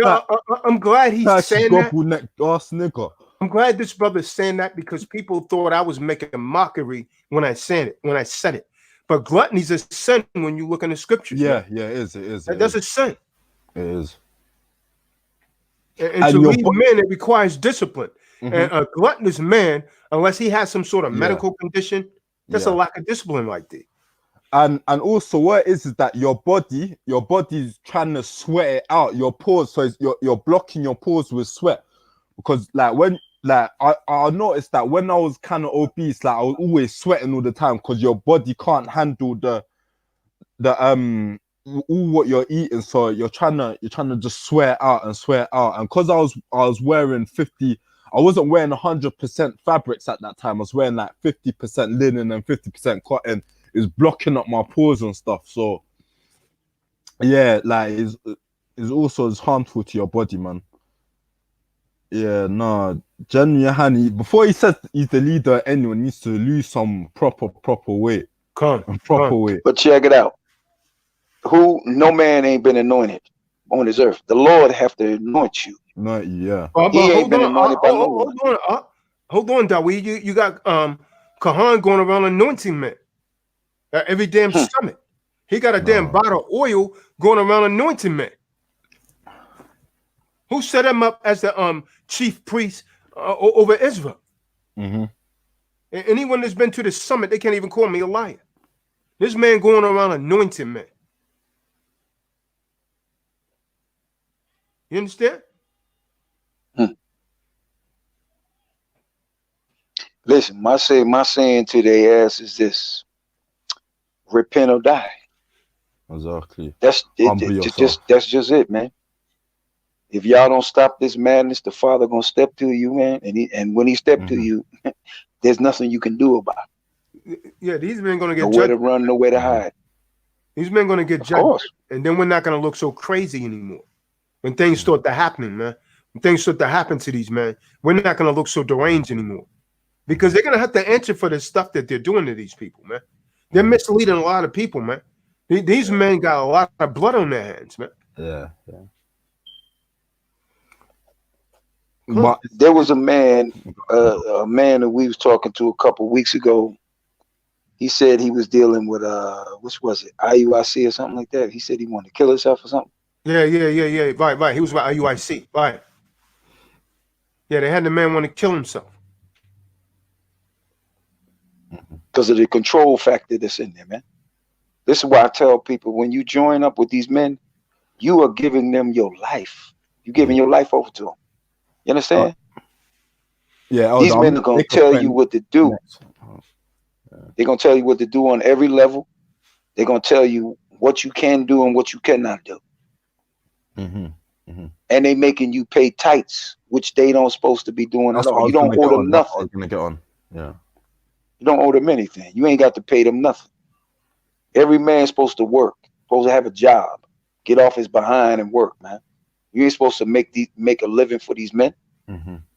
I'm glad he's saying that. Gobble-neck ass nigga. I'm glad this brother's saying that because people thought I was making a mockery when I said it. But gluttony's a sin when you look in the scriptures. Yeah, man. yeah, it is. That's a sin. It is. And to lead men, it requires discipline. Mm-hmm. And a gluttonous man, unless he has some sort of medical condition, that's a lack of discipline right there. And also what it is that your body's trying to sweat it out, your pores, so you're blocking your pores with sweat. Because like when I noticed that when I was kind of obese, like I was always sweating all the time because your body can't handle the all what you're eating, so you're trying to just sweat out. And because I was wearing 50, I wasn't wearing 100% fabrics at that time. I was wearing like 50% linen and 50% cotton. It was blocking up my pores and stuff. So yeah, like it's also as harmful to your body, man. Yeah, no, General Yohanan, before he says he's the leader, anyone needs to lose some proper weight. Weight. But check it out. No man ain't been anointed on this earth. The Lord have to anoint you. Not yeah. He ain't been anointed by no one. Hold on, Dawid. You got Kahan going around anointing men. Every damn summit. He got a damn bottle of oil going around anointing men. Who set him up as the chief priest over Israel? Mm-hmm. And anyone that's been to the summit, they can't even call me a liar. This man going around anointing men. You understand? Listen, my saying to their ass is this: repent or die. Exactly. That's just it, man. If y'all don't stop this madness, the Father gonna step to you, man. And when he step to you, there's nothing you can do about it. Yeah, these men gonna get nowhere to run, nowhere to hide. These men gonna get judged, and then we're not gonna look so crazy anymore. When things start to happen, man. When things start to happen to these men, we're not gonna look so deranged anymore. Because they're gonna have to answer for the stuff that they're doing to these people, man. They're misleading a lot of people, man. These men got a lot of blood on their hands, man. Yeah. But there was a man that we was talking to a couple of weeks ago. He said he was dealing with which was it, IUIC or something like that. He said he wanted to kill himself or something. Yeah. Right. He was with IUIC. Right. Yeah, they had the man want to kill himself. Because of the control factor that's in there, man. This is why I tell people, when you join up with these men, you are giving them your life. You're giving your life over to them. You understand? These men are going to tell you what to do. They're going to tell you what to do on every level. They're going to tell you what you can do and what you cannot do. And they making you pay tights, which they don't supposed to be doing at all. You don't owe them nothing. I was going to get on. Yeah. You don't owe them anything. You ain't got to pay them nothing. Every man's supposed to work, supposed to have a job, get off his behind and work, man. You ain't supposed to make a living for these men.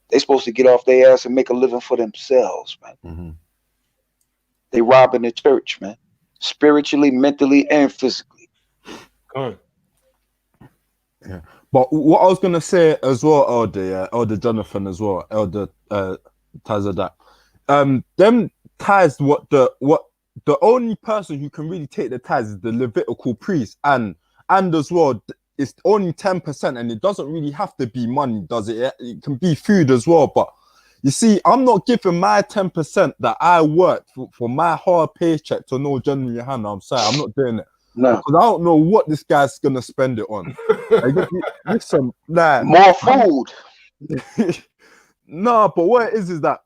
They supposed to get off their ass and make a living for themselves, man. They robbing the church, man. Spiritually, mentally, and physically. Yeah. But what I was gonna say as well, Elder Jonathan as well, Elder Tazadaq, them tithes, what the only person who can really take the tithes is the Levitical priest, and as well, it's only 10%, and it doesn't really have to be money, does it? It can be food as well. But you see, I'm not giving my 10% that I worked for my hard paycheck to no genuine Yohana. I'm sorry, I'm not doing it. No. Because I don't know what this guy's gonna spend it on. Like, listen, like, more food. No, but what it is that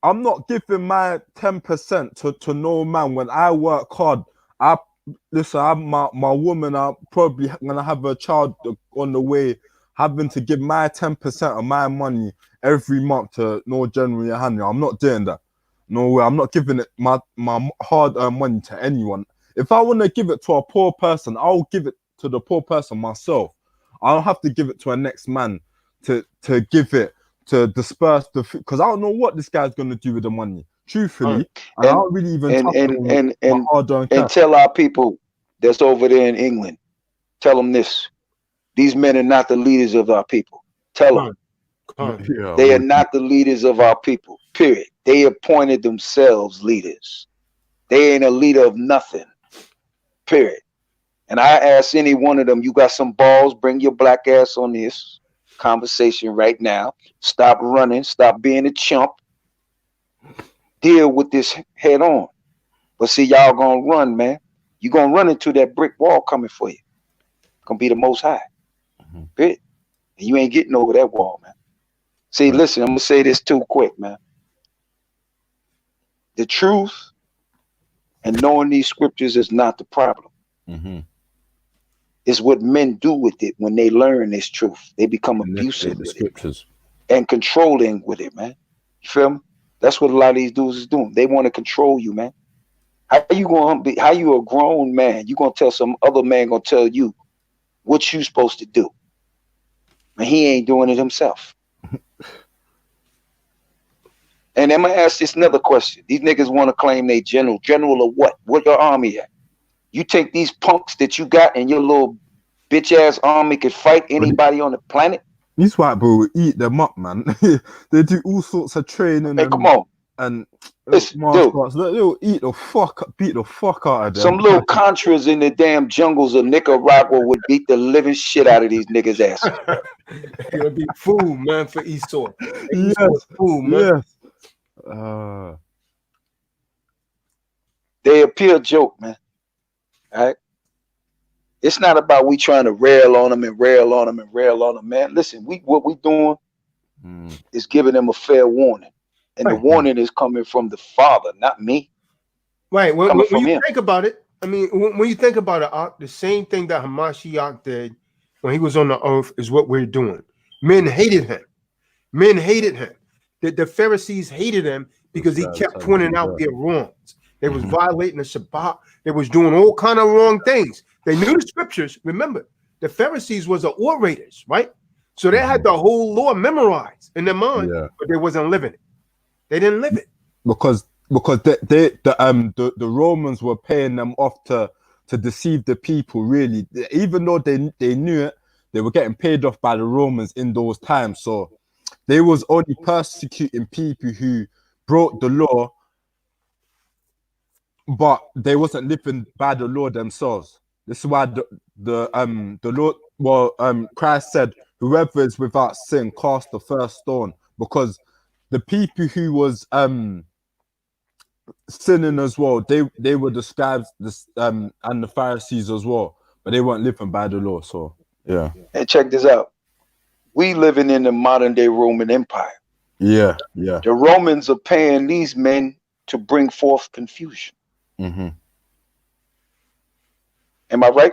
I'm not giving my 10% to no man when I work hard. I'm my woman. I'm probably gonna have a child on the way, having to give my 10% of my money every month to no general Yohana. I'm not doing that. No way. I'm not giving it my hard-earned money to anyone. If I want to give it to a poor person, I'll give it to the poor person myself. I don't have to give it to a next man to give it, to disperse the food, because I don't know what this guy's going to do with the money, truthfully. And I don't really even and tell our people that's over there in England, tell them this: these men are not the leaders of our people. Tell them they are not the leaders of our people. Period. They appointed themselves leaders. They ain't a leader of nothing. Period. And I ask any one of them, you got some balls, bring your black ass on this conversation right now. Stop running. Stop being a chump. Deal with this head on. But see, y'all gonna run, man. You gonna run into that brick wall coming for you. Gonna be the Most High. Period. And you ain't getting over that wall, man. See, listen, I'm gonna say this too quick, man. The truth and knowing these scriptures is not the problem. It's what men do with it when they learn this truth. They become abusive with it and controlling with it, man. You feel me? That's what a lot of these dudes is doing. They want to control you, man. How you a grown man? You gonna tell some other man gonna tell you what you supposed to do? And he ain't doing it himself. And I'm gonna ask this another question. These niggas want to claim they general. General of what? What your army at? You take these punks that you got and your little bitch ass army could fight anybody on the planet? These white boys will eat them up, man. They do all sorts of training. Hey, come on. And listen, they'll beat the fuck out of them. Some little Contras in the damn jungles of Nicaragua would beat the living shit out of these niggas' asses. It'll be food, man, for Esau. Yes, food, man. Yes. They appear joke, man. All right. It's not about we trying to rail on them and rail on them and rail on them, man. Listen, what we doing is giving them a fair warning. And the warning is coming from the Father, not me. Right. When you think about it, I mean, when you think about it, the same thing that Hamashiach did when he was on the earth is what we're doing. Men hated him. Men hated him. The Pharisees hated him because he kept pointing out their wrongs. They was violating the Shabbat. They was doing all kind of wrong things. They knew the scriptures. Remember, the Pharisees was the orators, right? So they had the whole law memorized in their mind, but they wasn't living it. They didn't live it because the Romans were paying them off to deceive the people. Really, even though they knew it, they were getting paid off by the Romans in those times. So they was only persecuting people who broke the law, but they wasn't living by the law themselves. This is why the Lord, Christ said, "Whoever is without sin, cast the first stone," because the people who was sinning as well, they were the scribes, and the Pharisees as well, but they weren't living by the law. So yeah. And check this out: we living in the modern day Roman Empire. Yeah. The Romans are paying these men to bring forth confusion. Am I right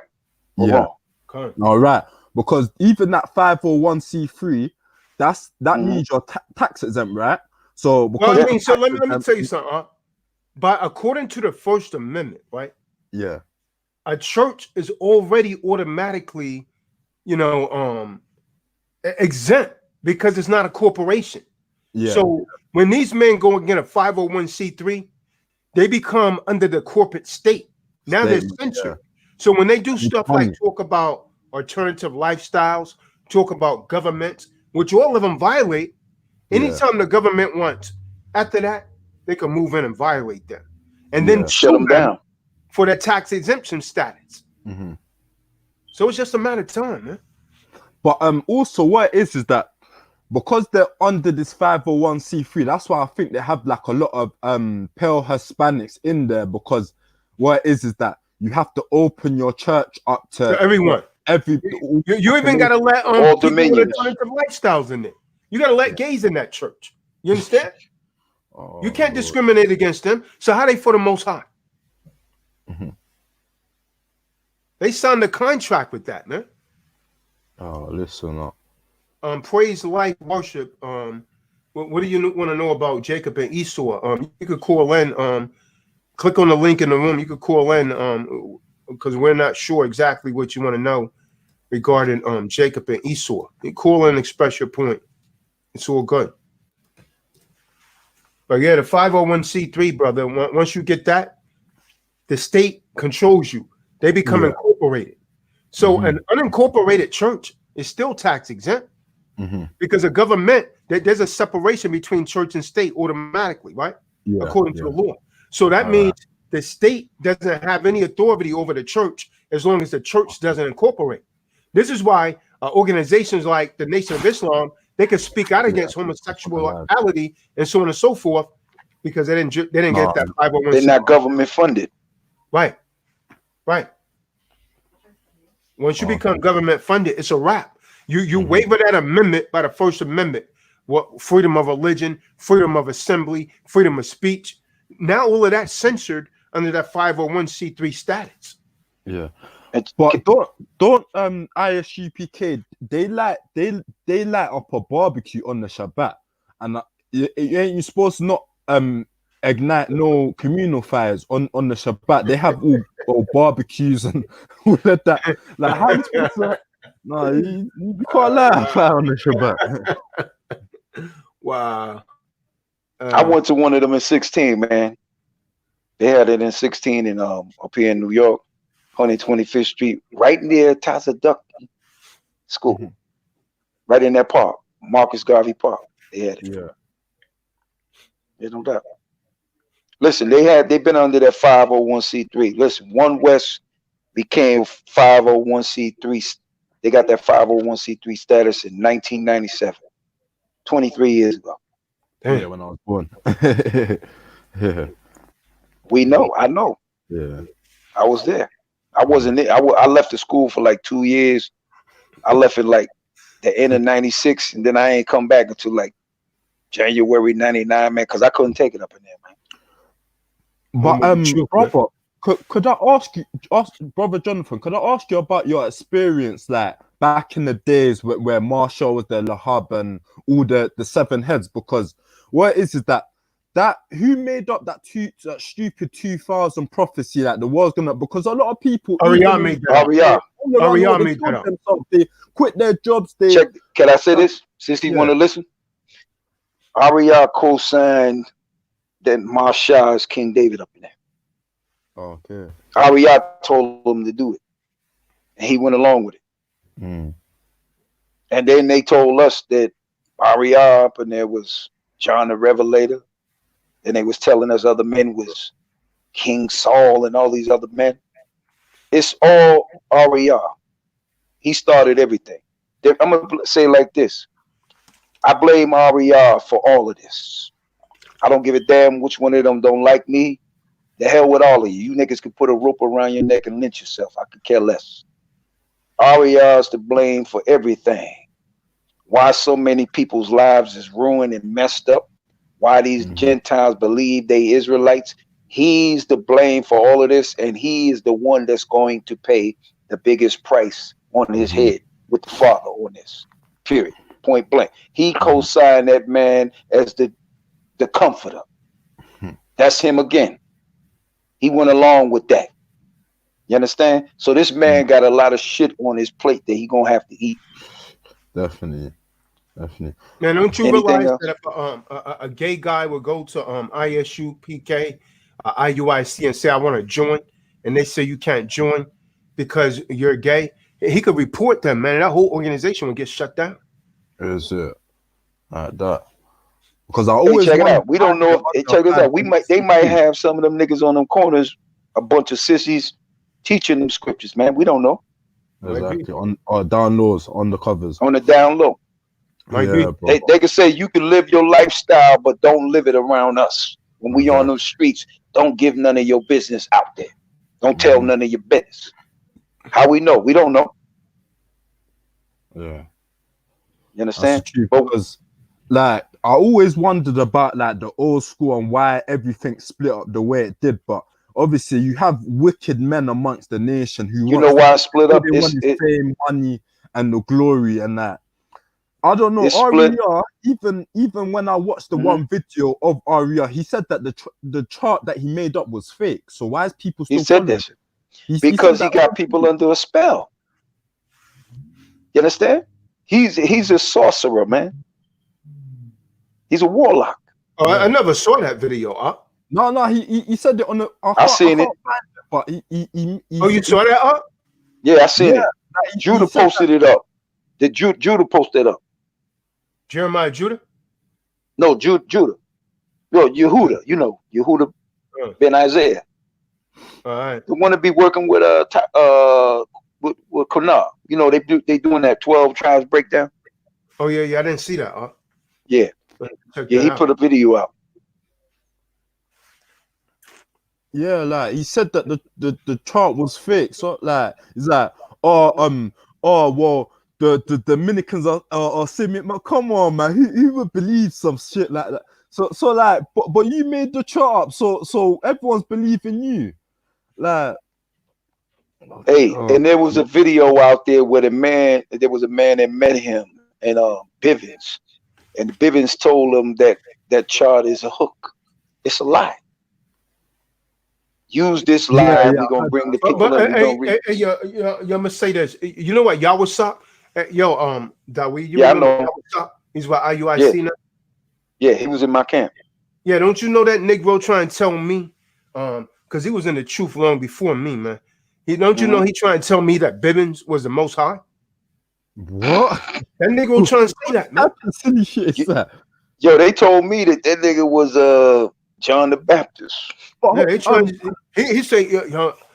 or wrong? All right, because even that 501c3, that means you're tax exempt, right? So because let me tell you something. But according to the First Amendment, right? Yeah, a church is already automatically, exempt because it's not a corporation. Yeah. So when these men go and get a 501c3, they become under the corporate state. Now they're censored. So when they do stuff like talk about alternative lifestyles, talk about governments, which all of them violate. Anytime the government wants, after that, they can move in and violate them. And then shut them down for their tax exemption status. Mm-hmm. So it's just a matter of time, man. But also what it is that because they're under this 501c3, that's why I think they have like a lot of pale Hispanics in there, because what it is that you have to open your church up to everyone. You even got to let all people dominions with alternative lifestyles in there. You got to let gays in that church. You understand? You can't discriminate against them. So how they for the Most High? Mm-hmm. They signed a contract with that, man. Oh, listen up. Praise, life, worship. What do you want to know about Jacob and Esau? You could call in. Click on the link in the room. You could call in because we're not sure exactly what you want to know regarding Jacob and Esau. You call in and express your point. It's all good. But yeah, the 501c3, brother, once you get that, the state controls you. They become incorporated. So an unincorporated church is still tax exempt because the government, there's a separation between church and state automatically, right? According to the law. So that means the state doesn't have any authority over the church as long as the church doesn't incorporate. This is why organizations like the Nation of Islam, they can speak out against homosexuality and so on and so forth because they didn't get that 501c3. They're not government funded. Right. Once you become government funded, it's a wrap. You waiver that amendment by the First Amendment. What freedom of religion, freedom of assembly, freedom of speech. Now all of that's censored under that 501c3 status. Yeah. But don't ISUPK, they light up a barbecue on the Shabbat, and you supposed to not ignite no communal fires on the Shabbat. They have all barbecues and all of that. Like how you supposed to? No, you can't light a fire on the Shabbat. Wow. I went to one of them in 16, man. They had it in 16 in up here in New York, 125th Street, right near Tazadaq School, right in that park, Marcus Garvey Park. They had it. Yeah. There's no doubt. Listen, they've been under that 501c3. Listen, One West became 501c3. They got that 501c3 status in 1997, 23 years ago. Yeah, when I was born. Yeah. We know. I know. Yeah. I was there. I wasn't there. I left the school for like 2 years. I left it like the end of 96, and then I ain't come back until like January 99, man, because I couldn't take it up in there, man. But brother, could I ask brother Jonathan, could I ask you about your experience like back in the days where Marshall was there, Lahab and all the seven heads? Because what is that who made up that stupid 2000 prophecy that the world's gonna, because a lot of people Ariah made that up. They quit their jobs. Can I say this since you want to listen? Ariah co-signed that Marshall is King David up in there. Okay. Ariah told him to do it, and he went along with it. And then they told us that Ariah up in there was John the Revelator. And they was telling us other men was King Saul and all these other men. It's all Ariah. He started everything. I'm going to say like this. I blame Ariah for all of this. I don't give a damn which one of them don't like me. The hell with all of you. You niggas can put a rope around your neck and lynch yourself. I could care less. Ariah is to blame for everything. Why so many people's lives is ruined and messed up. Why these Gentiles believe they Israelites. He's to blame for all of this, and he is the one that's going to pay the biggest price on his head with the Father on this. Period. Point blank. He co-signed that man as the comforter. That's him again. He went along with that. You understand? So this man got a lot of shit on his plate that he gonna have to eat. Definitely. Now, don't you realize that if a gay guy would go to ISUPK, IUIC, and say, I want to join, and they say you can't join because you're gay, he could report them, man. That whole organization would get shut down. Is it like that? Because I Hey, always check it wonder out. We don't know if check this out. They might have some of them niggas on them corners, a bunch of sissies teaching them scriptures, man. We don't know. exactly on down lows, on the covers. On the down low. Might be. Yeah, bro. They can say you can live your lifestyle, but don't live it around us. When we on those streets, don't give none of your business out there. Don't tell none of your business. How we know? We don't know. Yeah. You understand? That's true, because like I always wondered about like the old school and why everything split up the way it did, but obviously you have wicked men amongst the nation who you know why it split up. They want the fame, money, and the glory and that. I don't know. Split. Aria, even when I watched the one video of Aria, he said that the chart that he made up was fake. So why is people still? He said this because he got people under a spell. You understand? He's a sorcerer, man. He's a warlock. Oh, I never saw that video. No, he said it on the. I seen it, but he oh, you saw that? Yeah, I seen it. Judah posted it up. Did Judah post it up? Jeremiah Judah? No, Judah. Yo, Yehuda. You know Yehuda Ben Isaiah. All right. The one to be working with Konar. You know they doing that 12 tribes breakdown. Oh yeah, I didn't see that. Yeah, he put a video out. Yeah, like he said that the chart was fake. So like it's like well the Dominicans are saying, man, come on, man, who would believe some shit like that? So like but you made the chart up, so everyone's believing you. Like hey, and there was a video out there where there was a man that met him in Bivens, and Bivens told him that chart is a hook. It's a lie. Use this lie. We're gonna bring the people up. Y'all must say this. You know what? Y'all was up. Dawi, I know. He's what IUIC now. Yeah, he was in my camp. Yeah, don't you know that Negro trying to tell me? Because he was in the truth long before me, man. Don't you know he trying to tell me that Bivens was the Most High? What? That Negro trying to say that, man. Silly shit is that? Yo, they told me that nigga was John the Baptist. Yeah, he say,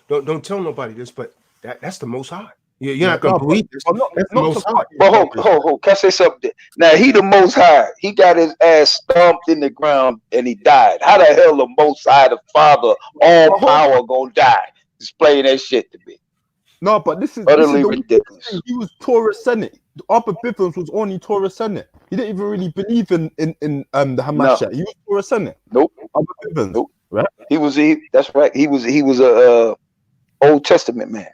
don't tell nobody this, but that's the Most High. You're not gonna believe this. That's the Most High. But hold, can I say something? Now he the Most High. He got his ass stomped in the ground and he died. How the hell the Most High, the Father, all power, gonna die? Explain that shit to me. No, but this is utterly ridiculous. He was Torah Senate. Upper Bivens was only Torah Senate. He didn't even really believe in the Hamashiach. He was Torah Senate. Nope. Upper Bivens. Nope. Right. That's right. He was a Old Testament man.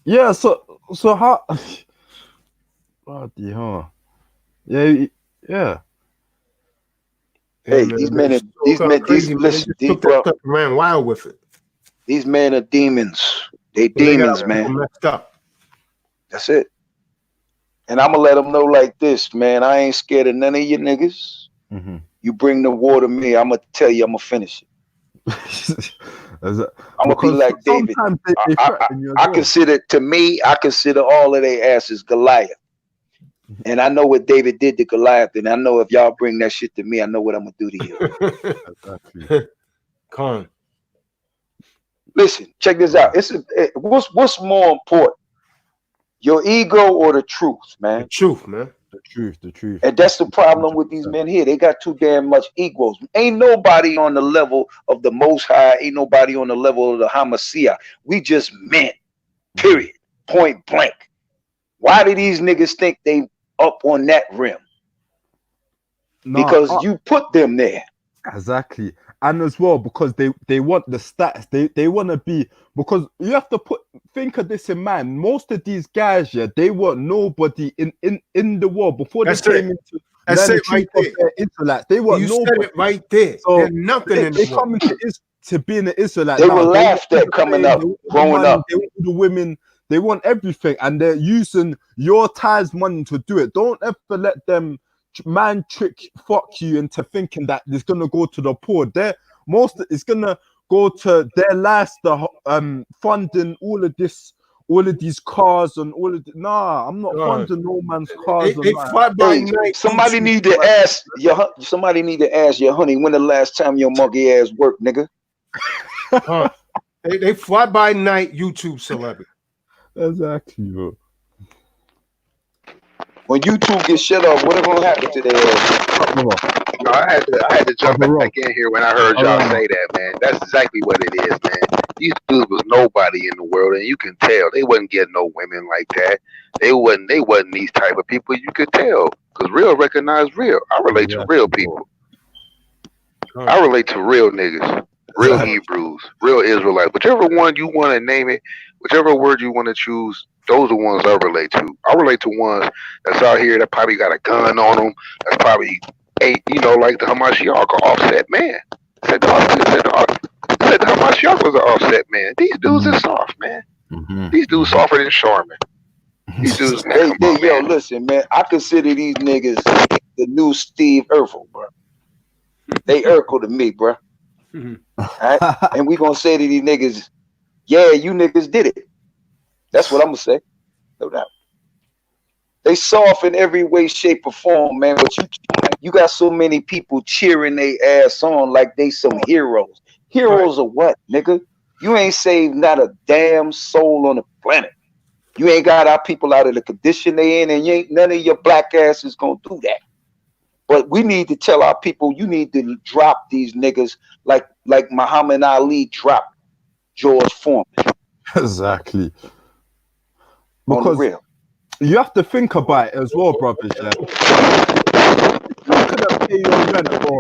Yeah. So how? Bloody hell. Yeah. Hey, these men ran wild with it. These men are demons. They demons, man. Messed up. That's it. And I'm gonna let them know like this, man. I ain't scared of none of you niggas. Mm-hmm. You bring the war to me, I'm gonna tell you, I'm gonna finish it. I'm gonna be like David. I consider all of their asses Goliath. And I know what David did to Goliath, and I know if y'all bring that shit to me, I know what I'm gonna do to you. Con. Listen, check this out. What's more important, your ego or the truth, man? The truth, man. The truth. And that's the problem with these men here. They got too damn much egos. Ain't nobody on the level of the Most High. Ain't nobody on the level of the Hamashiach. We just men. Period. Point blank. Why do these niggas think they up on that rim? Because you put them there. Exactly. And as well, because they want the stats, they want to be, because you have to think of this in mind. Most of these guys, they weren't nobody in the world before they came into. That's it right there. Israelites. They weren't nobody. You said it right there. So there's nothing they come to being an Israelite. They were laughed at coming up, growing up. They want the women. They want everything, and they're using your tithes money to do it. Don't ever let them fuck you into thinking that it's gonna go to the poor. It's gonna go to their lifestyle, funding all of this all of these cars and all of nah, I'm not funding no man's cars. They fly by night. Somebody need to ask your honey when the last time your monkey ass worked, nigga. They fly by night YouTube celebrity. Exactly, bro. When YouTube gets shut off, what's gonna happen to their ass? No, I had to jump back in here when I heard y'all say that, man. That's exactly what it is, man. These dudes was nobody in the world, and you can tell they wasn't getting no women like that. They wasn't these type of people. You could tell, because real recognize real. I relate to real people. I relate to real niggas, real Hebrews, real Israelites. Whichever one you want to name it, whichever word you want to choose, those are the ones I relate to. I relate to ones that's out here that probably got a gun on them. That's probably like the Hamashiach, offset man. Said the Hamashiach was an offset man. These dudes are soft, man. These dudes softer than Charmin. These dudes, man, yo, listen, man. I consider these niggas the new Steve Urkel, bro. They Urkel to me, bro. All right? And we gonna say to these niggas, yeah, you niggas did it. That's what I'm gonna say. No doubt. They soft in every way, shape, or form, man. But you got so many people cheering they ass on like they some heroes. Heroes of what, nigga? You ain't saved not a damn soul on the planet. You ain't got our people out of the condition they in, and you ain't none of your black asses gonna do that. But we need to tell our people, you need to drop these niggas like Muhammad Ali dropped George Foreman. Exactly. On the Because real. you have to think about it as well, brothers. Yeah, you couldn't pay your rent, or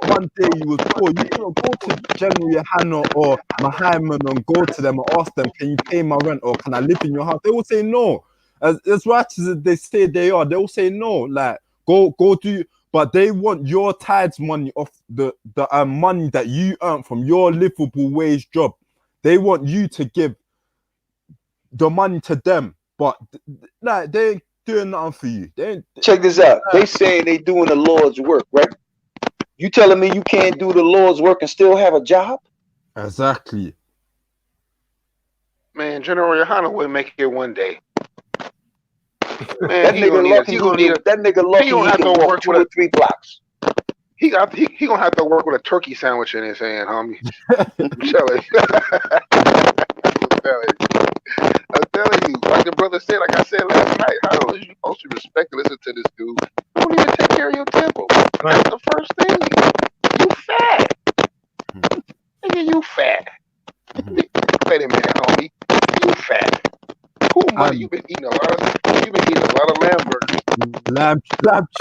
one day you was poor. You couldn't go to General Hannah or Muhammad and go to them and ask them, "Can you pay my rent, or can I live in your house?" They will say no. As righteous as they say they are, they will say no. Like go do. But they want your tithes money off the money that you earn from your livable wage job. They want you to give the money to them. But like they ain't doing nothing for you. Check this out. They saying they doing the Lord's work, right? You telling me you can't do the Lord's work and still have a job? Exactly. Man, General Yohana would make it one day. Man, that nigga lucky he can walk 2 or 3 blocks. He gonna have to work with a turkey sandwich in his hand, homie. I'm telling you, like the brother said, like I said last night, how are you supposed to respect and listen to this dude? You don't even take care of your temple. That's the first thing. You fat. Nigga, you fat. Wait a minute, homie. You fat. Cool money. You've been eating a lot of lamb burgers. Lamb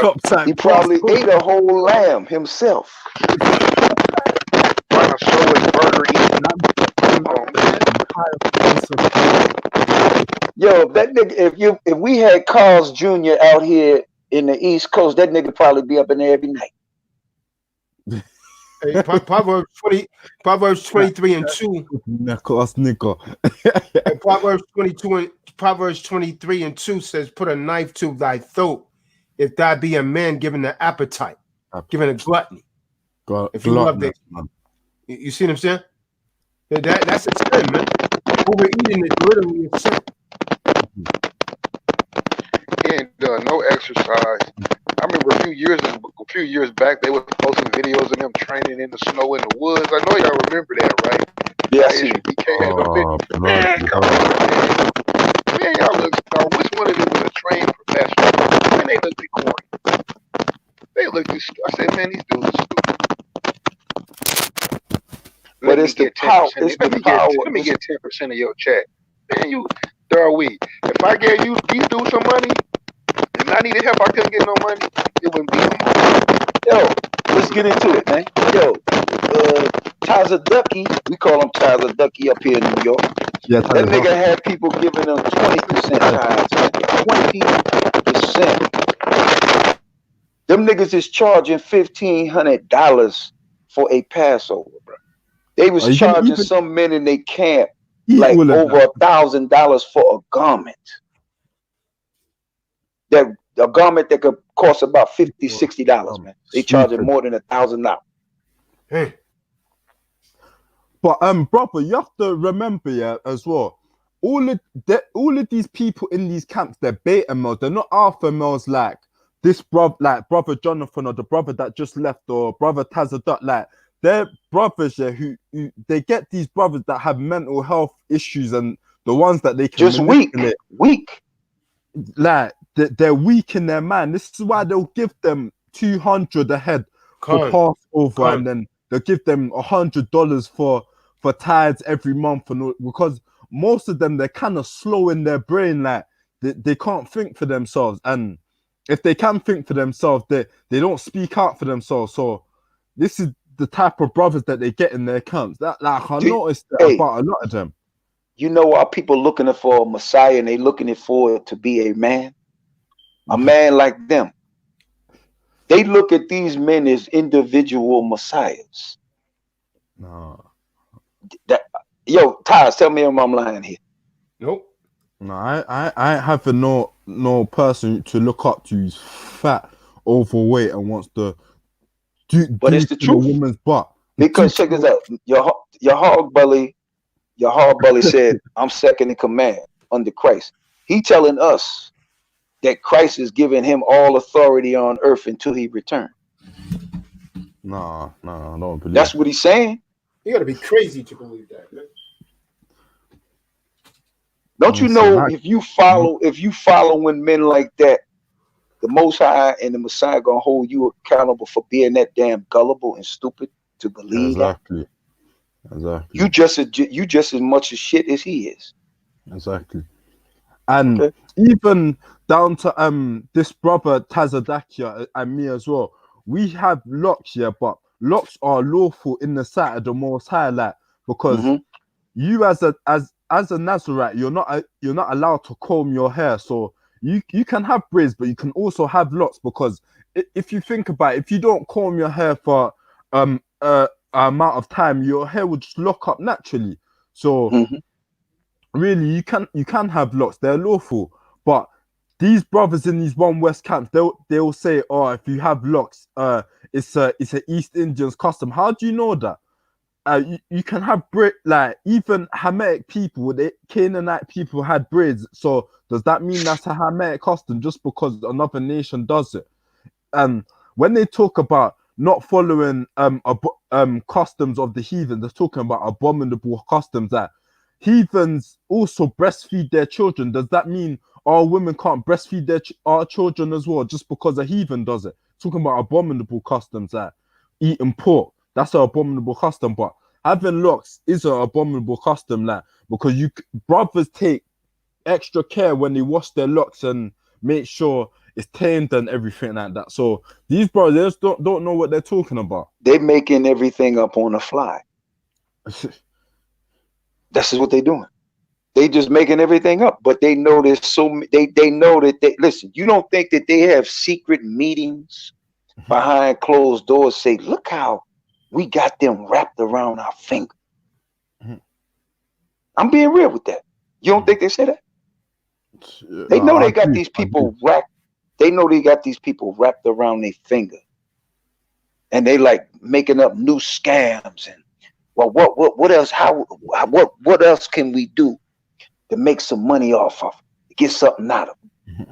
chops. He probably ate a whole lamb himself. Trying to show his burger eating. Yo, that nigga, if we had Carl's Jr. out here in the East Coast, that nigga probably be up in there every night. Hey, Proverbs 23 and 2. Proverbs 23 and 2 says, "Put a knife to thy throat, if thou be a man given an appetite, given a gluttony." If you love that, you see what I'm saying? That's a sin, man. Overeating is literally a sin. He ain't done no exercise. I remember a few years back, they were posting videos of them training in the snow in the woods. I know y'all remember that, right? Yes. Man, come on, man. Man, y'all look. Which one of them was a trained professional? Man, they look too corny. They look too. I said, man, these dudes are stupid. But it's the power. It's the power. Let me get 10% of your check. Man, you Darby. If I gave you these dudes some money, and I needed help, I couldn't get no money, it wouldn't be no money. Yo, let's get into it, man. Yo, Tazadaq, we call him Tazadaq up here in New York. Yeah, that nigga had people giving them 20% tithes. 20%. Them niggas is charging $1,500 for a Passover, bro. They was charging some men in their camp like over $1,000 for a garment. That a garment that could cost about $50, $60, man. They charging more than $1,000. Hey. But brother, you have to remember, yeah, as well. all of these people in these camps, they're beta males. They're not alpha males like this brother Jonathan or the brother that just left or brother Tazadaq. Like they're brothers who they get these brothers that have mental health issues and the ones that they can just manipulate. weak. Like they're weak in their mind. This is why they'll give them 200 a head for Passover, and then they'll give them $100 for tithes every month, and because most of them, they're kind of slow in their brain, like they can't think for themselves, and if they can think for themselves, they don't speak out for themselves. So this is the type of brothers that they get in their camps. That like I noticed about a lot of them. You know why people looking for a Messiah and they looking for it to be a man like them. They look at these men as individual messiahs. No. Yo, Taz, tell me if I'm lying here. Nope. No, I have no person to look up to who's fat, overweight, and wants to but it's the truth. A woman's butt. Because check this out. Your hog belly said, I'm second in command under Christ. He telling us that Christ is giving him all authority on earth until he returns. No, I don't believe that's what he's saying. You gotta be crazy to believe that, man. Don't you know if you following men like that, the Most High and the Messiah gonna hold you accountable for being that damn gullible and stupid to believe that? Exactly. You just as much as shit as he is. Exactly. And even down to this brother Tazadaq and me as well. We have locks, but locks are lawful in the sight of the Most High, like, because you as a Nazarite, you're not allowed to comb your hair. So you can have braids, but you can also have locks, because if you think about it, if you don't comb your hair for amount of time, your hair would just lock up naturally. So really, you can have locks. They're lawful, but these brothers in these One West camps, they'll say, "Oh, if you have locks, it's a East Indians custom." How do you know that? You can have like even Hamitic people, Canaanite people had braids. So does that mean that's a Hamitic custom just because another nation does it? And when they talk about not following customs of the heathen, they're talking about abominable customs that heathens also breastfeed their children. Does that mean our women can't breastfeed our children as well just because a heathen does it? Talking about abominable customs like eating pork. That's an abominable custom, but having locks is an abominable custom, like, because brothers take extra care when they wash their locks and make sure it's tamed and everything like that. So these brothers don't know what they're talking about. They're making everything up on the fly. That's what they're doing. They just making everything up, but they know there's they know that listen, you don't think that they have secret meetings behind closed doors say, look how we got them wrapped around our finger. I'm being real with that. You don't think they say that? They know they got these people wrapped. They know they got these people wrapped around their finger, and they like making up new scams. And well, what else? What else can we do to make some money off of it, get something out of it?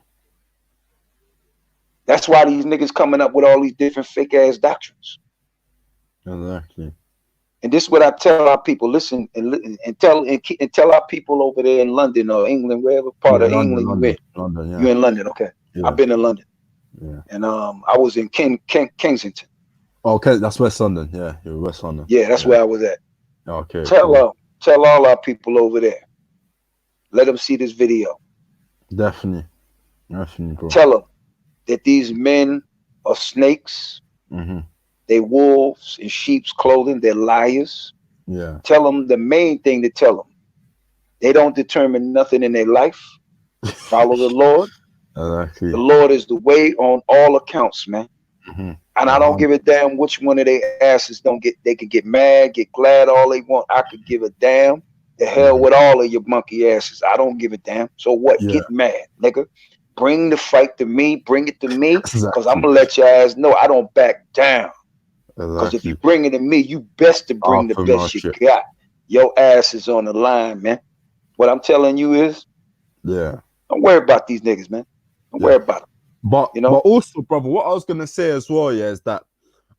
That's why these niggas coming up with all these different fake ass doctrines. Exactly. And this is what I tell our people. Listen and tell our people over there in London or England, wherever part of England you in. London, yeah. You're in London, okay? Yeah. I've been in London. Yeah. And I was in Kensington. Okay, that's West London. Yeah, you're West London. Yeah, that's where I was at. Okay. Tell all our people over there. Let them see this video. Definitely, bro. Tell them that these men are snakes. They wolves in sheep's clothing. They're liars. Yeah. Tell them the main thing to tell them. They don't determine nothing in their life. Follow the Lord. Exactly. The Lord is the way on all accounts, man. And I don't give a damn which one of their asses they can get mad, get glad all they want. I could give a damn. The hell with all of your monkey asses. I don't give a damn. So what? Yeah. Get mad, nigga. Bring the fight to me. Bring it to me. Because I'm going to let your ass know I don't back down. Because if you bring it to me, you best to bring the best you got. Your ass is on the line, man. What I'm telling you is, Yeah. don't worry about these niggas, man. Don't worry about them. But You know? but also, brother, what I was gonna say as well, yeah, is that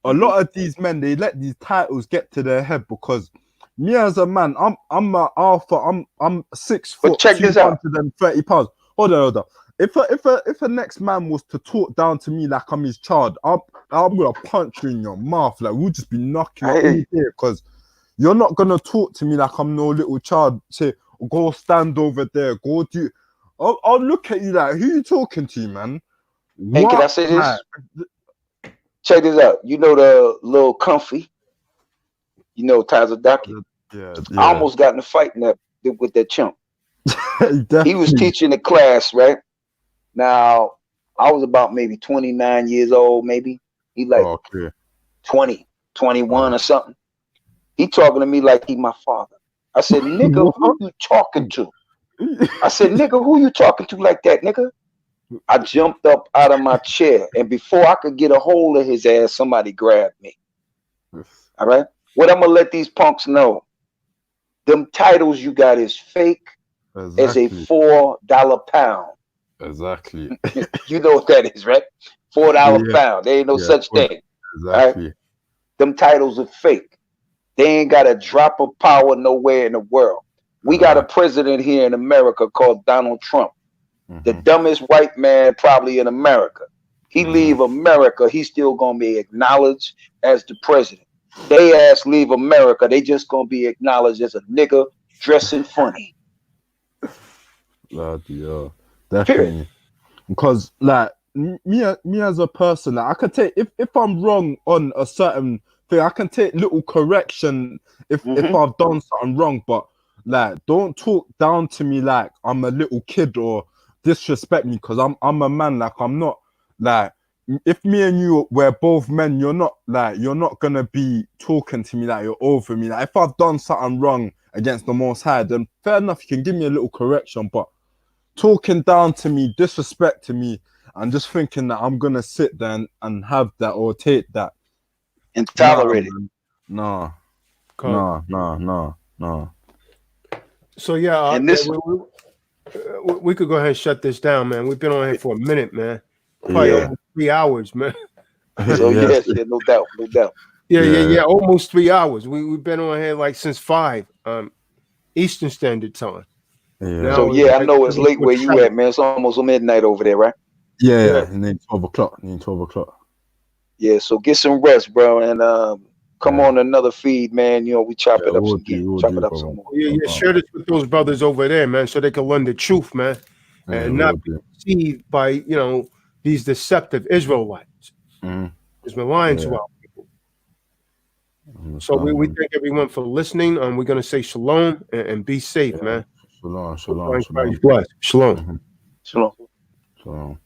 a Mm-hmm. lot of these men, they let these titles get to their head, because me as a man, I'm an alpha, I'm 6 But foot, check this out. 230 pounds. Hold on. If a next man was to talk down to me like I'm his child, I'm gonna punch you in your mouth. Like, we'll just be knocking I up hear all you. day, because you're not gonna talk to me like I'm no little child. Say, go stand over there, go do. I'll look at you like, who you talking to, man? And can I What? say Like, this? Check this out. You know the little comfy, you know, Tazadaq. yeah. I almost got in a fight with that chump. Definitely. He was teaching the class, right? Now, I was about maybe 29 years old, maybe. He like Okay. 20, 21 or something. He talking to me like he my father. I said, nigga, who you talking to? I said, nigga, who you talking to like that, nigga? I jumped up out of my chair, and before I could get a hold of his ass, somebody grabbed me. All right? What I'm going to let these punks know, them titles you got is fake as a $4 pound. Exactly. You know what that is, right? $4 pound. There ain't no such thing. Exactly. Right? Them titles are fake. They ain't got a drop of power nowhere in the world. We got a president here in America called Donald Trump. The dumbest white man probably in America. He leave America, he's still gonna be acknowledged as the president. They ass leave America, they just gonna be acknowledged as a nigga dressing funny. Yeah, definitely. Period. Because like me as a person, like, I can take if I'm wrong on a certain thing, I can take little correction if I've done something wrong, but like, don't talk down to me like I'm a little kid or disrespect me, because I'm a man. Like, I'm not, like, if me and you we're both men, you're not gonna be talking to me like you're over me. Like, if I've done something wrong against the Most High, then fair enough, you can give me a little correction, but talking down to me, disrespect to me, and just thinking that I'm gonna sit there and have that or take that and tolerate it. No. So yeah, and this, we could go ahead and shut this down, man. We've been on here for a minute, man. Probably almost 3 hours, man. So yes, no doubt. Yeah. Almost 3 hours. We've been on here like since 5 Eastern Standard Time. Yeah. So yeah, I know it's late where you at, man. It's almost midnight over there, right? Yeah. And then 12 o'clock. Yeah, so get some rest, bro, and come on another feed, man. You know, we chop it up some again. Chop it up some more. Yeah, share this with those brothers over there, man, so they can learn the truth, man, and not be deceived by these deceptive Israelites. It's been lying to our people. So we thank everyone for listening. We're gonna say shalom and be safe, man. Shalom. Bless. Shalom. Shalom. Shalom.